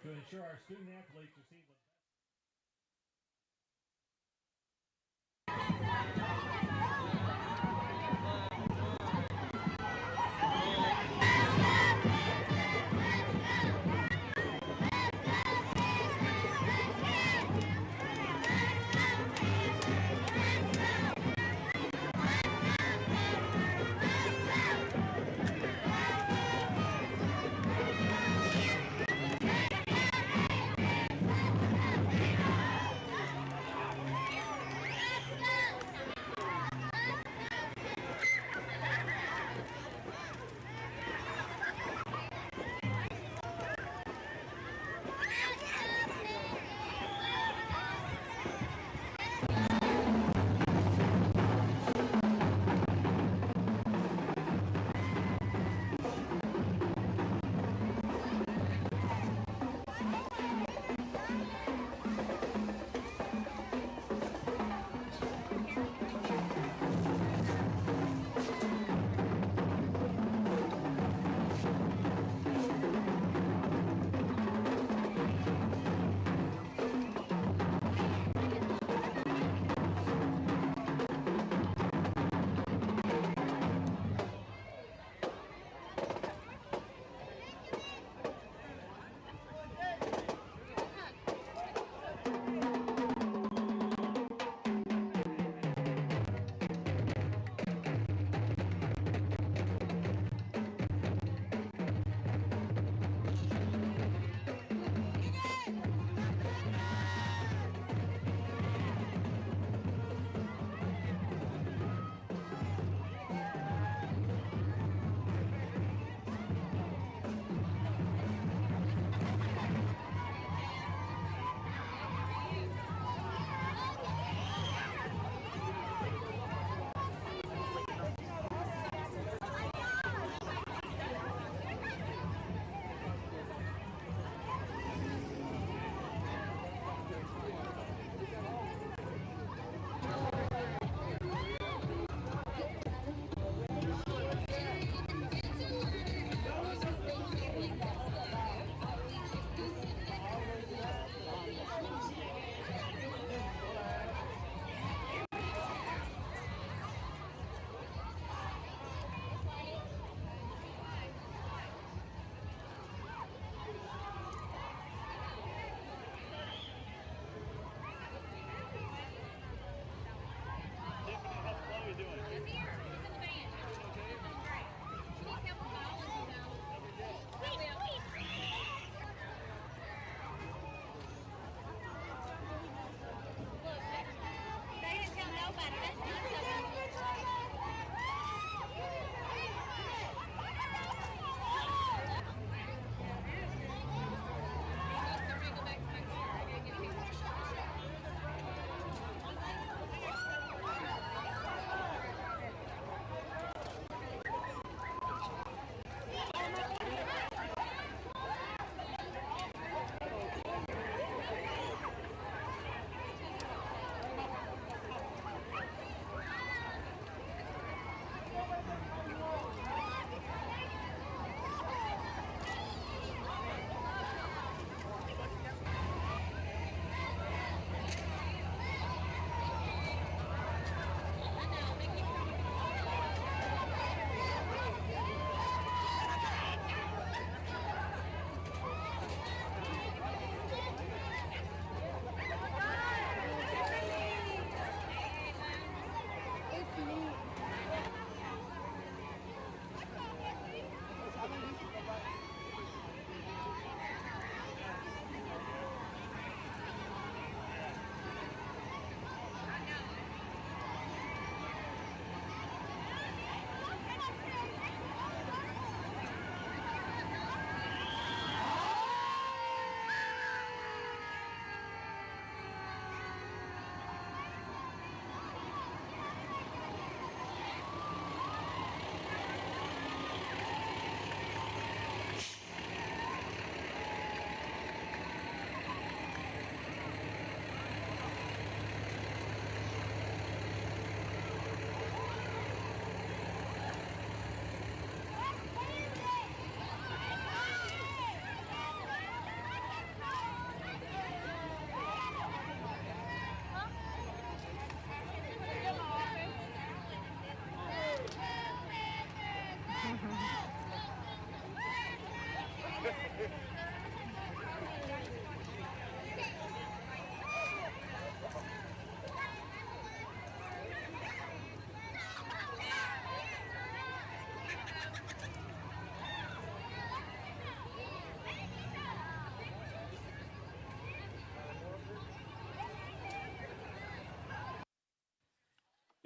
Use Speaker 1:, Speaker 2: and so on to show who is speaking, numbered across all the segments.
Speaker 1: to ensure our student athletes receive the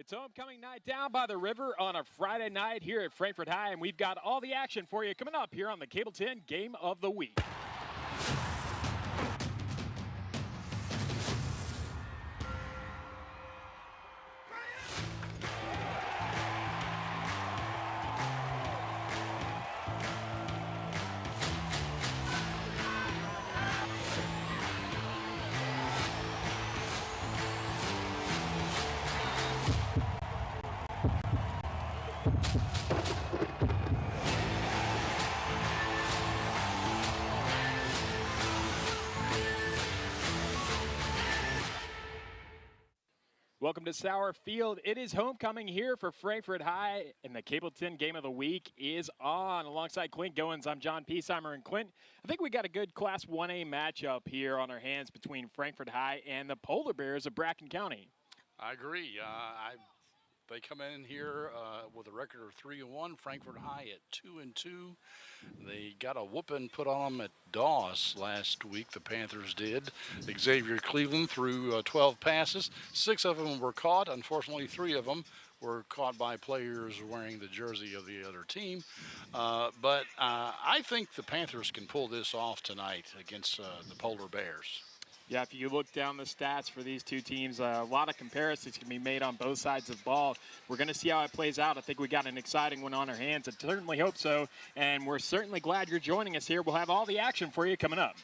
Speaker 2: It's homecoming night down by the river on a Friday night here at Frankfort High, and we've got all the action for you coming up here on the Cable 10 Game of the Week. Welcome to Sauer Field. It is homecoming here for Frankfort High, and the Cable 10 Game of the Week is on. Alongside Clint Goins, I'm John Piesheimer. And Clint, I think we got a good Class 1A matchup here on our hands between Frankfort High and the Polar Bears of Bracken County.
Speaker 3: I agree. They come in here with a record of 3-1. Frankfort High at 2-2. They got a whooping put on them at Doss last week. The Panthers did. Xavier Cleveland threw 12 passes. 6 of them were caught. Unfortunately, 3 of them were caught by players wearing the jersey of the other team. But I think the Panthers can pull this off tonight against the Polar Bears.
Speaker 2: Yeah, if you look down the stats for these two teams, a lot of comparisons can be made on both sides of the ball. We're going to see how it plays out. I think we got an exciting one on our hands. I certainly hope so, and we're certainly glad you're joining us here. We'll have all the action for you coming up.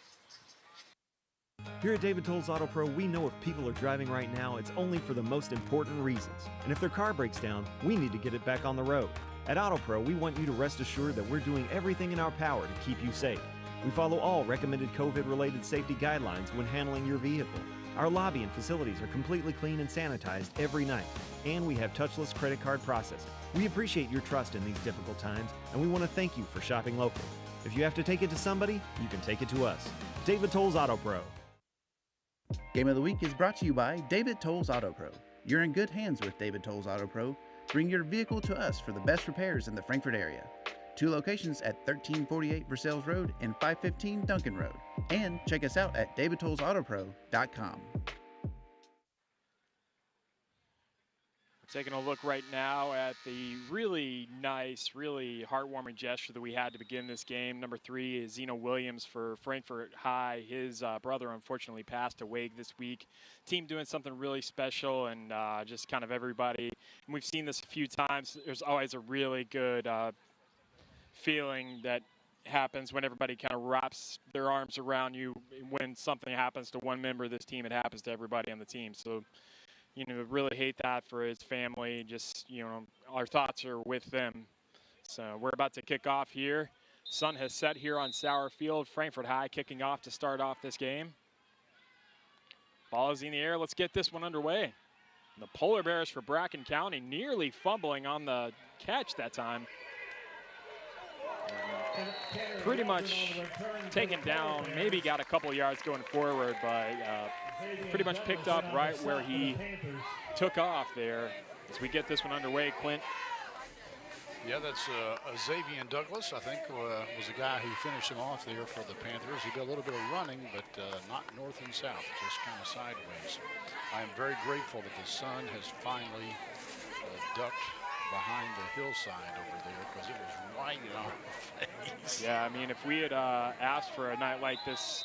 Speaker 4: Here at David Tolles Auto Pro, we know if people are driving right now, it's only for the most important reasons. And if their car breaks down, we need to get it back on the road. At Auto Pro, we want you to rest assured that we're doing everything in our power to keep you safe. We follow all recommended COVID-related safety guidelines when handling your vehicle. Our lobby and facilities are completely clean and sanitized every night, and we have touchless credit card processing. We appreciate your trust in these difficult times, and we want to thank you for shopping local. If you have to take it to somebody, you can take it to us. David Tolles Auto Pro.
Speaker 5: Game of the Week is brought to you by David Tolles Auto Pro. You're in good hands with David Tolles Auto Pro. Bring your vehicle to us for the best repairs in the Frankfort area. 2 locations at 1348 Versailles Road and 515 Duncan Road. And check us out at davidtollesautopro.com.
Speaker 2: We're taking a look right now at the really nice, really heartwarming gesture that we had to begin this game. Number 3 is Zeno Williams for Frankfort High. His brother unfortunately passed away this week. Team doing something really special, and just kind of everybody. And we've seen this a few times. There's always a really good feeling that happens when everybody kind of wraps their arms around you. When something happens to one member of this team, it happens to everybody on the team. So, you know, really hate that for his family. Just, you know, our thoughts are with them. So we're about to kick off here. Sun has set here on Sauer Field. Frankfort High kicking off to start off this game. Ball is in the air. Let's get this one underway. The Polar Bears for Bracken County nearly fumbling on the catch that time. Pretty much taken down, maybe got a couple yards going forward, but pretty much picked up right where he took off there. As we get this one underway, Clint.
Speaker 3: Yeah, that's Xavier Douglas, I think, was the guy who finished him off there for the Panthers. He did a little bit of running, but not north and south, just kind of sideways. I am very grateful that the sun has finally ducked behind the hillside over there, because it was right in our face.
Speaker 2: Yeah, I mean, if we had asked for a night like this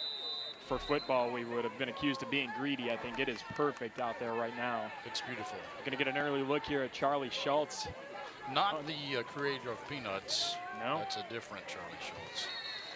Speaker 2: for football, we would have been accused of being greedy. I think it is perfect out there right now.
Speaker 3: It's beautiful.
Speaker 2: We're going to get an early look here at Charlie Schultz.
Speaker 3: Not the creator of Peanuts.
Speaker 2: No.
Speaker 3: That's a different Charlie Schultz.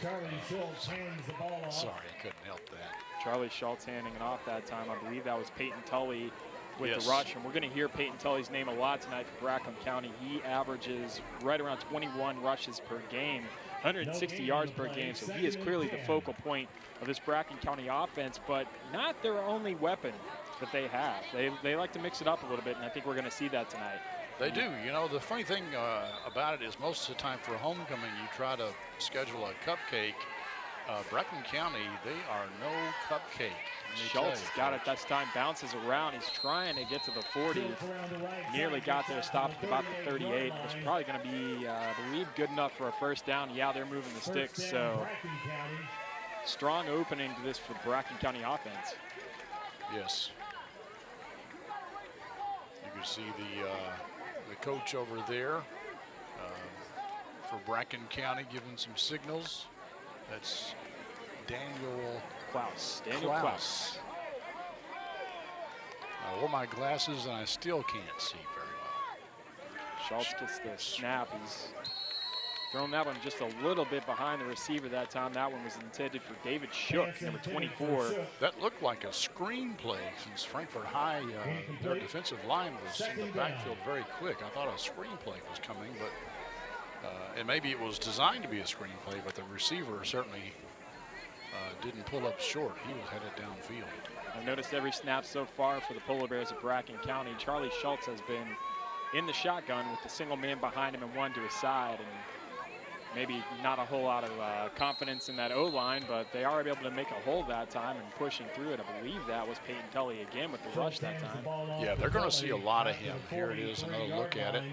Speaker 1: Charlie Schultz hands the ball off.
Speaker 3: Sorry, I couldn't help that.
Speaker 2: Charlie Schultz handing it off that time. I believe that was Peyton Tully with
Speaker 3: Yes.
Speaker 2: the rush, and we're going to hear Peyton Tully's name a lot tonight for Bracken County. He averages right around 21 rushes per game, 160 yards per game, so he is clearly the focal point of this Bracken County offense, but not their only weapon that they have. They like to mix it up a little bit, and I think we're going to see that tonight.
Speaker 3: They do. You know, the funny thing about it is most of the time for homecoming, you try to schedule a cupcake. Bracken County, they are no cupcake.
Speaker 2: Schultz got it this time, bounces around. He's trying to get to the 40. Nearly got there, stopped at about the 38. It's probably going to be, I believe, good enough for a first down. Yeah, they're moving the sticks. So strong opening to this for Bracken County offense.
Speaker 3: Yes. You can see the coach over there for Bracken County giving some signals. That's Daniel
Speaker 2: Klaus.
Speaker 3: Klaus. I wore my glasses and I still can't see very well.
Speaker 2: Schultz gets the snap. He's thrown that one just a little bit behind the receiver that time. That one was intended for David Shook, number 24.
Speaker 3: That looked like a screenplay since Frankfort High, their defensive line was in the backfield very quick. I thought a screenplay was coming, but and maybe it was designed to be a screenplay, but the receiver certainly didn't pull up short. He was headed downfield.
Speaker 2: I've noticed every snap so far for the Polar Bears of Bracken County. Charlie Schultz has been in the shotgun with the single man behind him and one to his side. And maybe not a whole lot of confidence in that O-line, but they are able to make a hold that time and pushing through it. I believe that was Peyton Tully again with the rush that time.
Speaker 3: Yeah, they're going to see a lot of him. Here it is, another look at it.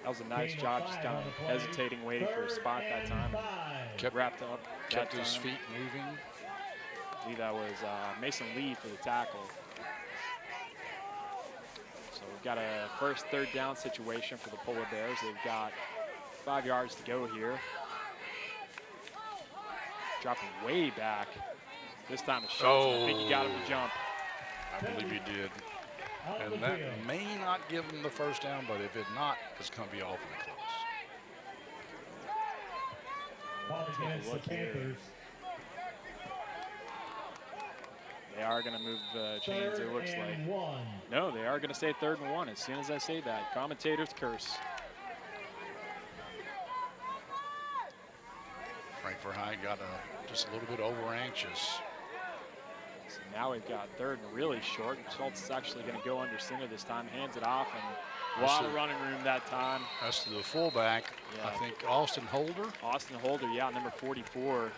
Speaker 2: That was a nice job, just kind of hesitating, waiting for a spot that time.
Speaker 3: Kept
Speaker 2: wrapped up.
Speaker 3: Kept his feet moving.
Speaker 2: I believe that was Mason Lee for the tackle. So we've got a first third down situation for the Polar Bears. They've got 5 yards to go here. Dropping way back. This time it's Schultz. I think he got him to jump.
Speaker 3: I believe he did. And that may not give him the first down, but if it not, it's going to be awfully close.
Speaker 2: Take a look here. They are going to move chains, it looks like. No, they are going to say 3rd and 1 as soon as I say that. Commentators curse.
Speaker 3: Frankfort High got just a little bit over anxious.
Speaker 2: So now we've got 3rd and really short. Schultz is actually going to go under center this time, hands it off, and a lot of running room that time.
Speaker 3: That's to the fullback, yeah. I think Austin Holder.
Speaker 2: Austin Holder, yeah, number 44.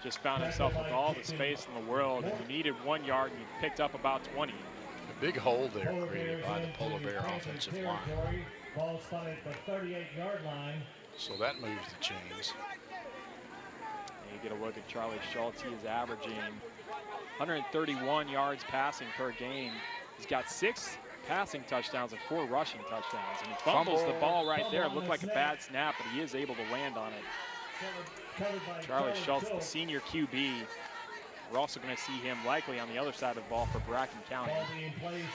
Speaker 2: Just found himself with all the space in the world, and he needed 1 yard, and he picked up about 20.
Speaker 3: A big hole there created by the Polar Bear offensive line.
Speaker 1: Ball spotted at the 38-yard line.
Speaker 3: So that moves the chains.
Speaker 2: And you get a look at Charlie Schultz. He is averaging 131 yards passing per game. He's got 6 passing touchdowns and 4 rushing touchdowns. And he fumbles the ball right there. It looked like a bad snap, but he is able to land on it. Charlie Schultz, the senior QB. We're also going to see him likely on the other side of the ball for Bracken County.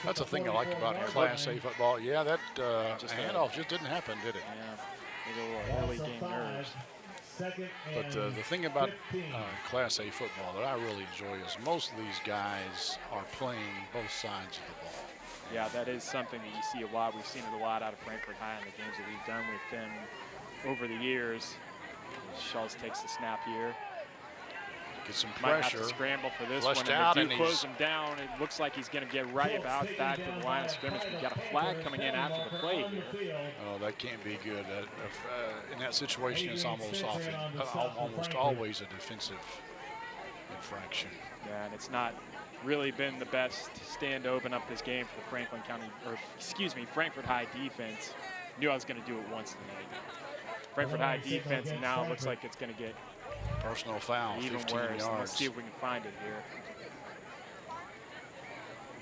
Speaker 3: That's the thing I like about Class A football. Yeah, that handoff just didn't happen, did it?
Speaker 2: Yeah, maybe a little early game nerves.
Speaker 3: But the thing about Class A football that I really enjoy is most of these guys are playing both sides of the ball.
Speaker 2: Yeah, that is something that you see a lot. We've seen it a lot out of Frankfort High in the games that we've done with them over the years. Schultz takes the snap here.
Speaker 3: Get some pressure.
Speaker 2: Might have to scramble for this one. And they do close him down. It looks like he's going to get right about back to the line of scrimmage. We've got a flag coming in after the play here.
Speaker 3: Oh, that can't be good. In that situation, it's almost always a defensive infraction.
Speaker 2: Yeah, and it's not really been the best stand to open up this game for the Frankfort High defense. Knew I was going to do it once tonight. Frankfort High defense, and now it looks like it's going to get
Speaker 3: personal foul,
Speaker 2: even
Speaker 3: 15
Speaker 2: worse.
Speaker 3: yards.
Speaker 2: Let's see if we can find it here.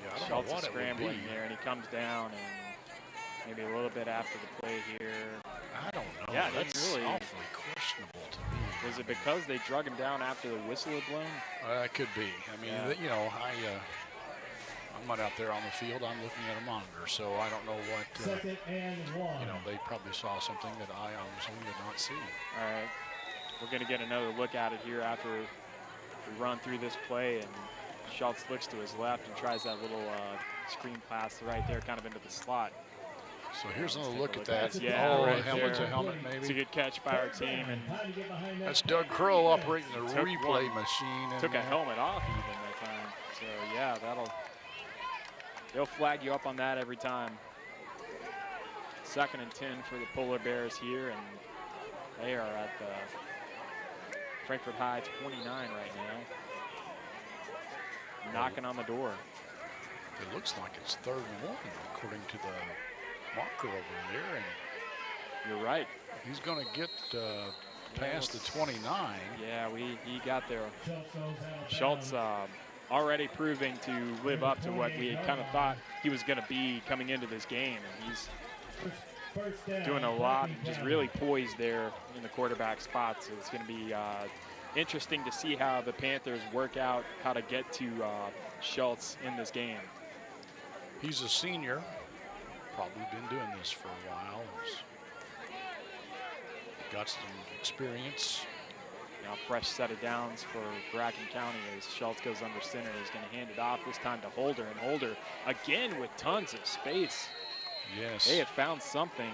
Speaker 3: Yeah, I don't
Speaker 2: Schultz
Speaker 3: know what
Speaker 2: is scrambling
Speaker 3: it would be.
Speaker 2: there, and he comes down, and maybe a little bit after the play here.
Speaker 3: I don't know.
Speaker 2: Yeah,
Speaker 3: that's
Speaker 2: really
Speaker 3: awfully questionable to me.
Speaker 2: Was it because they drug him down after the whistle had blown?
Speaker 3: It could be. I mean, you know, I'm not out there on the field. I'm looking at a monitor, so I don't know what. You know, they probably saw something that I obviously did not see.
Speaker 2: All right, we're going to get another look at it here after we run through this play, and Schultz looks to his left and tries that little screen pass right there, kind of into the slot.
Speaker 3: So here's another look at that.
Speaker 2: Yeah,
Speaker 3: oh,
Speaker 2: right
Speaker 3: helmet
Speaker 2: there.
Speaker 3: to helmet, maybe.
Speaker 2: It's a good catch by our team, and
Speaker 3: that's Doug Crow operating the replay machine.
Speaker 2: Took a helmet off even that time. So yeah, they'll flag you up on that every time. 2nd and 10 for the Polar Bears here, and they are at the Frankfort High 29 right now. Knocking on the door.
Speaker 3: It looks like it's 3rd and 1 according to the marker over there, and
Speaker 2: you're right.
Speaker 3: He's going to get past the 29.
Speaker 2: Yeah, he got there. Schultz already proving to live up to what we kind of thought he was going to be coming into this game. And he's doing a lot and just really poised there in the quarterback spot. So it's going to be interesting to see how the Panthers work out how to get to Schultz in this game.
Speaker 3: He's a senior, probably been doing this for a while. He's got some experience.
Speaker 2: Now fresh set of downs for Bracken County as Schultz goes under center. He's going to hand it off this time to Holder, and Holder again with tons of space.
Speaker 3: Yes.
Speaker 2: They have found something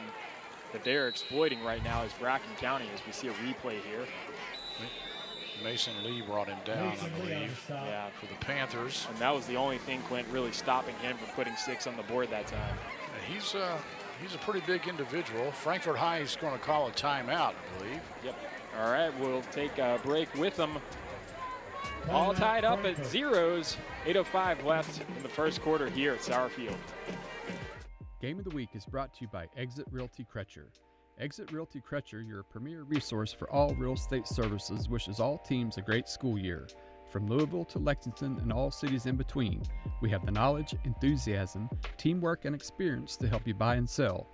Speaker 2: that they're exploiting right now as Bracken County, as we see a replay here.
Speaker 3: Mason Lee brought him down, I believe,
Speaker 2: Yeah,
Speaker 3: for the Panthers.
Speaker 2: and that was the only thing, Clint, really stopping him from putting 6 on the board that time.
Speaker 3: He's a pretty big individual. Frankfort High is going to call a timeout, I believe.
Speaker 2: Yep. All right, we'll take a break with them. All tied up at zeros. 8:05 left in the first quarter here at Sauer Field.
Speaker 6: Game of the Week is brought to you by Exit Realty Crutcher. Exit Realty Crutcher, your premier resource for all real estate services, wishes all teams a great school year. From Louisville to Lexington and all cities in between, we have the knowledge, enthusiasm, teamwork, and experience to help you buy and sell.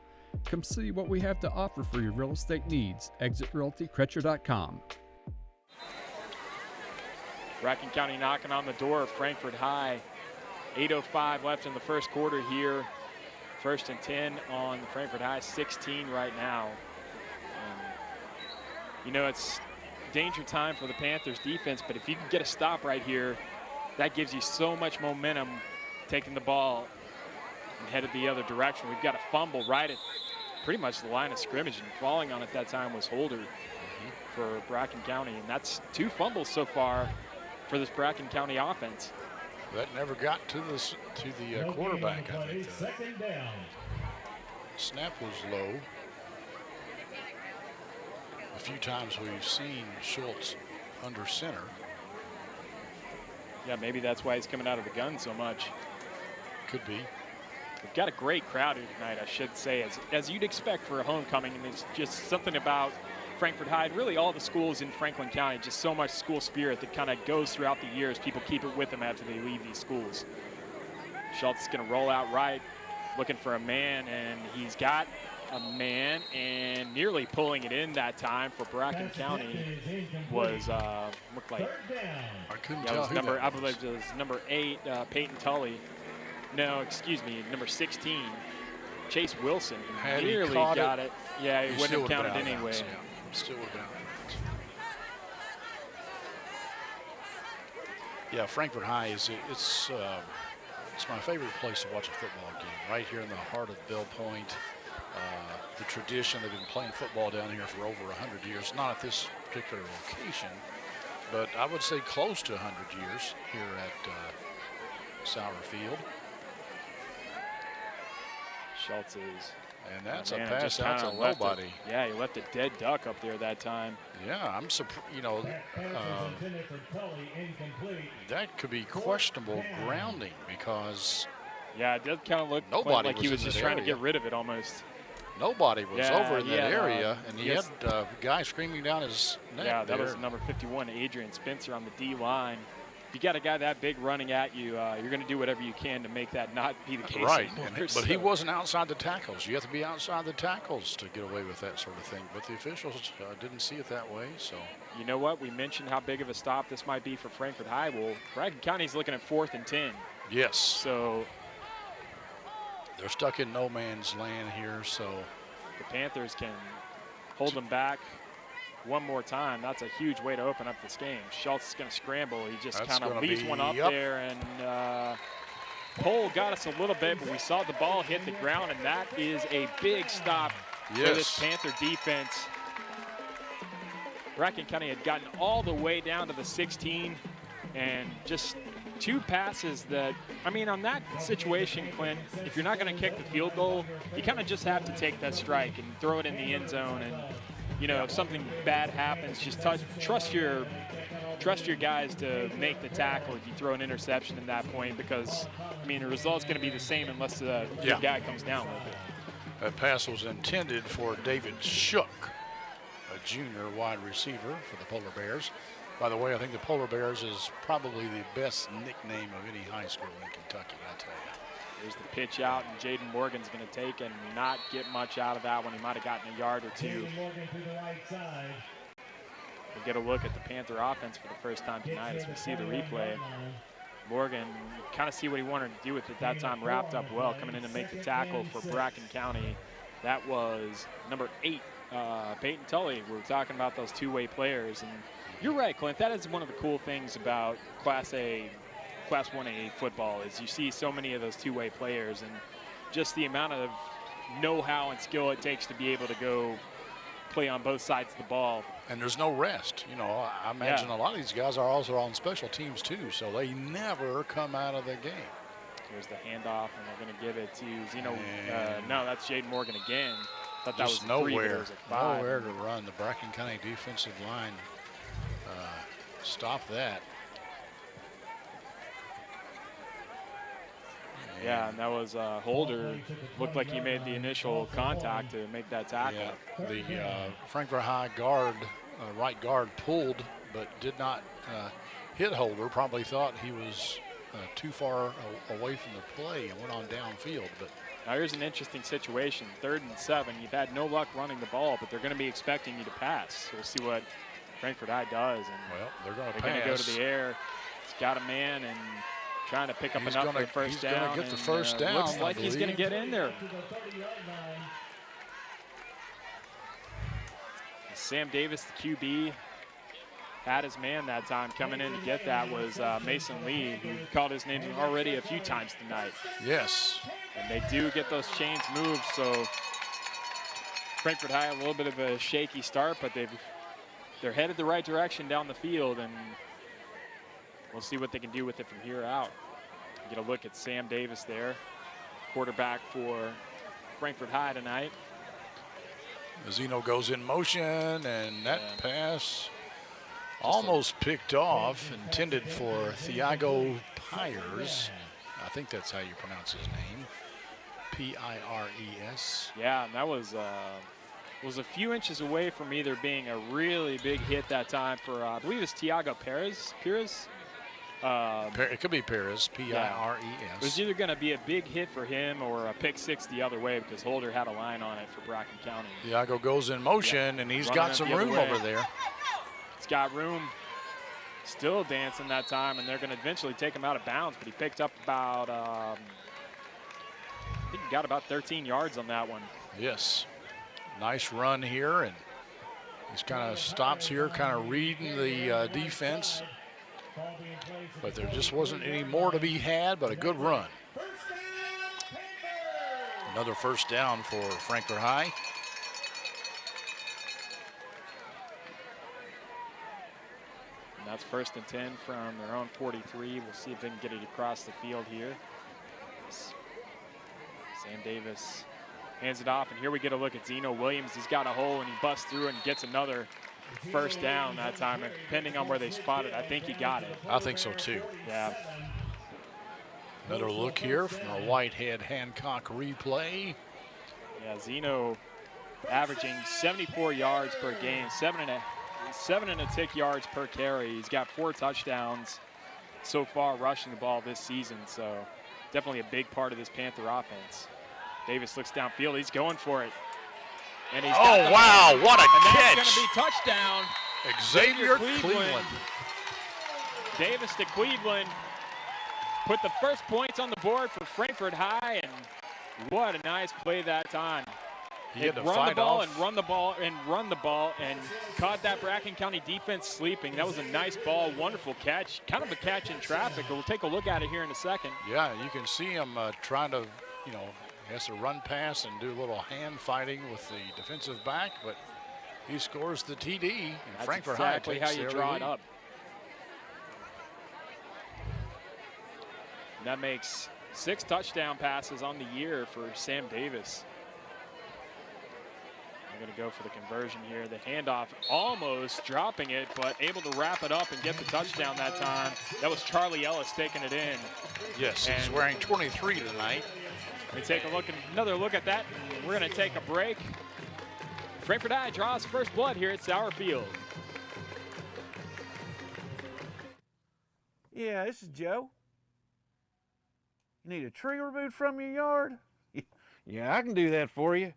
Speaker 6: Come see what we have to offer for your real estate needs. ExitRealtyCrutcher.com.
Speaker 2: Bracken County knocking on the door of Frankfort High. 8:05 left in the first quarter here. 1st and 10 on Frankfort High, 16 right now. You know, it's danger time for the Panthers defense, but if you can get a stop right here, that gives you so much momentum taking the ball and headed the other direction. We've got a fumble right at pretty much the line of scrimmage, and falling on it that time was Holder for Bracken County, and that's 2 fumbles so far for this Bracken County offense.
Speaker 3: That never got to the quarterback, I think.
Speaker 1: Second down.
Speaker 3: Snap was low. A few times we've seen Schultz under center.
Speaker 2: Yeah, maybe that's why he's coming out of the gun so much.
Speaker 3: Could be.
Speaker 2: We've got a great crowd here tonight, I should say, as you'd expect for a homecoming. And there's just something about Frankfort High, and really all the schools in Franklin County, just so much school spirit that kind of goes throughout the years. People keep it with them after they leave these schools. Schultz is going to roll out right, looking for a man, and he's got a man, and nearly pulling it in that time for Bracken County was looked like
Speaker 3: I couldn't
Speaker 2: yeah,
Speaker 3: tell
Speaker 2: it was
Speaker 3: who
Speaker 2: number,
Speaker 3: that
Speaker 2: I
Speaker 3: was.
Speaker 2: believe it was number 8, Peyton Tully. No, excuse me, number 16, Chase Wilson. He
Speaker 3: Had he
Speaker 2: nearly
Speaker 3: caught
Speaker 2: got
Speaker 3: it,
Speaker 2: it. Yeah,
Speaker 3: He
Speaker 2: he wouldn't have
Speaker 3: still would've
Speaker 2: counted
Speaker 3: been out of
Speaker 2: anyway.
Speaker 3: bounds, yeah. Still would have been out of bounds. Yeah, Frankfort High it's my favorite place to watch a football game. Right here in the heart of Bell Point. The tradition, they've been playing football down here for over 100 years. Not at this particular location, but I would say close to 100 years here at Sauer Field.
Speaker 2: Schultz is.
Speaker 3: And that's
Speaker 2: man,
Speaker 3: a pass
Speaker 2: just
Speaker 3: out to
Speaker 2: kinda left
Speaker 3: nobody.
Speaker 2: Yeah, he left a dead duck up there that time.
Speaker 3: Yeah, I'm surprised. You know, that could be questionable grounding because
Speaker 2: Yeah, it does kind of look
Speaker 3: Nobody
Speaker 2: like he
Speaker 3: was
Speaker 2: was
Speaker 3: in
Speaker 2: just
Speaker 3: that
Speaker 2: trying to
Speaker 3: area.
Speaker 2: get rid of it almost.
Speaker 3: nobody was
Speaker 2: Yeah,
Speaker 3: over in
Speaker 2: he
Speaker 3: that
Speaker 2: had,
Speaker 3: area, and he
Speaker 2: yes.
Speaker 3: had a guy screaming down his neck.
Speaker 2: Yeah, that
Speaker 3: there.
Speaker 2: was number 51, Adrian Spencer on the D line. If you got a guy that big running at you, you're going to do whatever you can to make that not be the case
Speaker 3: Right,
Speaker 2: anymore.
Speaker 3: but he wasn't outside the tackles. You have to be outside the tackles to get away with that sort of thing. But the officials didn't see it that way. So
Speaker 2: You know what? We mentioned how big of a stop this might be for Frankfort High. Well, Bracken County's looking at 4th and 10.
Speaker 3: yes,
Speaker 2: So
Speaker 3: they're stuck in no man's land here. So
Speaker 2: the Panthers can hold them back one more time. That's a huge way to open up this game. Schultz is going to scramble. He just
Speaker 3: That's
Speaker 2: kind of
Speaker 3: gonna
Speaker 2: leaves
Speaker 3: be-
Speaker 2: one up
Speaker 3: yep.
Speaker 2: there, and Cole got us a little bit, but we saw the ball hit the ground, and that is a big stop for this
Speaker 3: yes,
Speaker 2: Panther defense. Bracken County had gotten all the way down to the 16, and just 2 passes that, I mean, on that situation, Clint, if you're not going to kick the field goal, you kind of just have to take that strike and throw it in the end zone. And, you know, if something bad happens, just trust your guys to make the tackle if you throw an interception at that point, because, I mean, the result's going to be the same unless the guy comes down with it.
Speaker 3: that pass was intended for David Shook, a junior wide receiver for the Polar Bears. By the way, I think the Polar Bears is probably the best nickname of any high school in Kentucky, I tell you.
Speaker 2: Here's the pitch out, and Jaden Morgan's going to take and not get much out of that one. He might have gotten a yard or two.
Speaker 1: Jaden Morgan to the right side.
Speaker 2: We'll get a look at the Panther offense for the first time tonight as we see the replay. Morgan, kind of see what he wanted to do with it that time, wrapped up well, coming in to make the tackle for Bracken County. That was number 8, Peyton Tully. We were talking about those two-way players, and you're right, Clint. That is one of the cool things about Class 1A football is you see so many of those two-way players, and just the amount of know-how and skill it takes to be able to go play on both sides of the ball.
Speaker 3: And there's no rest. You know, I imagine a lot of these guys are also on special teams too, so they never come out of the game.
Speaker 2: Here's the handoff, and they're going to give it to Zeno. No, that's Jaden Morgan again. Thought that was
Speaker 3: nowhere,
Speaker 2: 3, but it was a 5.
Speaker 3: nowhere to run. The Bracken County defensive line stopped that.
Speaker 2: Yeah, and that was Holder. Looked like he made the initial contact to make that tackle.
Speaker 3: Yeah, the Frankfort High guard, right guard, pulled, but did not hit Holder. Probably thought he was too far away from the play and went on downfield. But
Speaker 2: now here's an interesting situation. 3rd and 7. You've had no luck running the ball, but they're going to be expecting you to pass. So we'll see what Frankfort High does. And
Speaker 3: well, they're going
Speaker 2: to go to the air. He's got a man and trying to pick up enough for the first down.
Speaker 3: He's going to get the first down.
Speaker 2: Looks like he's going to get in there. Sam Davis, the QB, had his man that time. Coming in to get that was Mason Lee, who called his name already a few times tonight.
Speaker 3: Yes.
Speaker 2: And they do get those chains moved, so Frankfort High a little bit of a shaky start, but they're headed the right direction down the field, and we'll see what they can do with it from here out. Get a look at Sam Davis there, quarterback for Frankfort High tonight.
Speaker 3: Zeno goes in motion, and that pass almost picked off, intended for Thiago Pires. I think that's how you pronounce his name, P-I-R-E-S.
Speaker 2: Yeah, and that was a few inches away from either being a really big hit that time for, I believe it's Thiago Pires.
Speaker 3: It could be Pires, P-I-R-E-S.
Speaker 2: It was either going to be a big hit for him or a pick 6 the other way because Holder had a line on it for Bracken County.
Speaker 3: Thiago goes in motion, and he's got some room over there.
Speaker 2: He's got room, still dancing that time, and they're going to eventually take him out of bounds, but he picked up about, I think he got about 13 yards on that one.
Speaker 3: Yes. Nice run here, and he's kind of stops here, kind of reading the defense. But there just wasn't any more to be had, but a good run. Another first down for Frankfort High.
Speaker 2: And that's 1st and 10 from their own 43. We'll see if they can get it across the field here. Sam Davis hands it off, and here we get a look at Zeno Williams. He's got a hole, and he busts through and gets another first down that time, and depending on where they spot it, I think he got it.
Speaker 3: I think so too.
Speaker 2: Yeah.
Speaker 3: Another look here from a Whitehead Hancock replay.
Speaker 2: Yeah, Zeno averaging 74 yards per game, 7 and a tick yards per carry. He's got 4 touchdowns so far rushing the ball this season, so definitely a big part of this Panther offense. Davis looks downfield, he's going for it. And he's
Speaker 3: wow, what a catch.
Speaker 2: And that's going to be touchdown.
Speaker 3: Xavier Cleveland.
Speaker 2: Davis to Cleveland put the first points on the board for Frankfort High, and what a nice play that time.
Speaker 3: He had to
Speaker 2: run
Speaker 3: fight
Speaker 2: the ball
Speaker 3: off.
Speaker 2: and run the ball and run the ball and caught that Bracken County defense sleeping. That was a nice ball, wonderful catch, kind of a catch in traffic. We'll take a look at it here in a second.
Speaker 3: Yeah, you can see him trying to, he has to run past and do a little hand fighting with the defensive back, but he scores the TD. And
Speaker 2: that's
Speaker 3: Frankfort
Speaker 2: exactly
Speaker 3: High
Speaker 2: how you draw it up. And that makes 6 touchdown passes on the year for Sam Davis. They're going to go for the conversion here. The handoff almost dropping it, but able to wrap it up and get the touchdown that time. That was Charlie Ellis taking it in.
Speaker 3: Yes, he's wearing 23 tonight.
Speaker 2: We take another look at that. We're going to take a break. Frankfort High draws first blood here at Sauer Field.
Speaker 7: Yeah, this is Joe. You need a tree removed from your yard? Yeah, I can do that for you.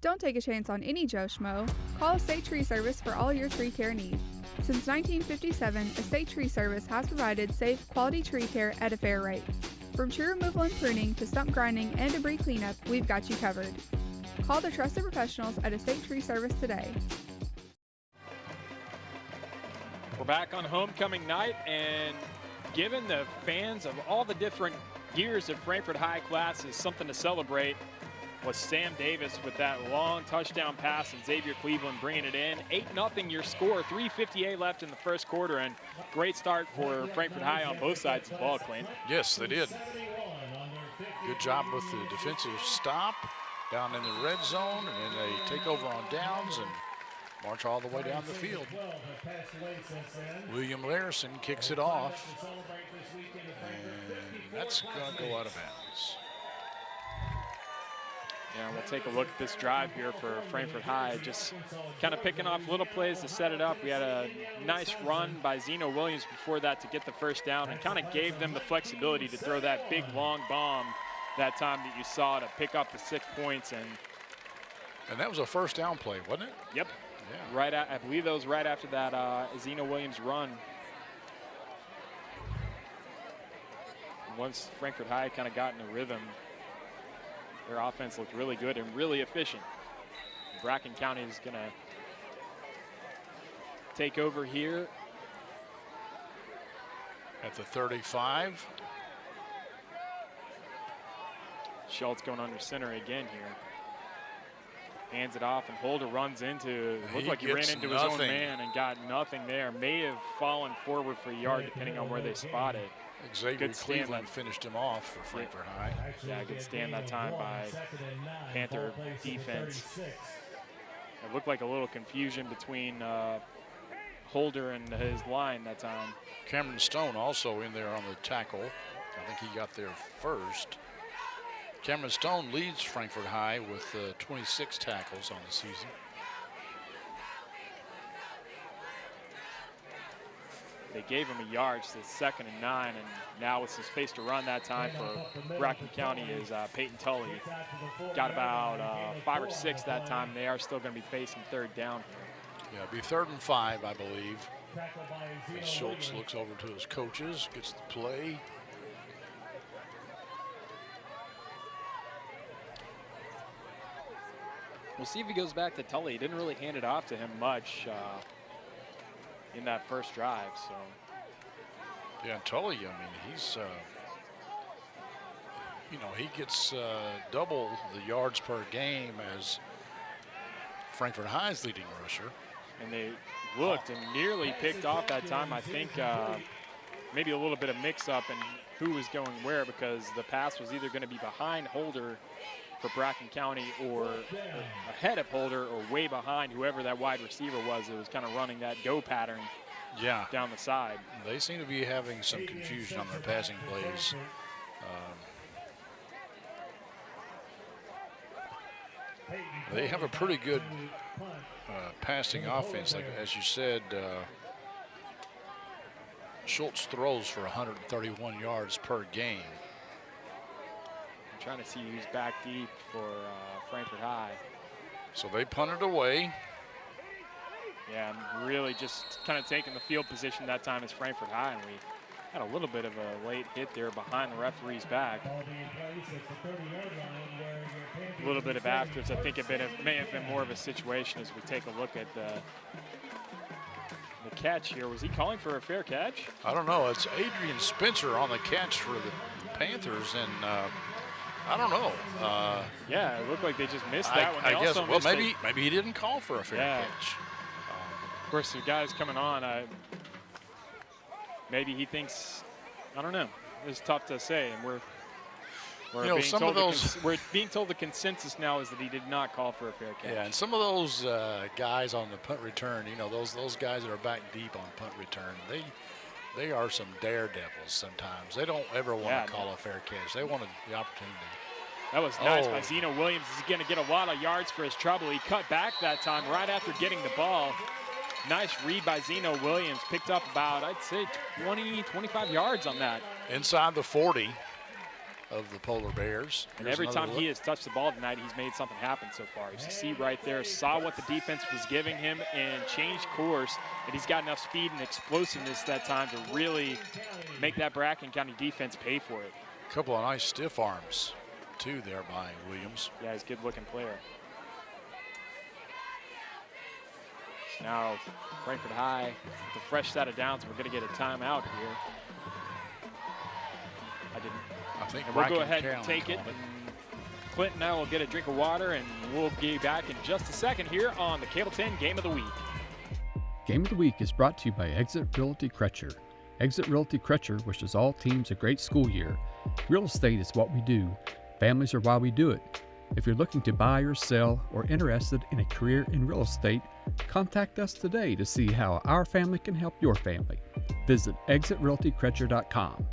Speaker 8: Don't take a chance on any Joe Schmo. Call Estate Tree Service for all your tree care needs. Since 1957, Estate Tree Service has provided safe, quality tree care at a fair rate. From tree removal and pruning to stump grinding and debris cleanup, we've got you covered. Call the trusted professionals at Estate Tree Service today.
Speaker 2: We're back on homecoming night, and given the fans of all the different years of Frankfort High classes something to celebrate, was Sam Davis with that long touchdown pass and Xavier Cleveland bringing it in. 8-0 your score, 3:58 left in the first quarter, and great start for Frankfort High on both sides of the ball, Clint.
Speaker 3: Yes, they did. Good job with the defensive stop down in the red zone, and then they take over on downs and march all the way down the field. William Larison kicks it off, and that's going to go out of bounds.
Speaker 2: Yeah, we'll take a look at this drive here for Frankfort High. Just kind of picking off little plays to set it up. We had a nice run by Zeno Williams before that to get the first down, and kind of gave them the flexibility to throw that big long bomb that time that you saw to pick up the 6 points.
Speaker 3: And that was a first down play, wasn't it?
Speaker 2: Yep.
Speaker 3: Yeah.
Speaker 2: Right at, I believe that was right after that Zeno Williams run. Once Frankfort High kind of got in a rhythm, their offense looked really good and really efficient. Bracken County is going to take over here
Speaker 3: at the 35.
Speaker 2: Schultz going under center again here. Hands it off, and Holder runs into, looked like he ran into his own man and got nothing there. May have fallen forward for a yard depending on where they spot it.
Speaker 3: Xavier Cleveland finished him off for Frankfort High.
Speaker 2: Yeah, good stand that time by Panther defense. It looked like a little confusion between Holder and his line that time.
Speaker 3: Cameron Stone also in there on the tackle. I think he got there first. Cameron Stone leads Frankfort High with 26 tackles on the season.
Speaker 2: They gave him a yard, so it's 2nd and 9, and now with some space to run that time for Bracken County is Peyton Tully. Got about 5 or 6 that time. They are still going to be facing 3rd down.
Speaker 3: Yeah, it'll be 3rd and 5, I believe. And Schultz looks over to his coaches, gets the play.
Speaker 2: We'll see if he goes back to Tully. He didn't really hand it off to him much in that first drive. So
Speaker 3: yeah, Tully, I mean, he's you know, he gets double the yards per game as Frankfort High's leading rusher.
Speaker 2: And they looked and nearly picked off that time. I think maybe a little bit of mix-up in who was going where, because the pass was either going to be behind Holder for Bracken County or ahead of Holder or way behind whoever that wide receiver was. It was kind of running that go pattern down the side.
Speaker 3: They seem to be having some confusion on their passing plays. They have a pretty good passing offense. Like, as you said, Schultz throws for 131 yards per game.
Speaker 2: I'm trying to see who's back deep for Frankfort High.
Speaker 3: So they punted away.
Speaker 2: Yeah, and really just kind of taking the field position that time as Frankfort High, and we had a little bit of a late hit there behind the referee's back. A little bit of afterwards. I think it may have been more of a situation as we take a look at the catch here. Was he calling for a fair catch?
Speaker 3: I don't know. It's Adrian Spencer on the catch for the Panthers, and I don't know.
Speaker 2: Yeah, it looked like they just missed that one.
Speaker 3: I guess. Well, maybe he didn't call for a fair catch.
Speaker 2: Of course, the guy's coming on. Maybe he thinks. I don't know. It's tough to say, and we're being told the consensus now is that he did not call for a fair catch.
Speaker 3: Yeah, and some of those guys on the punt return, you know, those guys that are back deep on punt return, they are some daredevils sometimes. They don't ever want to call a fair catch. They wanted the opportunity.
Speaker 2: That was nice by Zeno Williams. He's going to get a lot of yards for his trouble. He cut back that time right after getting the ball. Nice read by Zeno Williams. Picked up about, I'd say, 20, 25 yards on that.
Speaker 3: Inside the 40 of the Polar Bears.
Speaker 2: And
Speaker 3: Here's
Speaker 2: every
Speaker 3: another
Speaker 2: time
Speaker 3: look.
Speaker 2: he has touched the ball tonight, he's made something happen so far. You see right there, saw what the defense was giving him and changed course. And he's got enough speed and explosiveness that time to really make that Bracken County defense pay for it.
Speaker 3: A couple of nice stiff arms, too, there by Williams.
Speaker 2: Yeah, he's a good-looking player. Now, Frankfort High with a fresh set of downs. We're going to get a timeout here.
Speaker 3: I think
Speaker 2: And we'll go
Speaker 3: Bracken
Speaker 2: ahead and
Speaker 3: County
Speaker 2: take it.
Speaker 3: called
Speaker 2: And Clint and I will get a drink of water, and we'll be back in just a second here on the Cable 10 Game of the Week.
Speaker 6: Game of the Week is brought to you by Exit Realty Crutcher. Exit Realty Crutcher wishes all teams a great school year. Real estate is what we do. Families are why we do it. If you're looking to buy or sell or interested in a career in real estate, contact us today to see how our family can help your family. Visit exitrealtycrutcher.com.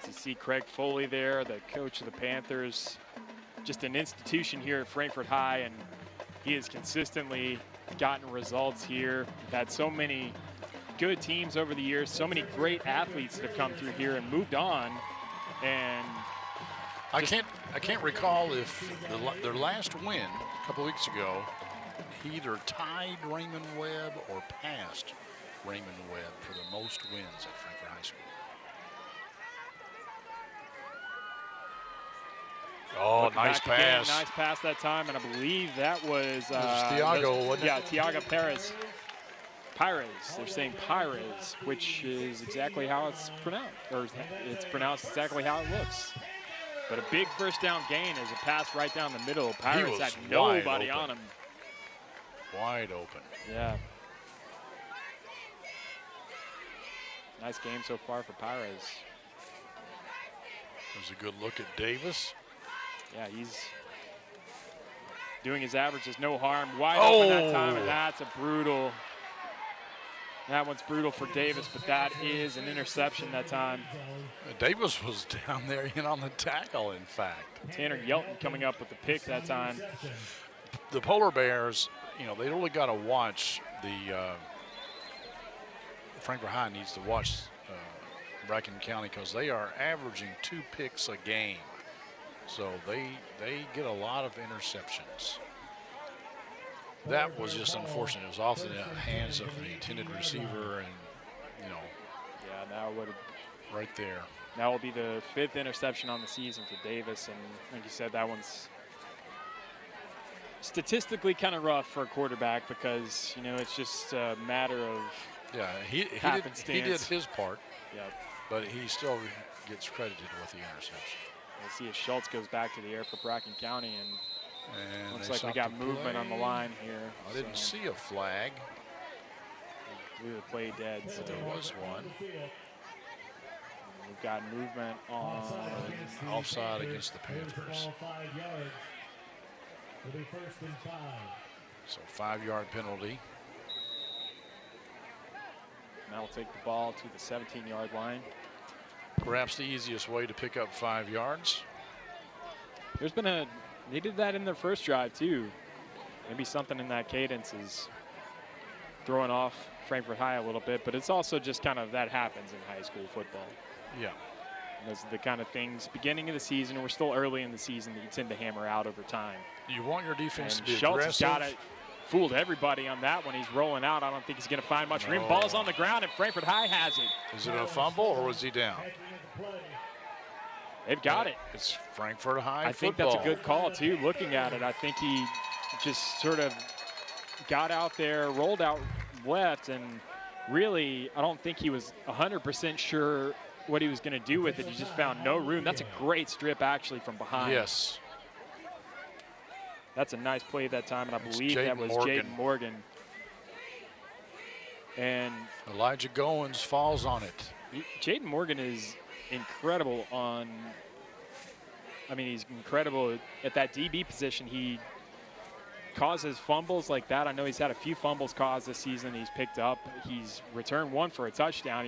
Speaker 2: You see Craig Foley there, the coach of the Panthers. Just an institution here at Frankfort High, and he has consistently gotten results here. We've had so many good teams over the years, so many great athletes that have come through here and moved on. And
Speaker 3: I can't recall if their last win a couple weeks ago, he either tied Raymond Webb or passed Raymond Webb for the most wins at Frankfort High School. Oh,
Speaker 2: looking
Speaker 3: nice
Speaker 2: back again,
Speaker 3: pass.
Speaker 2: nice pass that time, and I believe that was
Speaker 3: Thiago, wasn't it?
Speaker 2: Yeah, Thiago Perez. Pires. They're saying Pires, which is exactly how it's pronounced, or it's pronounced exactly how it looks. But a big first down gain is a pass right down the middle. Pirates had nobody on him.
Speaker 3: Wide open.
Speaker 2: Yeah. Nice game so far for Pires.
Speaker 3: There's a good look at Davis.
Speaker 2: Yeah, he's doing his averages, no harm. Wide open that time, and that's a brutal. That one's brutal for Davis, but that is an interception that time.
Speaker 3: Davis was down there in on the tackle, in fact.
Speaker 2: Tanner Yelton coming up with the pick that time.
Speaker 3: The Polar Bears, you know, they really got to watch the Frankfort High needs to watch Bracken County because they are averaging 2 picks a game. So they get a lot of interceptions. That was just unfortunate. It was off the hands of the intended receiver, and, you know.
Speaker 2: Yeah, now would
Speaker 3: right there.
Speaker 2: That will be the 5th interception on the season for Davis, and like you said, that one's statistically kind of rough for a quarterback because, you know, it's just a matter of
Speaker 3: he did his part.
Speaker 2: Yep.
Speaker 3: But he still gets credited with the interception.
Speaker 2: We'll see if Schultz goes back to the air for Bracken County, and looks like we got movement on the line here.
Speaker 3: I didn't see a flag.
Speaker 2: We were play dead. So
Speaker 3: there was one.
Speaker 2: We've got movement on
Speaker 3: offside against the Panthers. So 5-yard penalty.
Speaker 2: Now we'll take the ball to the 17-yard line.
Speaker 3: Perhaps the easiest way to pick up 5 yards.
Speaker 2: There's been they did that in their first drive too. Maybe something in that cadence is throwing off Frankfort High a little bit, but it's also just kind of that happens in high school football.
Speaker 3: Yeah.
Speaker 2: And those are the kind of things, beginning of the season, we're still early in the season, that you tend to hammer out over time.
Speaker 3: You want your defense
Speaker 2: and
Speaker 3: to be
Speaker 2: Schultz
Speaker 3: aggressive.
Speaker 2: has got it. Fooled everybody on that one. He's rolling out. I don't think he's going to find much room. Ball's on the ground, and Frankfort High has it.
Speaker 3: Is it a fumble, or was he down?
Speaker 2: They've got it.
Speaker 3: It's Frankfort High
Speaker 2: I think that's a good call, too, looking at it. I think he just sort of got out there, rolled out left, and really, I don't think he was 100% sure what he was going to do with it. He just found no room. That's a great strip, actually, from behind.
Speaker 3: Yes.
Speaker 2: That's a nice play that time, and I believe that was Jaden Morgan. And
Speaker 3: Elijah Goins falls on it.
Speaker 2: Jaden Morgan is incredible he's incredible at that DB position. He causes fumbles like that. I know he's had a few fumbles caused this season he's picked up. He's returned 1 for a touchdown.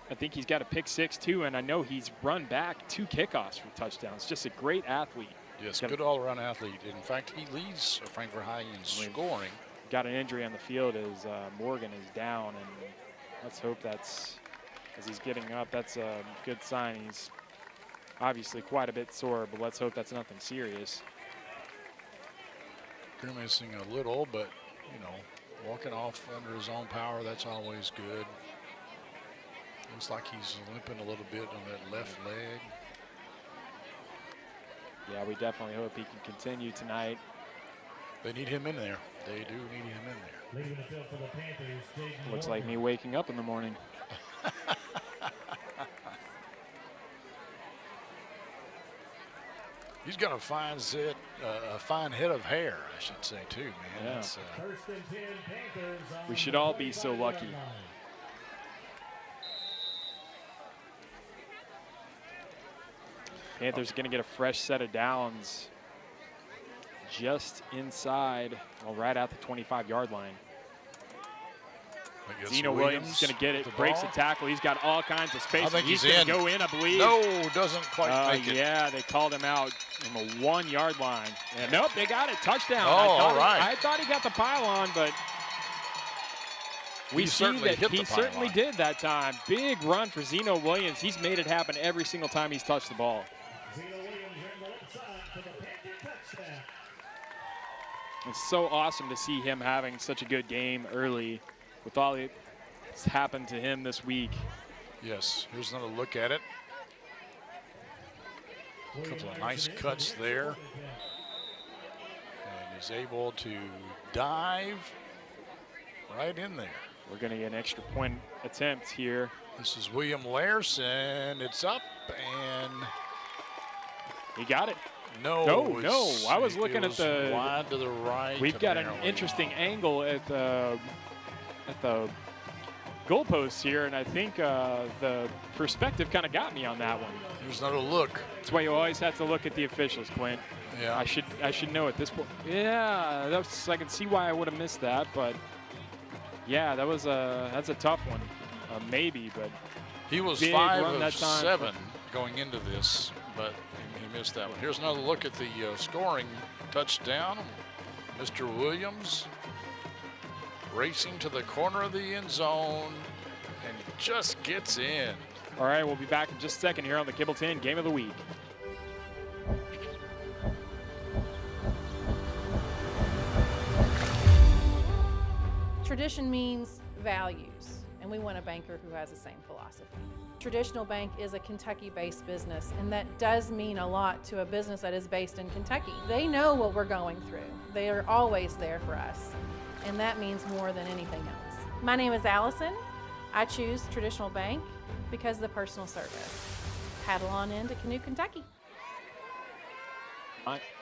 Speaker 2: I think he's got a pick 6 too, and I know he's run back 2 kickoffs for touchdowns. Just a great athlete.
Speaker 3: Yes, good all-around athlete. In fact, he leads Frankfort High in scoring.
Speaker 2: Got an injury on the field as Morgan is down, and let's hope that's, as he's getting up, that's a good sign. He's obviously quite a bit sore, but let's hope that's nothing serious.
Speaker 3: Grimacing a little, but, you know, walking off under his own power, that's always good. Looks like he's limping a little bit on that left leg.
Speaker 2: Yeah, we definitely hope he can continue tonight.
Speaker 3: They need him in there. They do need him in there.
Speaker 1: Leaving the field for the Panthers, Jaden
Speaker 2: Looks like me waking up in the morning.
Speaker 3: He's got a fine set, a fine head of hair, I should say, too, man.
Speaker 2: Yeah.
Speaker 3: That's,
Speaker 1: First and 10 Panthers on
Speaker 2: We should
Speaker 1: the
Speaker 2: all be so
Speaker 1: 45-yard
Speaker 2: lucky.
Speaker 1: line.
Speaker 2: Panthers are going to get a fresh set of downs just inside, well, right at the 25-yard line.
Speaker 3: I guess
Speaker 2: Zeno Williams is going to get it,
Speaker 3: with the
Speaker 2: breaks the
Speaker 3: ball.
Speaker 2: tackle. He's got all kinds of space.
Speaker 3: I think he's
Speaker 2: going to
Speaker 3: in.
Speaker 2: go in, I believe.
Speaker 3: No, doesn't quite make it.
Speaker 2: Yeah, they called him out on the 1-yard line. And nope, they got it. Touchdown.
Speaker 3: Oh, all right.
Speaker 2: I thought he got the pylon, but we
Speaker 3: He
Speaker 2: see
Speaker 3: certainly
Speaker 2: that
Speaker 3: hit
Speaker 2: he
Speaker 3: the
Speaker 2: certainly
Speaker 3: pylon.
Speaker 2: did that time. Big run for Zeno Williams. He's made it happen every single time he's touched the ball.
Speaker 1: Zeno Williams in the left side for the Panther touchdown.
Speaker 2: It's so awesome to see him having such a good game early with all that's happened to him this week.
Speaker 3: Yes, here's another look at it. A couple of nice cuts there. And he's able to dive right in there.
Speaker 2: We're going to get an extra point attempt here.
Speaker 3: This is William Larson. It's up and
Speaker 2: He got it.
Speaker 3: no.
Speaker 2: No. I was looking
Speaker 3: it
Speaker 2: at
Speaker 3: was
Speaker 2: the.
Speaker 3: wide to the right.
Speaker 2: We've got an
Speaker 3: apparently.
Speaker 2: interesting angle at the goalposts here, and I think the perspective kind of got me on that one.
Speaker 3: Here's another look.
Speaker 2: That's why you always have to look at the officials, Clint.
Speaker 3: Yeah.
Speaker 2: I should know at this point. Yeah, I can see why I would have missed that, but yeah, that's a tough one. Maybe, but
Speaker 3: He was
Speaker 2: big
Speaker 3: 5
Speaker 2: run
Speaker 3: of
Speaker 2: that time.
Speaker 3: 7 going into this, but he missed that one. Here's another look at the scoring touchdown. Mr. Williams racing to the corner of the end zone and just gets in.
Speaker 2: All right, we'll be back in just a second here on the Kibble 10 Game of the Week.
Speaker 9: Tradition means values, and we want a banker who has the same philosophy. Traditional Bank is a Kentucky-based business, and that does mean a lot to a business that is based in Kentucky. They know what we're going through. They are always there for us, and that means more than anything else. My name is Allison. I choose Traditional Bank because of the personal service. Paddle on into Canoe, Kentucky.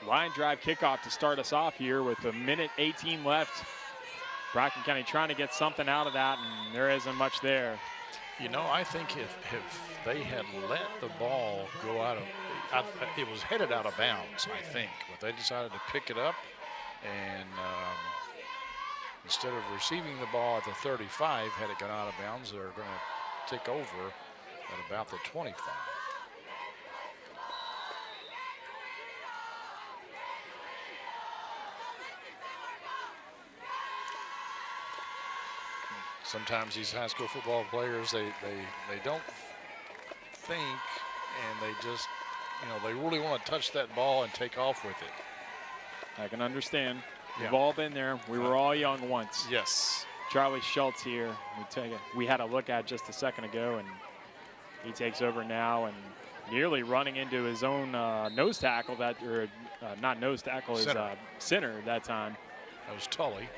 Speaker 2: Line drive kickoff to start us off here with a minute 18 left. Bracken County trying to get something out of that, and there isn't much there.
Speaker 3: You know, I think if they had let the ball go out of, it was headed out of bounds, I think, but they decided to pick it up, and instead of receiving the ball at the 35, had it gone out of bounds, they're going to take over at about the 25. Sometimes these high school football players, they don't think, and they just, you know, they really want to touch that ball and take off with it.
Speaker 2: I can understand. We've
Speaker 3: Yeah.
Speaker 2: all been there. We were all young once.
Speaker 3: Yes.
Speaker 2: Charlie Schultz here. We had a look at just a second ago, and he takes over now and nearly running into his own nose tackle not nose tackle, his center that time.
Speaker 3: That was Tully.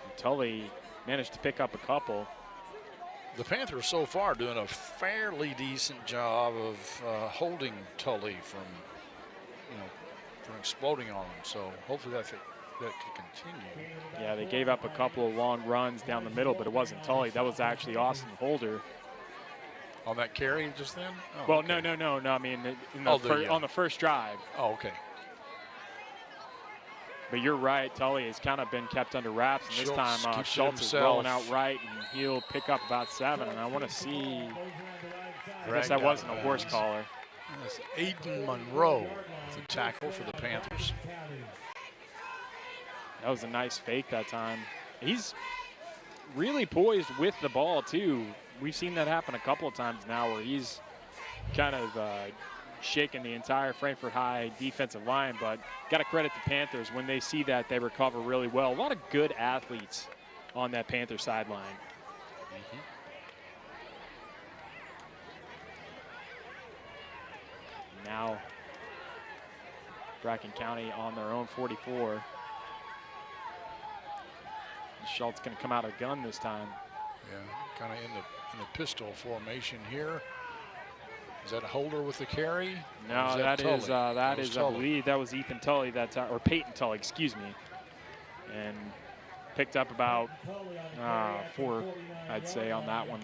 Speaker 2: And Tully managed to pick up a couple.
Speaker 3: The Panthers so far doing a fairly decent job of holding Tully from exploding on him. So hopefully that can continue.
Speaker 2: Yeah, they gave up a couple of long runs down the middle, but it wasn't Tully. That was actually Austin Holder.
Speaker 3: On that carry just then? Oh,
Speaker 2: Well,
Speaker 3: okay.
Speaker 2: no. I mean, on the first drive.
Speaker 3: Oh, okay.
Speaker 2: But you're right, Tully has kind of been kept under wraps, and this
Speaker 3: Schultz
Speaker 2: time
Speaker 3: keeps it
Speaker 2: Schultz is
Speaker 3: himself.
Speaker 2: rolling out right, and he'll pick up about 7. And I want to see. I guess
Speaker 3: Dragged
Speaker 2: that
Speaker 3: out
Speaker 2: wasn't
Speaker 3: of
Speaker 2: a horse
Speaker 3: bounds.
Speaker 2: collar.
Speaker 3: That's Aiden Monroe The tackle for the Panthers.
Speaker 2: That was a nice fake that time. He's really poised with the ball, too. We've seen that happen a couple of times now where he's kind of shaking the entire Frankfort High defensive line, but got to credit the Panthers. When they see that, they recover really well. A lot of good athletes on that Panther sideline. Now, Bracken County on their own 44. Schultz going to come out of gun this time.
Speaker 3: Yeah, kind of in the pistol formation here. Is that Holder with the carry?
Speaker 2: No, that is I believe that was Ethan Tully that time, or Peyton Tully, excuse me, and picked up about 4, I'd say, on that one.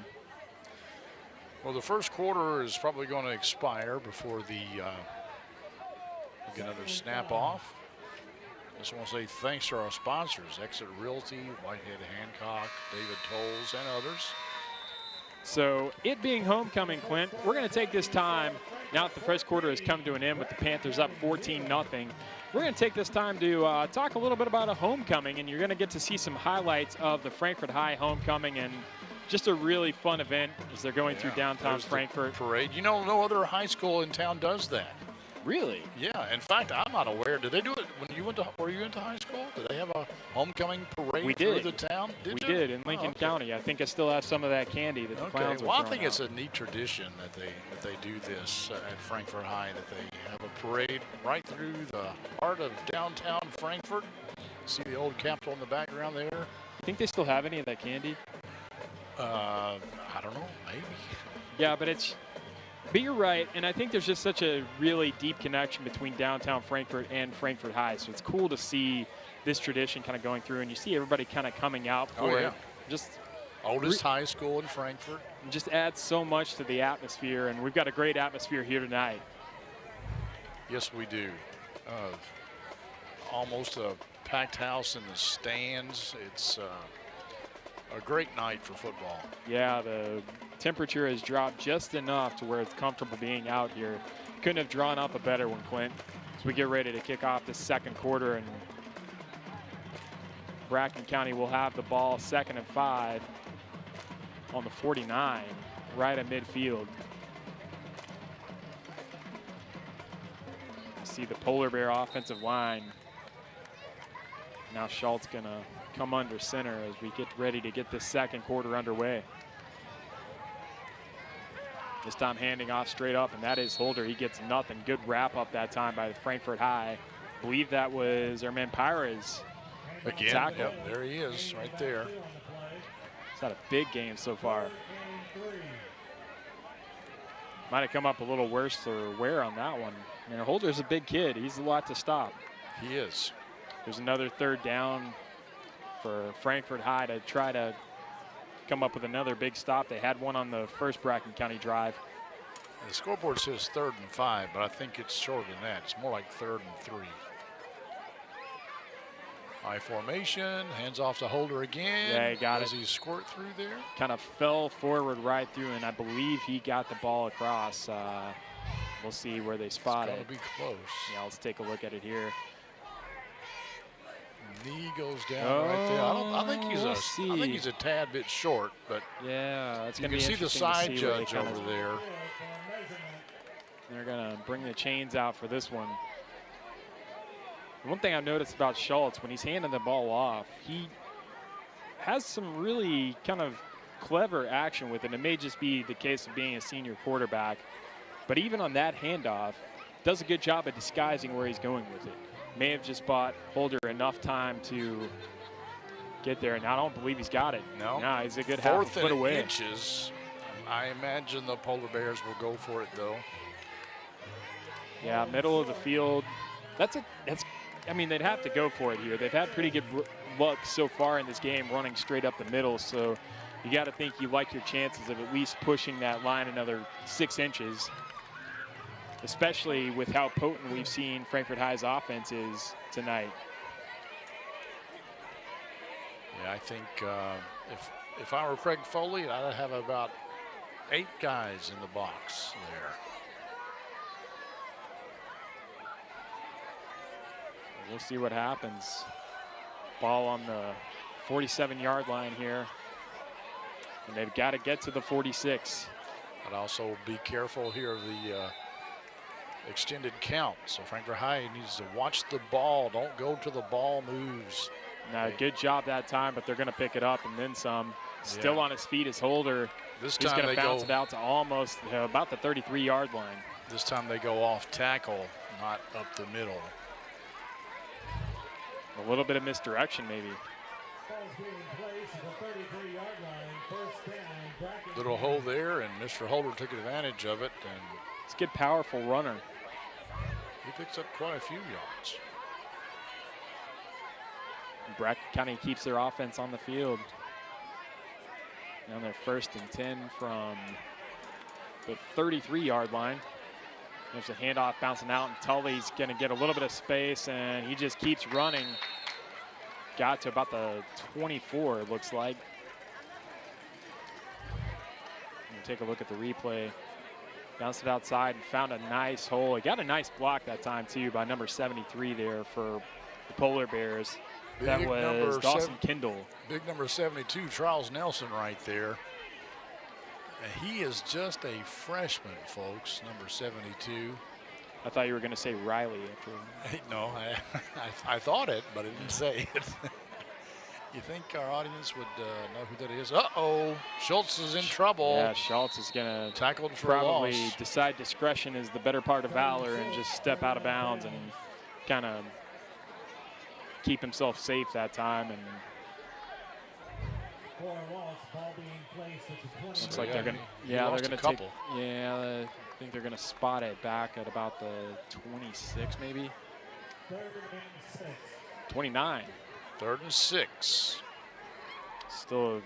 Speaker 3: Well, the first quarter is probably going to expire before we get another snap off. Just want to say thanks to our sponsors, Exit Realty, Whitehead Hancock, David Tolles, and others.
Speaker 2: So it being homecoming, Clint, we're going to take this time, now that the first quarter has come to an end with the Panthers up 14-0, we're going to take this time to talk a little bit about a homecoming, and you're going to get to see some highlights of the Frankfort High homecoming, and just a really fun event as they're going through downtown Frankfort.
Speaker 3: Parade. You know, no other high school in town does that.
Speaker 2: Really?
Speaker 3: Yeah. In fact, I'm not aware. Did they do it when you were you into high school? Did they have a homecoming parade through the town?
Speaker 2: We did in Lincoln County. I think I still have some of that candy that the clowns
Speaker 3: Well, I think it's a neat tradition that they do this at Frankfort High, that they have a parade right through the heart of downtown Frankfort. See the old Capitol in the background there.
Speaker 2: I think they still have any of that candy.
Speaker 3: I don't know, maybe.
Speaker 2: Yeah, but you're right, and I think there's just such a really deep connection between downtown Frankfort and Frankfort High, so it's cool to see this tradition kind of going through, and you see everybody kind of coming out for it. Just
Speaker 3: oldest high school in Frankfort.
Speaker 2: Just adds so much to the atmosphere, and we've got a great atmosphere here tonight.
Speaker 3: Yes, we do. Almost a packed house in the stands. It's a great night for football.
Speaker 2: Yeah, the temperature has dropped just enough to where it's comfortable being out here. Couldn't have drawn up a better one, Clint. As we get ready to kick off the second quarter, and Bracken County will have the ball 2nd and 5 on the 49, right at midfield. See the Polar Bear offensive line. Now Schultz gonna come under center as we get ready to get this second quarter underway. This time handing off straight up, and that is Holder. He gets nothing. Good wrap up that time by Frankfort High. I believe that was our man Pyra's
Speaker 3: again.
Speaker 2: Tackle.
Speaker 3: Yep, there he is, right there.
Speaker 2: It's not a big game so far. Might have come up a little worse or wear on that one. I mean, Holder's a big kid. He's a lot to stop.
Speaker 3: He is.
Speaker 2: There's another 3rd down for Frankfort High to try to come up with another big stop. They had one on the first Bracken County drive.
Speaker 3: The scoreboard says 3rd and 5, but I think it's shorter than that. It's more like 3rd and 3. High formation, hands off to Holder again.
Speaker 2: Yeah, he got
Speaker 3: as
Speaker 2: it.
Speaker 3: he squirt through there.
Speaker 2: Kind of fell forward right through, and I believe he got the ball across. We'll see where they spot it.
Speaker 3: It's gonna be close.
Speaker 2: Yeah, let's take a look at it here.
Speaker 3: Knee goes down right there. I think he's a tad bit short, but
Speaker 2: yeah, it's gonna be
Speaker 3: you can see the side judge over there.
Speaker 2: They're gonna bring the chains out for this one. One thing I've noticed about Schultz, when he's handing the ball off, he has some really kind of clever action with it. It may just be the case of being a senior quarterback, but even on that handoff, does a good job at disguising where he's going with it. May have just bought Holder enough time to get there, and I don't believe he's got it.
Speaker 3: No,
Speaker 2: he's a good half a foot away.
Speaker 3: 4th inches. I imagine the Polar Bears will go for it though.
Speaker 2: Yeah, middle of the field. I mean, they'd have to go for it here. They've had pretty good luck so far in this game running straight up the middle, so you got to think you like your chances of at least pushing that line another 6 inches, especially with how potent we've seen Frankfort High's offense is tonight.
Speaker 3: Yeah, I think if I were Craig Foley, I'd have about 8 guys in the box there.
Speaker 2: we'll see what happens. Ball on the 47-yard line here. And they've got to get to the 46.
Speaker 3: But also be careful here of the extended count. So Frankfort High needs to watch the ball. Don't go to the ball moves.
Speaker 2: Now, good job that time, but they're going to pick it up and then some. Still on his feet is Holder.
Speaker 3: This
Speaker 2: He's
Speaker 3: time
Speaker 2: going
Speaker 3: they
Speaker 2: to bounce
Speaker 3: go
Speaker 2: it out to almost about the 33-yard line.
Speaker 3: This time they go off tackle, not up the middle.
Speaker 2: A little bit of misdirection, maybe.
Speaker 3: Little hole there, and Mr. Holder took advantage of it. And
Speaker 2: it's a good, powerful runner.
Speaker 3: He picks up quite a few yards.
Speaker 2: Bracken County keeps their offense on the field. Now they're 1st and 10 from the 33-yard line. There's a handoff bouncing out, and Tully's going to get a little bit of space, and he just keeps running. Got to about the 24, it looks like. And take a look at the replay. Bounced it outside and found a nice hole. He got a nice block that time, too, by number 73 there for the Polar Bears. That was Dawson Kendall.
Speaker 3: Big number 72, Charles Nelson right there. And he is just a freshman, folks, number 72.
Speaker 2: I thought you were going to say Riley. After.
Speaker 3: No, I thought it, but I didn't say it. You think our audience would know who that is? Uh-oh, Schultz is in trouble.
Speaker 2: Yeah, Schultz is going to
Speaker 3: tackled for
Speaker 2: probably
Speaker 3: loss.
Speaker 2: Decide discretion is the better part of valor and just step out of bounds and kind of keep himself safe that time. And looks like they're going to, they're going to take, I think they're going to spot it back at about the 26 maybe. 29.
Speaker 3: 3rd and 6.
Speaker 2: Still a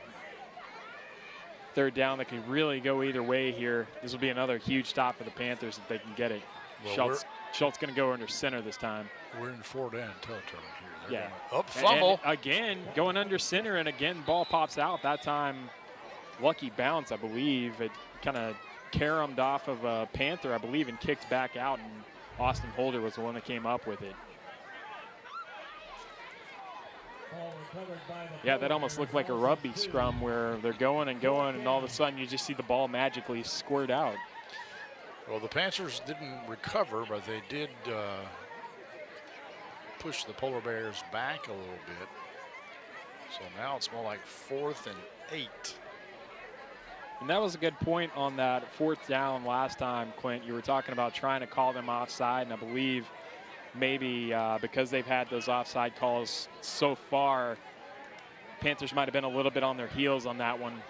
Speaker 2: 3rd down that could really go either way here. This will be another huge stop for the Panthers if they can get it.
Speaker 3: Well,
Speaker 2: Schultz going to go under center this time.
Speaker 3: We're in 4th down territory here.
Speaker 2: Yeah.
Speaker 3: Fumble.
Speaker 2: And again, going under center, and again, ball pops out. That time, lucky bounce, I believe. It kind of caromed off of a Panther, I believe, and kicked back out, and Austin Holder was the one that came up with it. Yeah, that almost looked like a rugby scrum where they're going and going, and all of a sudden you just see the ball magically squirt out.
Speaker 3: Well, the Panthers didn't recover, but they did push the Polar Bears back a little bit. So now it's more like 4th and 8.
Speaker 2: And that was a good point on that 4th down last time, Clint. You were talking about trying to call them offside, and I believe maybe because they've had those offside calls so far, Panthers might have been a little bit on their heels on that one.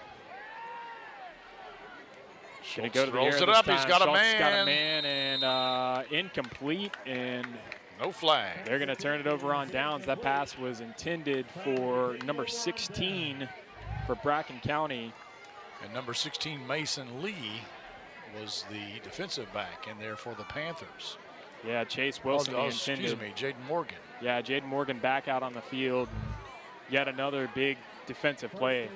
Speaker 2: Going to go to the air this
Speaker 3: up.
Speaker 2: time.
Speaker 3: He's got
Speaker 2: Schultz
Speaker 3: a man.
Speaker 2: got a man, and incomplete, and
Speaker 3: no flag.
Speaker 2: They're going to turn it over on downs. That pass was intended for number 16 for Bracken County.
Speaker 3: And number 16, Mason Lee, was the defensive back in there for the Panthers.
Speaker 2: Yeah, Chase Wilson intended.
Speaker 3: Excuse me, Jaden Morgan.
Speaker 2: Yeah, Jaden Morgan back out on the field. Yet another big defensive play.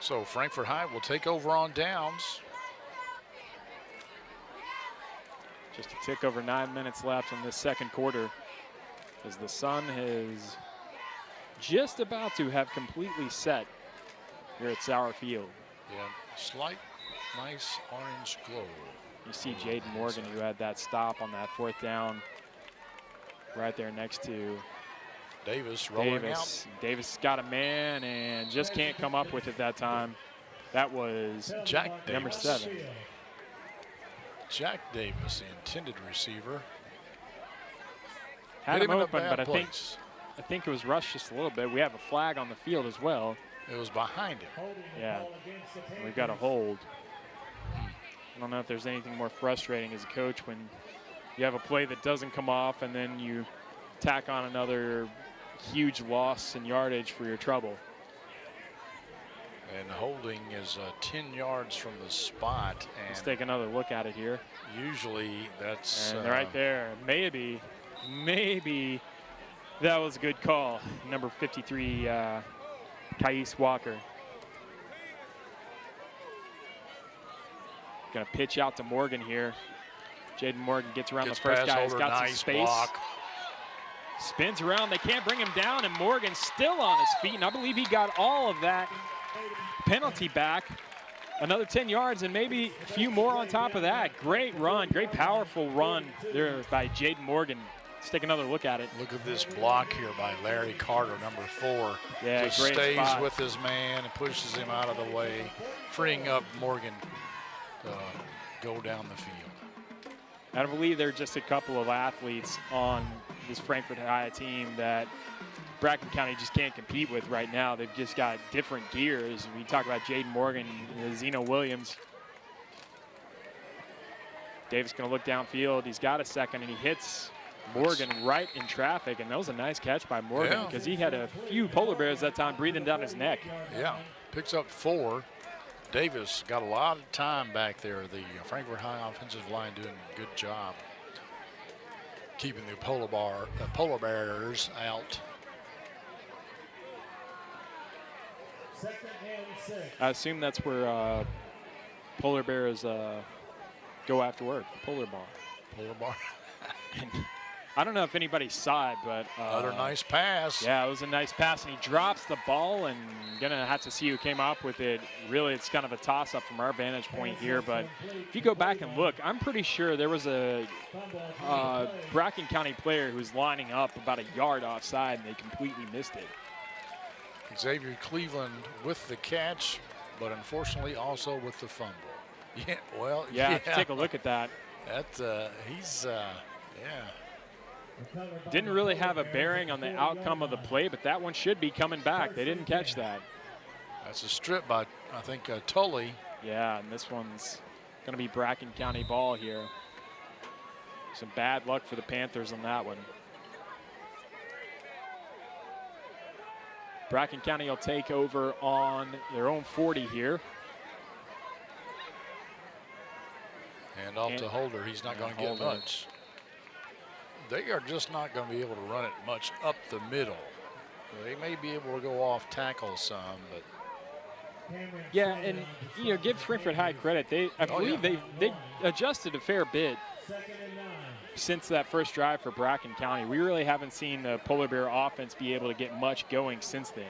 Speaker 3: So Frankfort High will take over on downs.
Speaker 2: Just a tick over 9 minutes left in this 2nd quarter, as the sun is just about to have completely set here at Sauer Field.
Speaker 3: Yeah, slight, nice orange glow.
Speaker 2: You see Jaden Morgan, who had that stop on that 4th down right there next to
Speaker 3: Davis rolling out.
Speaker 2: Davis got a man and just can't come up with it that time. That was
Speaker 3: Jack
Speaker 2: number
Speaker 3: Davis.
Speaker 2: 7.
Speaker 3: Jack Davis, the intended receiver.
Speaker 2: Had him open, but I
Speaker 3: place.
Speaker 2: think it was rushed just a little bit. We have a flag on the field as well.
Speaker 3: It was behind him.
Speaker 2: Yeah, we've got a hold. I don't know if there's anything more frustrating as a coach when you have a play that doesn't come off and then you tack on another huge loss in yardage for your trouble.
Speaker 3: And holding is 10 yards from the spot. And
Speaker 2: let's take another look at it here.
Speaker 3: Usually that's
Speaker 2: right there. Maybe that was a good call. Number 53, Kais Walker. Gonna pitch out to Morgan here. Jaden Morgan gets around
Speaker 3: Gets
Speaker 2: the first
Speaker 3: past
Speaker 2: guy. He's
Speaker 3: Holder,
Speaker 2: got
Speaker 3: nice
Speaker 2: some space.
Speaker 3: block.
Speaker 2: Spins around. They can't bring him down, and Morgan's still on his feet. And I believe he got all of that penalty back. Another 10 yards and maybe a few more on top of that. Great run, great powerful run there by Jaden Morgan. Let's take another look at it.
Speaker 3: Look at this block here by Larry Carter, number 4.
Speaker 2: Yeah,
Speaker 3: just
Speaker 2: great
Speaker 3: stays
Speaker 2: spot.
Speaker 3: with his man and pushes him out of the way, freeing up Morgan to go down the field.
Speaker 2: I believe there are just a couple of athletes on this Frankfort High team that Bracken County just can't compete with right now. They've just got different gears. We talk about Jaden Morgan, Zeno Williams. Davis going to look downfield. He's got a second, and he hits Morgan right in traffic, and that was a nice catch by Morgan because he had a few polar bears that time breathing down his neck.
Speaker 3: Yeah, picks up 4. Davis got a lot of time back there. The Frankfort High offensive line doing a good job keeping the polar bears out.
Speaker 2: I assume that's where polar bears go after work, polar bar.
Speaker 3: Polar bar.
Speaker 2: And I don't know if anybody saw it, but
Speaker 3: Another nice pass.
Speaker 2: Yeah, it was a nice pass, and he drops the ball, and gonna have to see who came up with it. Really, it's kind of a toss-up from our vantage point here, but if you go back and look, I'm pretty sure there was a Bracken County player who was lining up about a yard offside, and they completely missed it.
Speaker 3: Xavier Cleveland with the catch, but unfortunately also with the fumble. Yeah, well,
Speaker 2: yeah. Take a look at that.
Speaker 3: That he's
Speaker 2: Didn't really have a bearing on the outcome of the play, but that one should be coming back. They didn't catch that.
Speaker 3: That's a strip by, I think, Tully.
Speaker 2: Yeah, and this one's going to be Bracken County ball here. Some bad luck for the Panthers on that one. Bracken County will take over on their own 40 here.
Speaker 3: And off to Holder. He's not going to get much. They are just not going to be able to run it much up the middle. They may be able to go off tackle some, but
Speaker 2: yeah, and you know, give Frankfort High credit. I believe they adjusted a fair bit since that first drive for Bracken County. We really haven't seen the Polar Bear offense be able to get much going since then.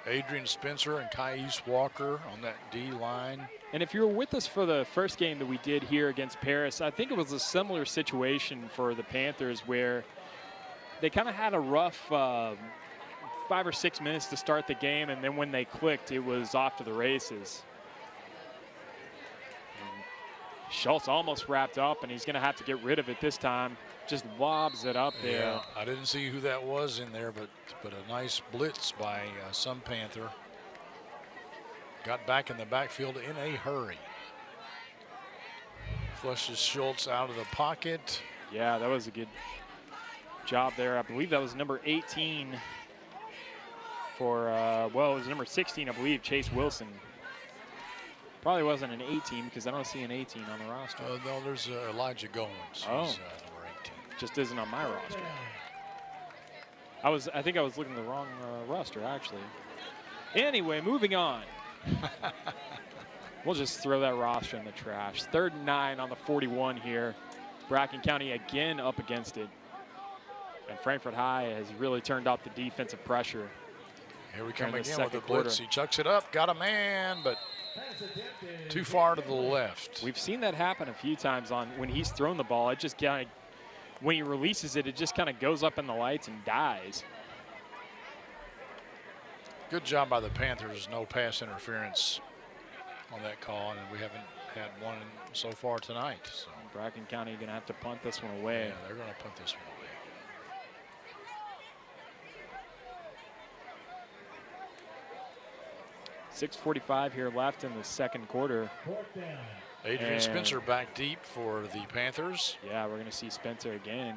Speaker 3: Adrian Spencer and Caius Walker on that D line.
Speaker 2: And if you were with us for the first game that we did here against Paris, I think it was a similar situation for the Panthers where they kind of had a rough 5 or 6 minutes to start the game, and then when they clicked, it was off to the races. And Schultz almost wrapped up, and he's going to have to get rid of it this time. Just lobs it up there.
Speaker 3: Yeah, I didn't see who that was in there, but a nice blitz by some Panther. Got back in the backfield in a hurry. Flushes Schultz out of the pocket.
Speaker 2: Yeah, that was a good job there. I believe that was number 18 for, well, it was number 16, I believe, Chase Wilson. Probably wasn't an 18 because I don't see an 18 on the roster.
Speaker 3: No, there's Elijah Goins.
Speaker 2: Oh.
Speaker 3: Who's, number 18.
Speaker 2: Just isn't on my roster. I think I was looking at the wrong roster, actually. Anyway, moving on. We'll just throw that roster in the trash. 3rd and 9 on the 41 here. Bracken County again up against it. And Frankfort High has really turned up the defensive pressure.
Speaker 3: Here we come again with the blitz. He chucks it up, got a man, but too far to the left.
Speaker 2: We've seen that happen a few times on when he's thrown the ball. It just kind of, when he releases it, it just kind of goes up in the lights and dies.
Speaker 3: Good job by the Panthers. No pass interference on that call, and we haven't had one so far tonight. So
Speaker 2: Bracken County going to have to punt this one away.
Speaker 3: Yeah, they're going to punt this one away.
Speaker 2: 6:45 here left in the second quarter.
Speaker 3: Adrian Spencer back deep for the Panthers.
Speaker 2: Yeah, we're going to see Spencer again.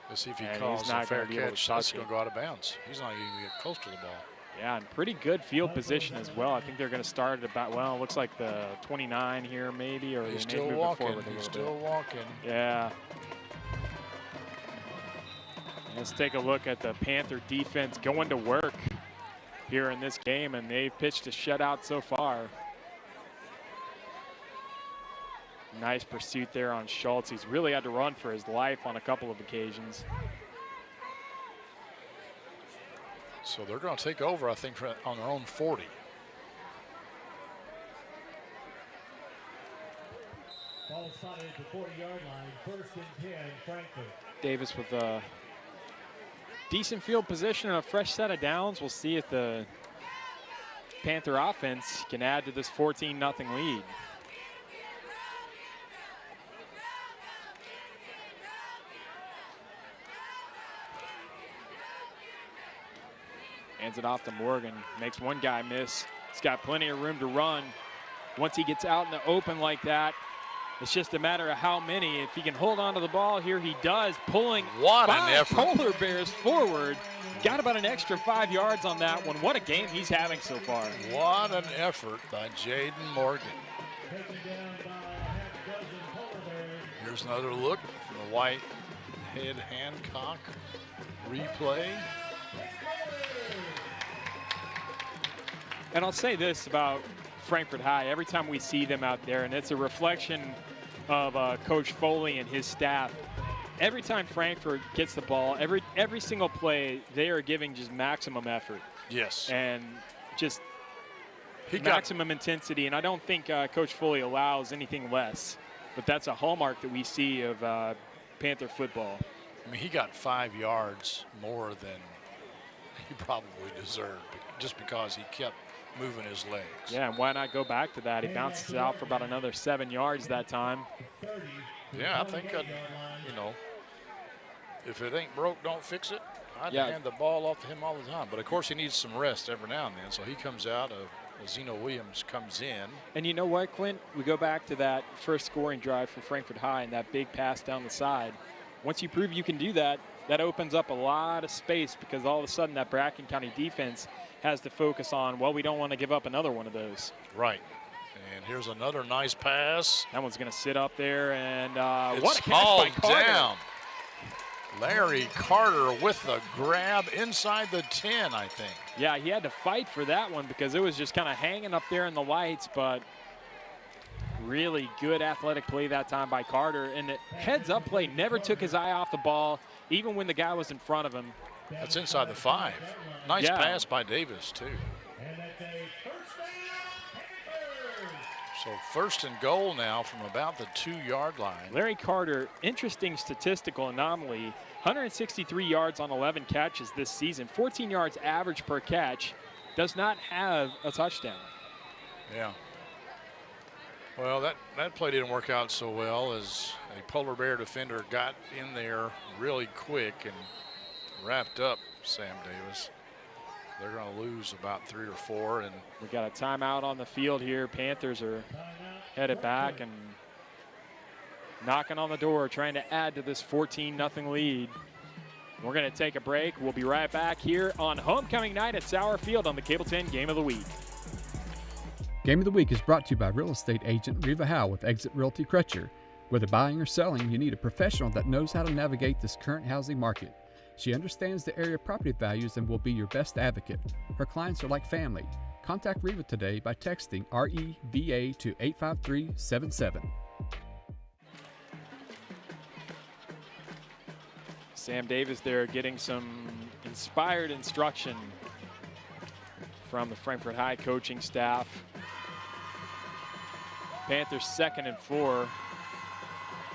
Speaker 3: Let's see if he calls a fair catch. That's going to go out of bounds. He's not even going to get close to the ball.
Speaker 2: Yeah, and pretty good field position as well. I think they're going to start at about, well, it looks like the 29 here maybe, or
Speaker 3: he's
Speaker 2: they
Speaker 3: still
Speaker 2: may move
Speaker 3: walking.
Speaker 2: It forward a
Speaker 3: He's
Speaker 2: little
Speaker 3: still
Speaker 2: bit.
Speaker 3: walking.
Speaker 2: Yeah. Let's take a look at the Panther defense going to work here in this game, and they've pitched a shutout so far. Nice pursuit there on Schultz. He's really had to run for his life on a couple of occasions.
Speaker 3: So they're going to take over, I think, on their own 40.
Speaker 1: Ball spotted at the 40-yard line, 1st and 10, Frankfort.
Speaker 2: Davis with a decent field position and a fresh set of downs. We'll see if the Panther offense can add to this 14-0 lead. Hands it off to Morgan, makes one guy miss. He's got plenty of room to run. Once he gets out in the open like that, it's just a matter of how many. If he can hold on to the ball, here he does, pulling
Speaker 3: what an
Speaker 2: 5
Speaker 3: effort.
Speaker 2: Polar Bears forward. Got about an extra 5 yards on that one. What a game he's having so far.
Speaker 3: What an effort by Jaden Morgan. Here's another look from the Whitehead Hancock replay.
Speaker 2: And I'll say this about Frankfort High. Every time we see them out there, and it's a reflection of Coach Foley and his staff, every time Frankfort gets the ball, every single play, they are giving just maximum effort.
Speaker 3: Yes.
Speaker 2: And just maximum intensity. And I don't think Coach Foley allows anything less. But that's a hallmark that we see of Panther football.
Speaker 3: I mean, he got 5 yards more than he probably deserved just because he kept moving his legs.
Speaker 2: Yeah, and why not go back to that? He bounces out for about another 7 yards that time.
Speaker 3: Yeah, I think, you know, if it ain't broke, don't fix it. I'd hand the ball off to him all the time. But, of course, he needs some rest every now and then. So he comes out, Zeno Williams comes in.
Speaker 2: And you know what, Clint? We go back to that first scoring drive for Frankfort High and that big pass down the side. Once you prove you can do that, that opens up a lot of space because all of a sudden that Bracken County defense has to focus on, well, we don't want to give up another one of those.
Speaker 3: Right. And here's another nice pass.
Speaker 2: That one's going to sit up there, and
Speaker 3: it's
Speaker 2: what a catch by Carter.
Speaker 3: Down. Larry Carter with the grab inside the 10, I think.
Speaker 2: Yeah, he had to fight for that one because it was just kind of hanging up there in the lights, but really good athletic play that time by Carter. And the heads-up play never took his eye off the ball, even when the guy was in front of him.
Speaker 3: That's inside the 5. Nice pass by Davis, too. So 1st and goal now from about the 2-yard line.
Speaker 2: Larry Carter, interesting statistical anomaly, 163 yards on 11 catches this season, 14 yards average per catch, does not have a touchdown.
Speaker 3: Yeah. Well, that play didn't work out so well as a Polar Bear defender got in there really quick and wrapped up Sam Davis. They're going to lose about 3 or 4. And
Speaker 2: we got a timeout on the field here. Panthers are headed back and knocking on the door, trying to add to this 14-0 lead. We're going to take a break. We'll be right back here on homecoming night at Sauer Field on the Cable 10 Game of the Week.
Speaker 6: Game of the Week is brought to you by real estate agent Reva Howe with Exit Realty Crutcher. Whether buying or selling, you need a professional that knows how to navigate this current housing market. She understands the area property values and will be your best advocate. Her clients are like family. Contact Reva today by texting REVA to 85377.
Speaker 2: Sam Davis there getting some inspired instruction from the Frankfort High coaching staff. Panthers 2nd and 4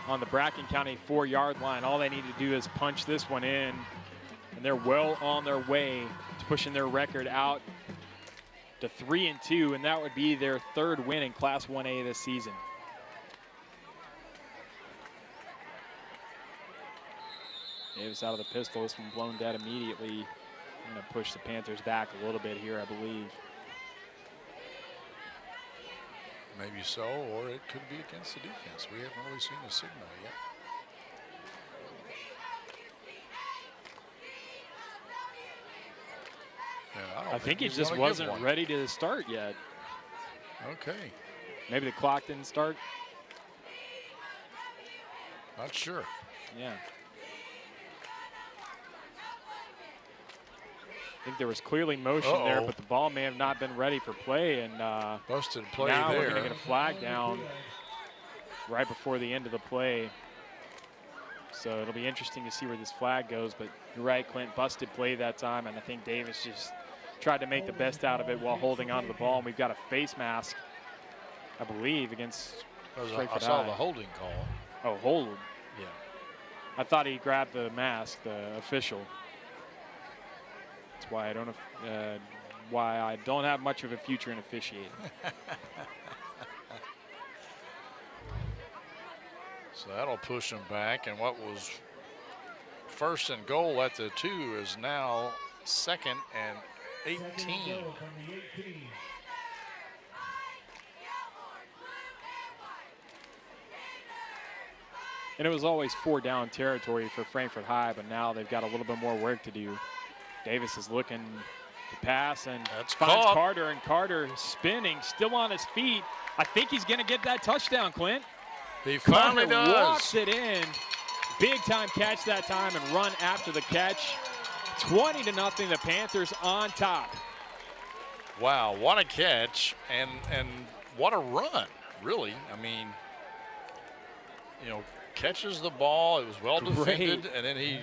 Speaker 2: on the Bracken County 4-yard line. All they need to do is punch this one in, and they're well on their way to pushing their record out to 3-2, and that would be their 3rd win in Class 1A this season. Davis out of the pistol. This one blown dead immediately. I'm going to push the Panthers back a little bit here, I believe.
Speaker 3: maybe so, or it could be against the defense. We haven't really seen the signal yet. Yeah,
Speaker 2: I think he just wasn't ready to start yet.
Speaker 3: Okay.
Speaker 2: Maybe the clock didn't start.
Speaker 3: Not sure.
Speaker 2: Yeah. I think there was clearly motion there, but the ball may have not been ready for play, and
Speaker 3: busted play
Speaker 2: now
Speaker 3: there.
Speaker 2: we're going to get a flag down. right before the end of the play. So it'll be interesting to see where this flag goes, but you're right, Clint, busted play that time, and I think Davis just tried to make the best out of it while holding onto the ball, and we've got a face mask, I believe, against
Speaker 3: I saw the holding call.
Speaker 2: Oh, hold.
Speaker 3: Yeah.
Speaker 2: I thought he grabbed the mask, the official. That's why I don't know why I don't have much of a future in officiating.
Speaker 3: So that'll push him back, and what was first and goal at the 2 is now 2nd and 18.
Speaker 2: And it was always 4 down territory for Frankfort High, but now they've got a little bit more work to do. Davis is looking to pass and
Speaker 3: That's
Speaker 2: finds
Speaker 3: caught.
Speaker 2: Carter, and Carter spinning, still on his feet. I think he's going to get that touchdown, Clint.
Speaker 3: He finally
Speaker 2: Carter
Speaker 3: does.
Speaker 2: walks it in. Big time catch that time and run after the catch. 20-0, the Panthers on top.
Speaker 3: Wow, what a catch and what a run, really. I mean, you know, catches the ball. It was well defended, and then he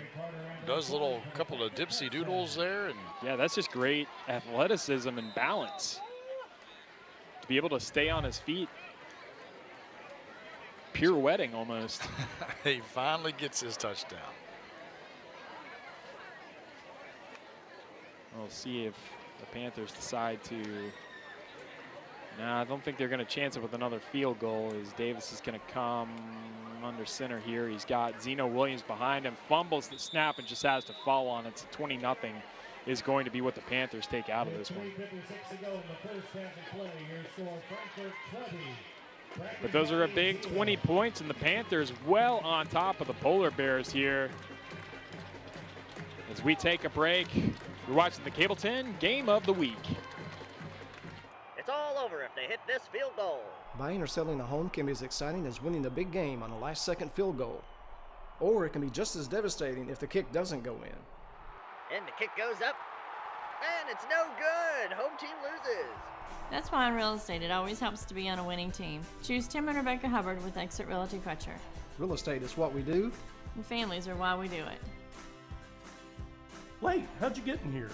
Speaker 3: does a couple of dipsy doodles there. And
Speaker 2: yeah, that's just great athleticism and balance. To be able to stay on his feet. Pirouetting almost.
Speaker 3: he finally gets his touchdown.
Speaker 2: We'll see if the Panthers decide to. Nah, I don't think they're going to chance it with another field goal, as Davis is going to come under center here. He's got Zeno Williams behind him, fumbles the snap and just has to fall on it. So 20-0 is going to be what the Panthers take out of this one. But those are a big 20 points, and the Panthers well on top of the Polar Bears here. As we take a break, you're watching the Cable 10 Game of the Week.
Speaker 10: It's all over if they hit this field goal.
Speaker 11: Buying or selling a home can be as exciting as winning the big game on a last-second field goal. Or it can be just as devastating if the kick doesn't go in.
Speaker 10: And the kick goes up, and it's no good. Home team loses.
Speaker 12: That's why in real estate it always helps to be on a winning team. Choose Tim and Rebecca Hubbard with Exit Realty Crutcher.
Speaker 11: Real estate is what we do.
Speaker 12: And families are why we do it.
Speaker 13: Wait, how'd you get in here?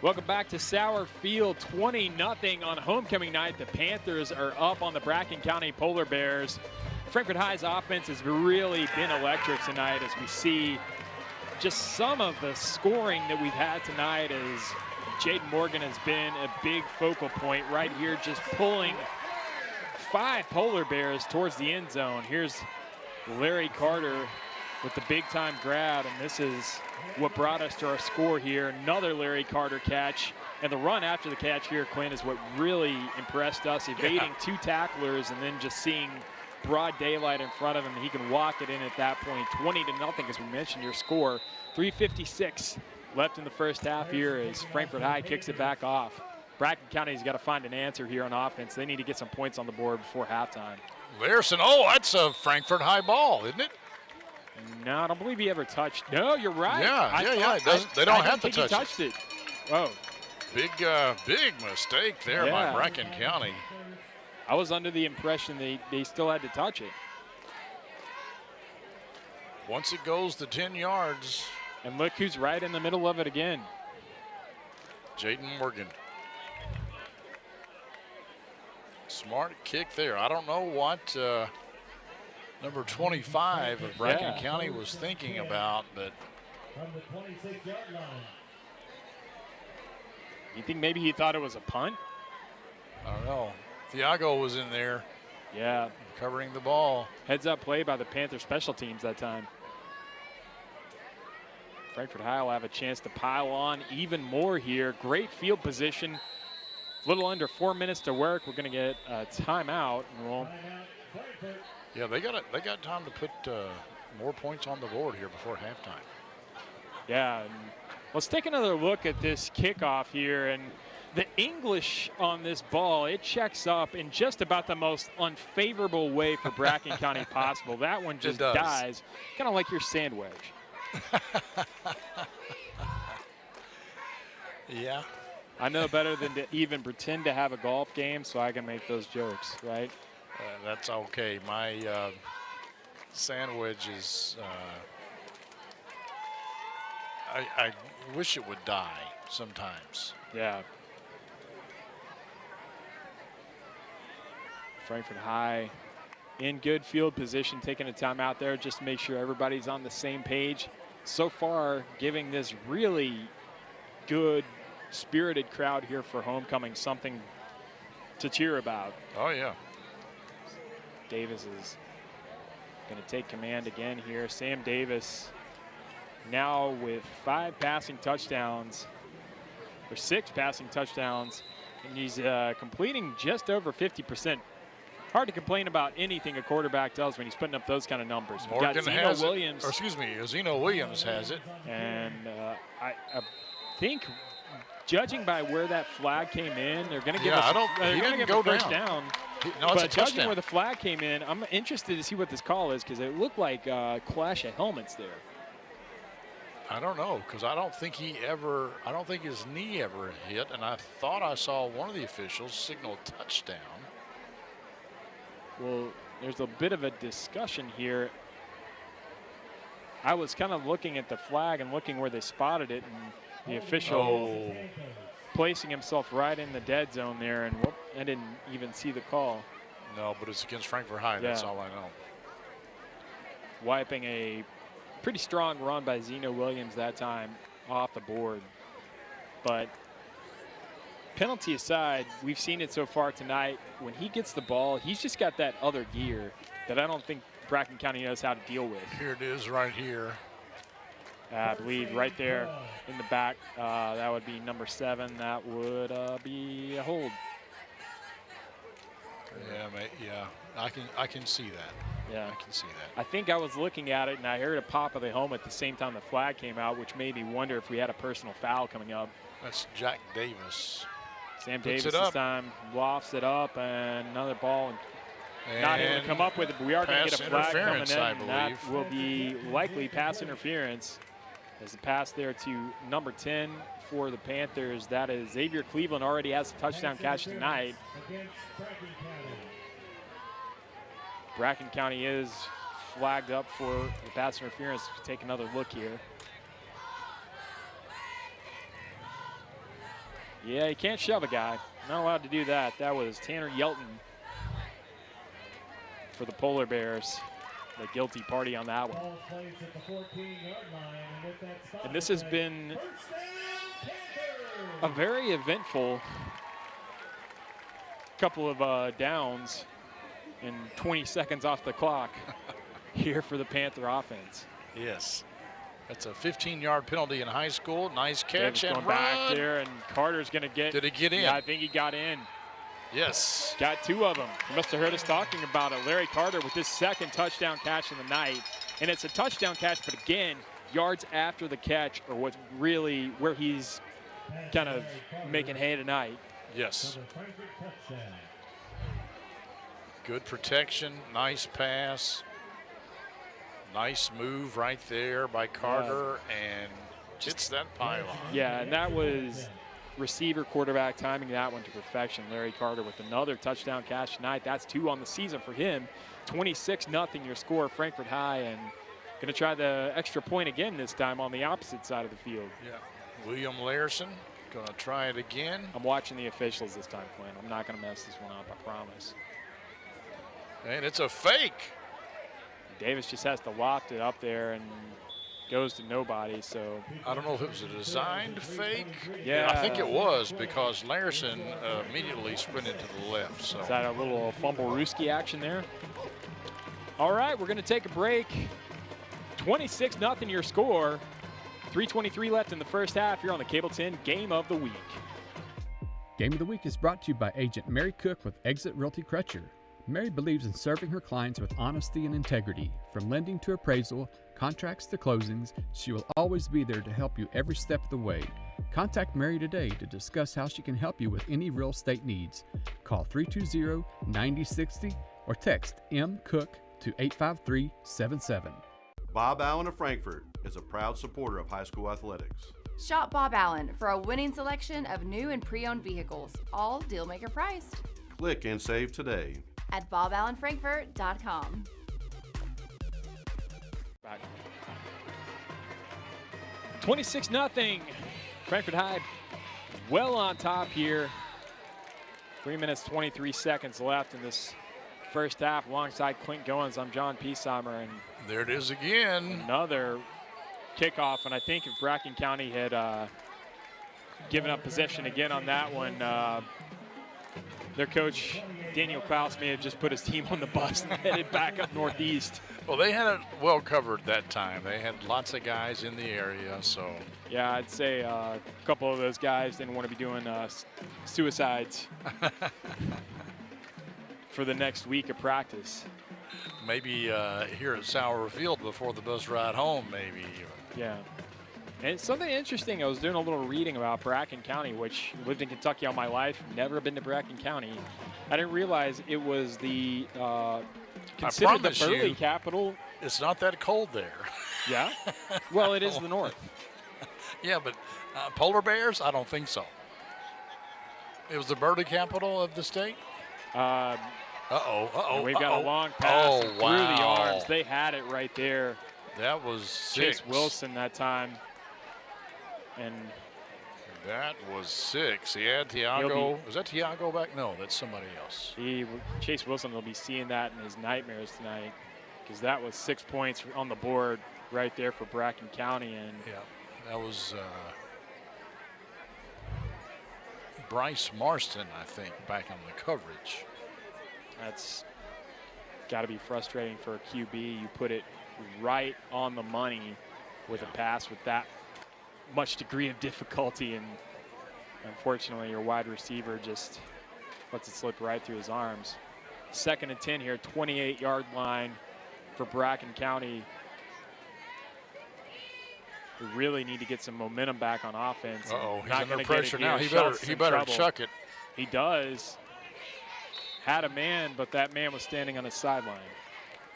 Speaker 2: Welcome back to Sauer Field, 20-0 on homecoming night. The Panthers are up on the Bracken County Polar Bears. Frankfort High's offense has really been electric tonight, as we see just some of the scoring that we've had tonight, as Jaden Morgan has been a big focal point right here, just pulling 5 Polar Bears towards the end zone. Here's Larry Carter with the big time grab, and this is what brought us to our score here. Another Larry Carter catch, and the run after the catch here, Clint, is what really impressed us, evading 2 tacklers and then just seeing broad daylight in front of him. He can walk it in at that point. 20-0, as we mentioned, your score. 3:56 left in the first half here as Frankfort High kicks it back off. Bracken County's got to find an answer here on offense. They need to get some points on the board before halftime.
Speaker 3: Larson, oh, that's a Frankfort High ball, isn't it?
Speaker 2: No, I don't believe he ever touched. No, you're right.
Speaker 3: Yeah. They don't have to touch it.
Speaker 2: He touched it. Whoa.
Speaker 3: Big mistake there by Bracken County.
Speaker 2: I was under the impression they still had to touch it.
Speaker 3: Once it goes to 10 yards.
Speaker 2: And look who's right in the middle of it again.
Speaker 3: Jaden Morgan. Smart kick there. I don't know what number 25 of Bracken County was thinking about, but
Speaker 1: From the 26-yard line.
Speaker 2: You think maybe he thought it was a punt?
Speaker 3: I don't know. Thiago was in there.
Speaker 2: Yeah.
Speaker 3: Covering the ball.
Speaker 2: Heads up play by the Panther special teams that time. Frankfort High will have a chance to pile on even more here. Great field position. A little under 4 minutes to work. We're going to get a timeout.
Speaker 3: Yeah, they got time to put more points on the board here before halftime.
Speaker 2: Yeah, and let's take another look at this kickoff here. And the English on this ball, it checks up in just about the most unfavorable way for Bracken County possible. That one just dies, kind of like your sandwich.
Speaker 3: Yeah.
Speaker 2: I know better than to even pretend to have a golf game, so I can make those jokes, right?
Speaker 3: That's okay. My sandwich is, I wish it would die sometimes.
Speaker 2: Yeah. Frankfort High in good field position, taking a timeout there just to make sure everybody's on the same page. So far, giving this really good, spirited crowd here for homecoming something to cheer about.
Speaker 3: Oh, yeah.
Speaker 2: Davis is going to take command again here. Sam Davis now with 5 passing touchdowns, or 6 passing touchdowns, and he's completing just over 50%. Hard to complain about anything a quarterback does when he's putting up those kind of numbers. We've got Zeno Williams.
Speaker 3: Zeno Williams has it.
Speaker 2: And I think, judging by where that flag came in, they're going to give us a first down.
Speaker 3: It's a
Speaker 2: judging
Speaker 3: touchdown.
Speaker 2: where the flag came in, I'm interested to see what this call is because it looked like a clash of helmets there.
Speaker 3: I don't know, because I don't think his knee ever hit, and I thought I saw one of the officials signal touchdown.
Speaker 2: Well, there's a bit of a discussion here. I was kind of looking at the flag and looking where they spotted it, and the official placing himself right in the dead zone there, and whoop, I didn't even see the call.
Speaker 3: No, but it's against Frankfort High.
Speaker 2: Yeah.
Speaker 3: That's all I know.
Speaker 2: Wiping a pretty strong run by Zeno Williams that time off the board. But penalty aside, we've seen it so far tonight. When he gets the ball, he's just got that other gear that I don't think Bracken County knows how to deal with.
Speaker 3: Here it is right here.
Speaker 2: I believe right there in the back, that would be number 7. That would be a hold.
Speaker 3: Yeah, mate, yeah, I can see that.
Speaker 2: Yeah,
Speaker 3: I can see that.
Speaker 2: I think I was looking at it and I heard a pop of the helmet at the same time the flag came out, which made me wonder if we had a personal foul coming up.
Speaker 3: That's Jack Davis.
Speaker 2: Sam Davis this time lofts it up, and another ball, and not able to come up with it, but we are going to get a flag coming in, and that will be likely pass interference. As the pass there to number 10 for the Panthers, that is Xavier Cleveland, already has a touchdown catch tonight. Bracken County is flagged up for the pass interference. Take another look here. Yeah, you can't shove a guy. Not allowed to do that. That was Tanner Yelton for the Polar Bears. The guilty party on that one. And this has been a very eventful couple of downs and 20 seconds off the clock here for the Panther offense.
Speaker 3: Yes. That's a 15-yard penalty in high school. Nice catch
Speaker 2: Davis
Speaker 3: and
Speaker 2: going
Speaker 3: run.
Speaker 2: back there, and Carter's going to get.
Speaker 3: Did he get in?
Speaker 2: Yeah, I think he got in.
Speaker 3: Yes.
Speaker 2: Got 2 of them. You must have heard us talking about it. Larry Carter with his 2nd touchdown catch of the night. And it's a touchdown catch, but again, yards after the catch are what's really where he's kind of making hay tonight.
Speaker 3: Yes. Good protection, nice pass. Nice move right there by Carter, and hits that pylon.
Speaker 2: Yeah, and that was receiver quarterback timing that one to perfection. Larry Carter with another touchdown catch tonight. That's 2 on the season for him. 26-0 your score, Frankfort High, and going to try the extra point again this time on the opposite side of the field.
Speaker 3: Yeah, William Larson going to try it again.
Speaker 2: I'm watching the officials this time, Quinn. I'm not going to mess this one up, I promise.
Speaker 3: And it's a fake.
Speaker 2: Davis just has to loft it up there and goes to nobody, so.
Speaker 3: I don't know if it was a designed fake.
Speaker 2: Yeah.
Speaker 3: I think it was, because Larson immediately sprinted to the left. So.
Speaker 2: Is that a little fumble-rooski action there? All right, we're going to take a break. 26-0 your score. 3:23 left in the first half here on the Cable 10 Game of the Week.
Speaker 6: Game of the Week is brought to you by agent Mary Cook with Exit Realty Crutcher. Mary believes in serving her clients with honesty and integrity. From lending to appraisal, contracts to closings, she will always be there to help you every step of the way. Contact Mary today to discuss how she can help you with any real estate needs. Call 320-9060 or text MCook to 85377.
Speaker 13: Bob Allen of Frankfort is a proud supporter of high school athletics. Shop Bob Allen for a winning selection of new and pre-owned vehicles, all dealmaker priced.
Speaker 14: Click and save today
Speaker 13: At boballenfrankfurt.com.
Speaker 2: 26-0. Frankfort High well on top here. 3 minutes, 23 seconds left in this first half. Alongside Clint Goins, I'm John Piesheimer. And
Speaker 3: there it is again.
Speaker 2: Another kickoff. And I think if Bracken County had given up possession again on that one, their coach, Daniel Klaus, may have just put his team on the bus and headed back up northeast.
Speaker 3: Well, they had it well covered that time. They had lots of guys in the area, so.
Speaker 2: Yeah, I'd say a couple of those guys didn't want to be doing suicides for the next week of practice.
Speaker 3: Maybe here at Sauer Field before the bus ride home, maybe.
Speaker 2: Yeah. And something interesting, I was doing a little reading about Bracken County, which lived in Kentucky all my life, never been to Bracken County. I didn't realize it was the considered the Burley capital.
Speaker 3: It's not that cold there.
Speaker 2: Yeah? Well, it is the north.
Speaker 3: Yeah, but polar bears? I don't think so. It was the Burley capital of the state?
Speaker 2: We've got a long pass through the arms. They had it right there.
Speaker 3: That was
Speaker 2: Chase Wilson that time. And
Speaker 3: that was 6. He had Tiago. Was that Tiago back? No, that's somebody else.
Speaker 2: Chase Wilson will be seeing that in his nightmares tonight, because that was 6 points on the board right there for Bracken County. And
Speaker 3: yeah, that was Bryce Marston, I think, back on the coverage.
Speaker 2: That's got to be frustrating for a QB. You put it right on the money with a pass with that much degree of difficulty, and unfortunately your wide receiver just lets it slip right through his arms. 2nd and 10 here, 28-yard line for Bracken County. We really need to get some momentum back on offense.
Speaker 3: He's under pressure now. He better chuck it.
Speaker 2: He does. Had a man, but that man was standing on his sideline.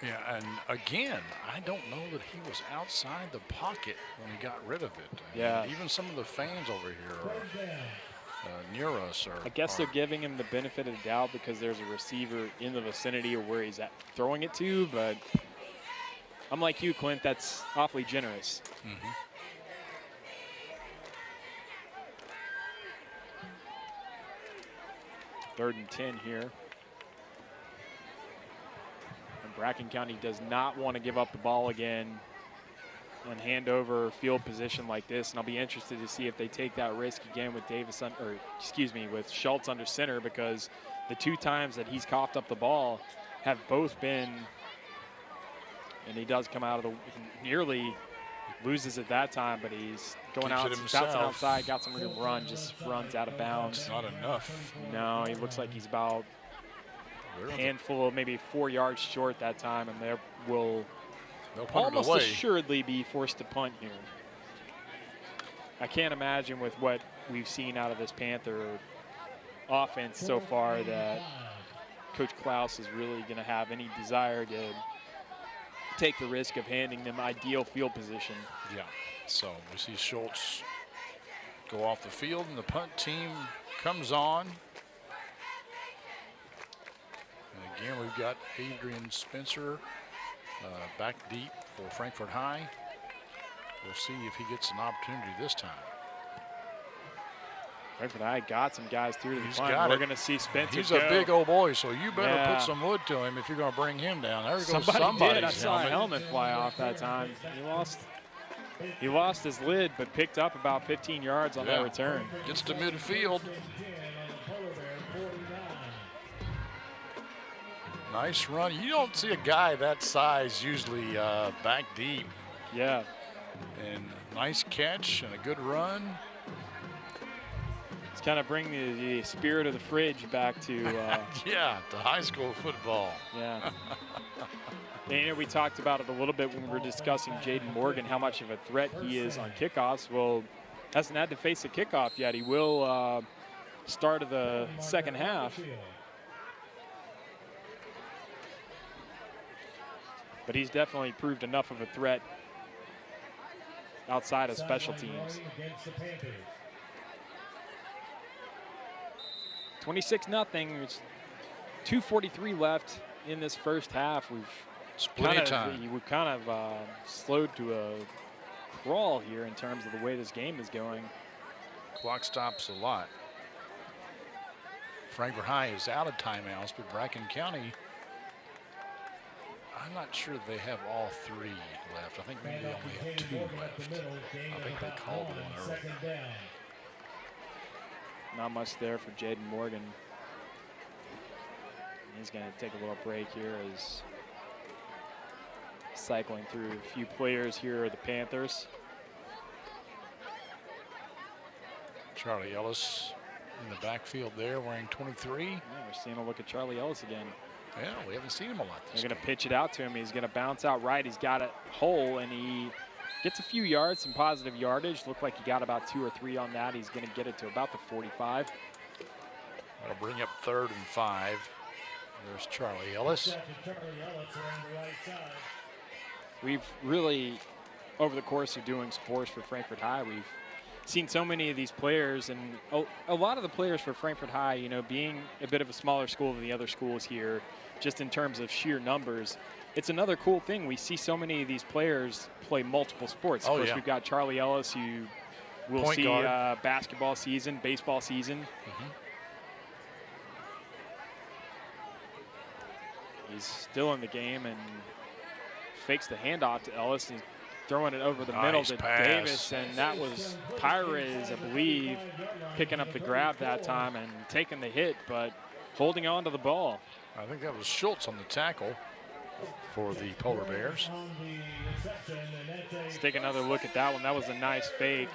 Speaker 3: Yeah, and again, I don't know that he was outside the pocket when he got rid of it.
Speaker 2: Yeah.
Speaker 3: Even some of the fans over here are, near us
Speaker 2: I guess they're giving him the benefit of the doubt because there's a receiver in the vicinity of where he's at throwing it to, but I'm like you, Clint, that's awfully generous.
Speaker 3: Mm-hmm.
Speaker 2: Third and 10 here. Bracken County does not want to give up the ball again and hand over field position like this. And I'll be interested to see if they take that risk again with with Schultz under center, because the 2 times that he's coughed up the ball have both been, and he does come out of he nearly loses it that time, but he's going outside, got some room to run, just runs out of bounds.
Speaker 3: It's not enough.
Speaker 2: No, he looks like he's about handful, maybe 4 yards short that time, and they will almost assuredly be forced to punt here. I can't imagine with what we've seen out of this Panther offense so far that Coach Klaus is really going to have any desire to take the risk of handing them ideal field position.
Speaker 3: Yeah, so we see Schultz go off the field, and the punt team comes on. Again, we've got Adrian Spencer back deep for Frankfort High. We'll see if he gets an opportunity this time.
Speaker 2: Frankfort High got some guys through to the punt. We're going to see Spencer
Speaker 3: He's a big old boy, so you better put some wood to him if you're going to bring him down. There goes somebody's
Speaker 2: did. I saw a helmet fly off that time. He lost his lid, but picked up about 15 yards on that return.
Speaker 3: Gets to midfield. Nice run. You don't see a guy that size usually back deep.
Speaker 2: Yeah.
Speaker 3: And nice catch and a good run.
Speaker 2: It's kind of bring the spirit of the fridge back to
Speaker 3: yeah, to high school football.
Speaker 2: Yeah. And we talked about it a little bit when we were discussing Jaden Morgan, how much of a threat he is on kickoffs. Well, hasn't had to face a kickoff yet. He will start of the second half. But he's definitely proved enough of a threat outside of special teams. 26-0. It's 2:43 left in this first half. We've kind of slowed to a crawl here in terms of the way this game is going.
Speaker 3: Clock stops a lot. Frankfort High is out of timeouts, but Bracken County, I'm not sure they have all 3 left. I think maybe they only have 2 left. I think they called one earlier.
Speaker 2: Not much there for Jaden Morgan. He's going to take a little break here as cycling through a few players here are the Panthers.
Speaker 3: Charlie Ellis in the backfield there wearing 23.
Speaker 2: Yeah, we're seeing a look at Charlie Ellis again.
Speaker 3: Yeah, we haven't seen him a lot.
Speaker 2: They're going to pitch it out to him. He's going to bounce out right. He's got a hole, and he gets a few yards, some positive yardage. Looked like he got about 2 or 3 on that. He's going to get it to about the 45.
Speaker 3: That'll bring up 3rd and 5. There's Charlie Ellis.
Speaker 2: We've really, over the course of doing sports for Frankfort High, we've seen so many of these players, and a lot of the players for Frankfort High, you know, being a bit of a smaller school than the other schools here, just in terms of sheer numbers, it's another cool thing. We see so many of these players play multiple sports. Of course, we've got Charlie Ellis, who we'll see basketball season, baseball season. He's still in the game and fakes the handoff to Ellis. He's throwing it over the middle to Davis, and that was Pires, I believe, picking up the grab that time and taking the hit, but holding on to the ball.
Speaker 3: I think that was Schultz on the tackle for the Polar Bears.
Speaker 2: Let's take another look at that one. That was a nice fake.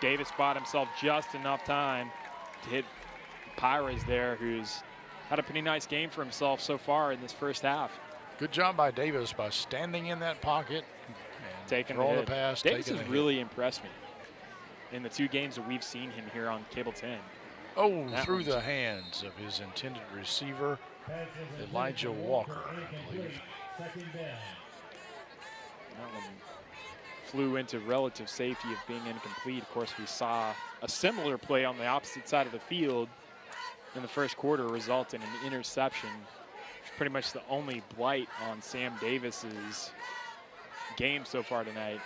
Speaker 2: Davis bought himself just enough time to hit Pires there, who's had a pretty nice game for himself so far in this first half.
Speaker 3: Good job by Davis by standing in that pocket and
Speaker 2: taking the pass. Davis has really impressed me in the 2 games that we've seen him here on Cable 10.
Speaker 3: Oh, through the hands of his intended receiver, Elijah Walker, I believe.
Speaker 2: That one flew into relative safety of being incomplete. Of course, we saw a similar play on the opposite side of the field in the first quarter result in an interception. It's pretty much the only blight on Sam Davis's game so far tonight.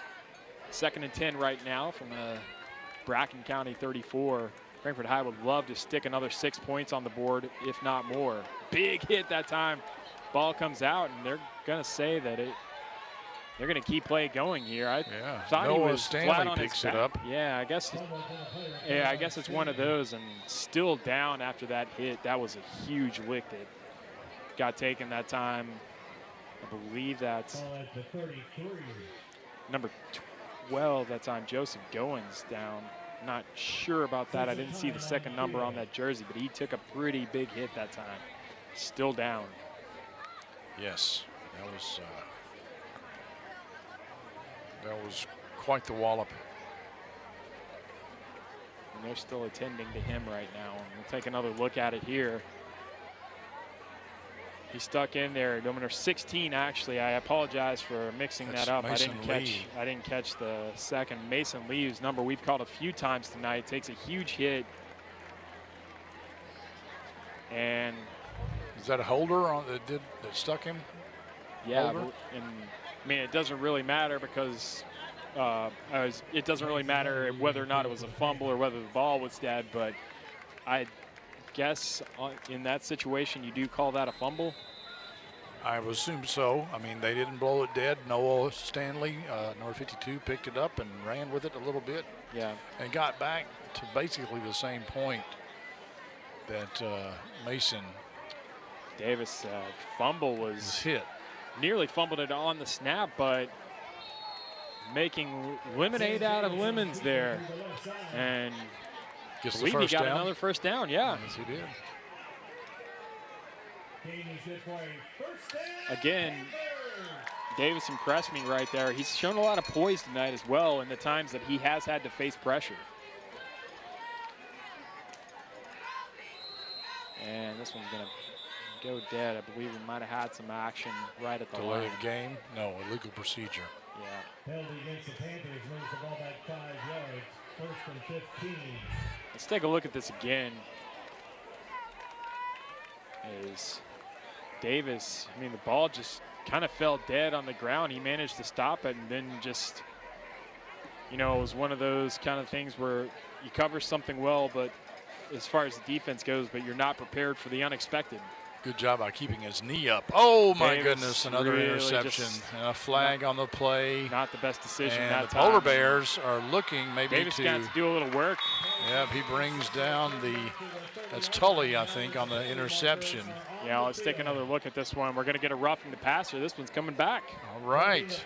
Speaker 2: 2nd and 10 right now from the Bracken County 34. Frankfort High would love to stick another 6 points on the board, if not more. Big hit that time. Ball comes out, and they're going to say that they're going to keep play going here. I thought he was flat on his back.
Speaker 3: It up.
Speaker 2: Yeah, I guess it's one of those, and still down after that hit. That was a huge lick that got taken that time. I believe that's number 12 that time, Joseph Goins down. Not sure about that. I didn't see the 2nd number on that jersey, but he took a pretty big hit that time. Still down.
Speaker 3: Yes, that was quite the wallop.
Speaker 2: And they're still attending to him right now. And we'll take another look at it here. He stuck in there. Number 16, actually. I apologize for mixing that up. I didn't catch the 2nd. Mason Lee's number we've called a few times tonight. Takes a huge hit. And
Speaker 3: is that a holder that stuck him?
Speaker 2: Yeah, and I mean, it doesn't really matter because it doesn't really matter whether or not it was a fumble or whether the ball was dead, but I guess in that situation you do call that a fumble?
Speaker 3: I would assume so. I mean, they didn't blow it dead. Noah Stanley, number 52, picked it up and ran with it a little bit.
Speaker 2: Yeah.
Speaker 3: And got back to basically the same point that Mason
Speaker 2: Davis fumble was
Speaker 3: hit.
Speaker 2: Nearly fumbled it on the snap, but making lemonade out of lemons there. And I believe he got another first down, yeah.
Speaker 3: Yes, he did.
Speaker 2: Again, Davis impressed me right there. He's shown a lot of poise tonight as well in the times that he has had to face pressure. And this one's going to go dead. I believe we might have had some action right at the
Speaker 3: delay
Speaker 2: line.
Speaker 3: of game? No, illegal procedure.
Speaker 2: Yeah.
Speaker 1: Penalty against the Panthers moves the ball back 5 yards. First and 15.
Speaker 2: Let's take a look at this again. As Davis, I mean, the ball just kind of fell dead on the ground. He managed to stop it, and then just, you know, it was one of those kind of things where you cover something well, but as far as the defense goes, but you're not prepared for the unexpected.
Speaker 3: Good job by keeping his knee up. Oh, my
Speaker 2: Davis
Speaker 3: goodness, another
Speaker 2: really
Speaker 3: interception. A flag on the play.
Speaker 2: Not the best decision
Speaker 3: and
Speaker 2: that
Speaker 3: the
Speaker 2: time.
Speaker 3: Polar Bears are looking maybe
Speaker 2: Davis got to do a little work.
Speaker 3: Yeah, he brings down that's Tully, I think, on the interception.
Speaker 2: Yeah, let's take another look at this one. We're going to get a roughing the passer. This one's coming back.
Speaker 3: All right.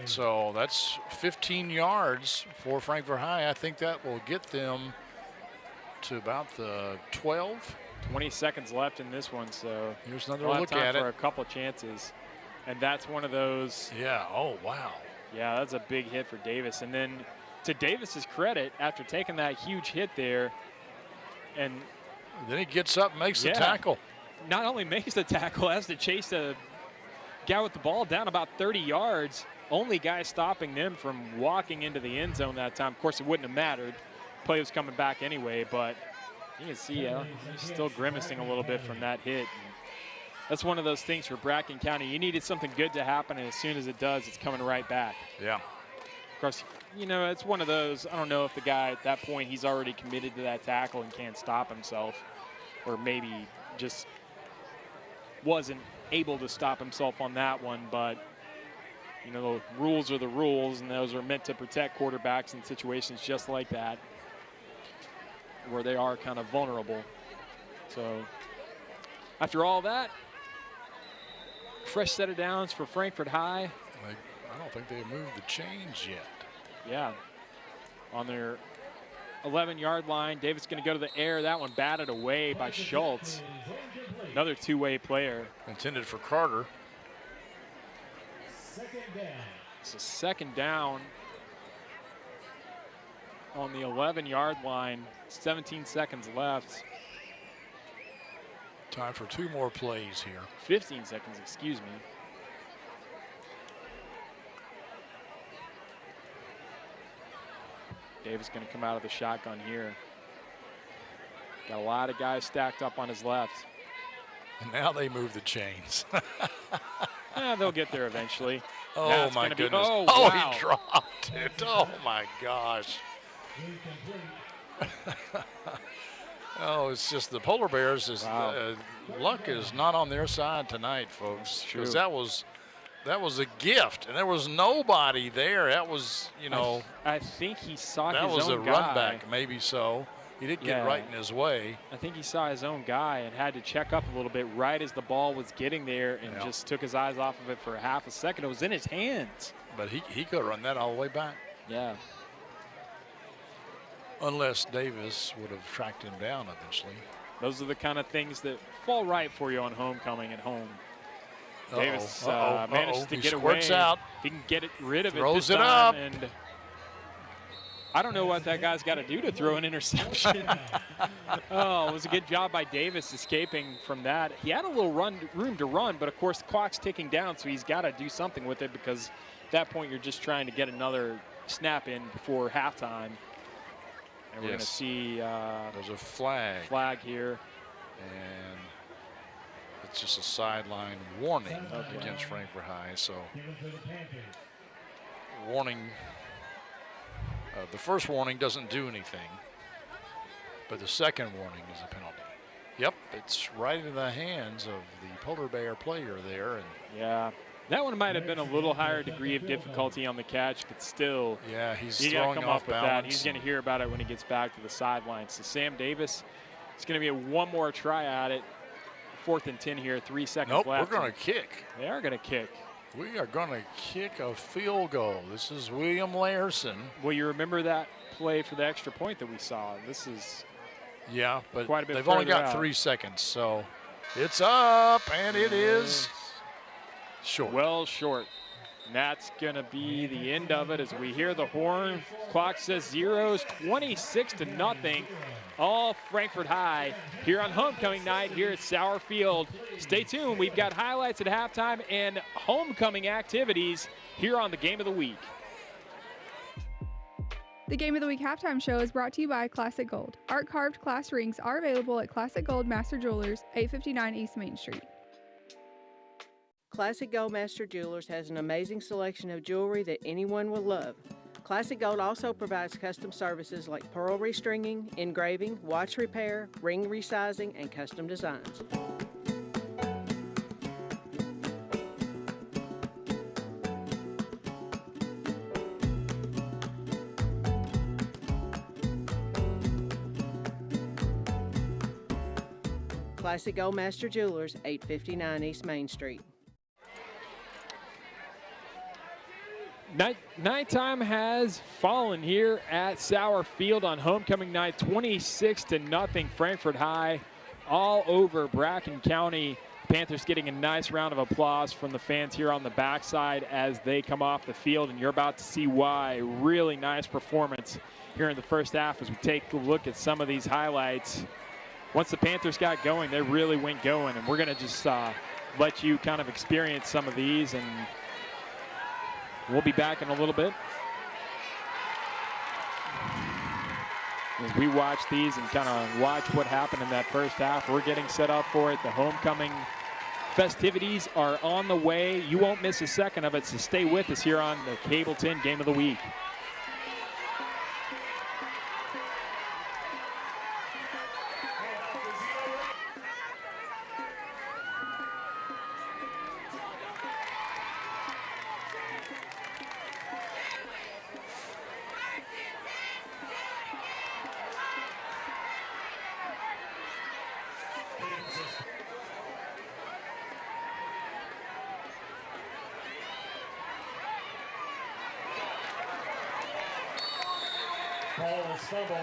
Speaker 3: So that's 15 yards for Frankfort High. I think that will get them to about the 12.
Speaker 2: 20 seconds left in this one, so
Speaker 3: here's another
Speaker 2: we'll
Speaker 3: look
Speaker 2: have time
Speaker 3: at
Speaker 2: for
Speaker 3: it.
Speaker 2: a couple chances. And that's one of those.
Speaker 3: Yeah, oh, wow.
Speaker 2: Yeah, that's a big hit for Davis. And then to Davis's credit, after taking that huge hit there, and
Speaker 3: then he gets up and makes the tackle.
Speaker 2: Not only makes the tackle, has to chase the guy with the ball down about 30 yards. Only guy stopping them from walking into the end zone that time. Of course, it wouldn't have mattered. Play was coming back anyway, but you can see he's still grimacing a little bit from that hit. And that's one of those things for Bracken County. You needed something good to happen, and as soon as it does, it's coming right back.
Speaker 3: Yeah.
Speaker 2: Of course, you know, it's one of those, I don't know if the guy at that point, he's already committed to that tackle and can't stop himself, or maybe just wasn't able to stop himself on that one, but you know, the rules are the rules, and those are meant to protect quarterbacks in situations just like that, where they are kind of vulnerable. So after all that, fresh set of downs for Frankfort High.
Speaker 3: I don't think they moved the chains yet.
Speaker 2: Yeah, on their 11-yard line. Davis going to go to the air. That one batted away by Schultz. Another two-way player.
Speaker 3: Intended for Carter.
Speaker 2: It's a second down on the 11-yard line. 17 seconds left.
Speaker 3: Time for 2 more plays here.
Speaker 2: 15 seconds, excuse me. Davis going to come out of the shotgun here. Got a lot of guys stacked up on his left.
Speaker 3: And now they move the chains.
Speaker 2: Yeah, they'll get there eventually.
Speaker 3: Oh, my goodness.
Speaker 2: Oh, wow.
Speaker 3: He dropped it. Oh, my gosh. Oh, it's just the Polar Bears. Luck is not on their side tonight, folks. Because that was a gift, and there was nobody there. That was, you know.
Speaker 2: I think he saw his own guy.
Speaker 3: That was a run back, maybe so. He did get right in his way.
Speaker 2: I think he saw his own guy and had to check up a little bit right as the ball was getting there, and just took his eyes off of it for a half a second. It was in his hands.
Speaker 3: But he could have run that all the way back.
Speaker 2: Yeah.
Speaker 3: Unless Davis would have tracked him down eventually.
Speaker 2: Those are the kind of things that fall right for you on homecoming at home. Davis managed to get away.
Speaker 3: Out.
Speaker 2: He can get rid of
Speaker 3: Throws
Speaker 2: it this
Speaker 3: it
Speaker 2: time,
Speaker 3: up.
Speaker 2: and I don't know what that guy's got to do to throw an interception. Oh, it was a good job by Davis escaping from that. He had a little room to run, but of course the clock's ticking down, so he's got to do something with it, because at that point you're just trying to get another snap in before halftime. And we're going to see
Speaker 3: there's a flag
Speaker 2: here.
Speaker 3: And it's just a sideline warning against Frankfort High. So warning. The first warning doesn't do anything, but the second warning is a penalty. Yep, it's right in the hands of the Polar Bear player there. And
Speaker 2: yeah, that one might have been a little higher degree of difficulty on the catch, but still.
Speaker 3: Yeah, he's
Speaker 2: you
Speaker 3: throwing
Speaker 2: come
Speaker 3: off
Speaker 2: up with
Speaker 3: balance.
Speaker 2: that. He's going to hear about it when he gets back to the sidelines. So Sam Davis, it's going to be one more try at it. 4th and 10 here, 3 seconds left.
Speaker 3: We're going to kick.
Speaker 2: They are going to kick.
Speaker 3: We are going to kick a field goal. This is William Larson.
Speaker 2: Well, you remember that play for the extra point that we saw. This is
Speaker 3: but
Speaker 2: quite a bit
Speaker 3: they've only got
Speaker 2: out.
Speaker 3: 3 seconds, so it's up, and it is short.
Speaker 2: Well short. And that's going to be the end of it as we hear the horn. Clock says zeros, 26-0. All Frankfort High here on homecoming night here at Sauer Field. Stay tuned. We've got highlights at halftime and homecoming activities here on the Game of the Week.
Speaker 8: The Game of the Week halftime show is brought to you by Classic Gold. Art-carved class rings are available at Classic Gold Master Jewelers, 859 East Main Street.
Speaker 15: Classic Gold Master Jewelers has an amazing selection of jewelry that anyone will love. Classic Gold also provides custom services like pearl restringing, engraving, watch repair, ring resizing, and custom designs. Classic Gold Master Jewelers, 859 East Main Street.
Speaker 2: Nighttime has fallen here at Sauer Field on homecoming night, 26-0. Frankfort High all over Bracken County. Panthers getting a nice round of applause from the fans here on the backside as they come off the field, and you're about to see why. Really nice performance here in the first half as we take a look at some of these highlights. Once the Panthers got going, they really went going, and we're going to just let you kind of experience some of these, and we'll be back in a little bit as we watch these and kind of watch what happened in that first half. We're getting set up for it. The homecoming festivities are on the way. You won't miss a second of it, so stay with us here on the Cable 10 Game of the Week.
Speaker 1: Ball is fumbled,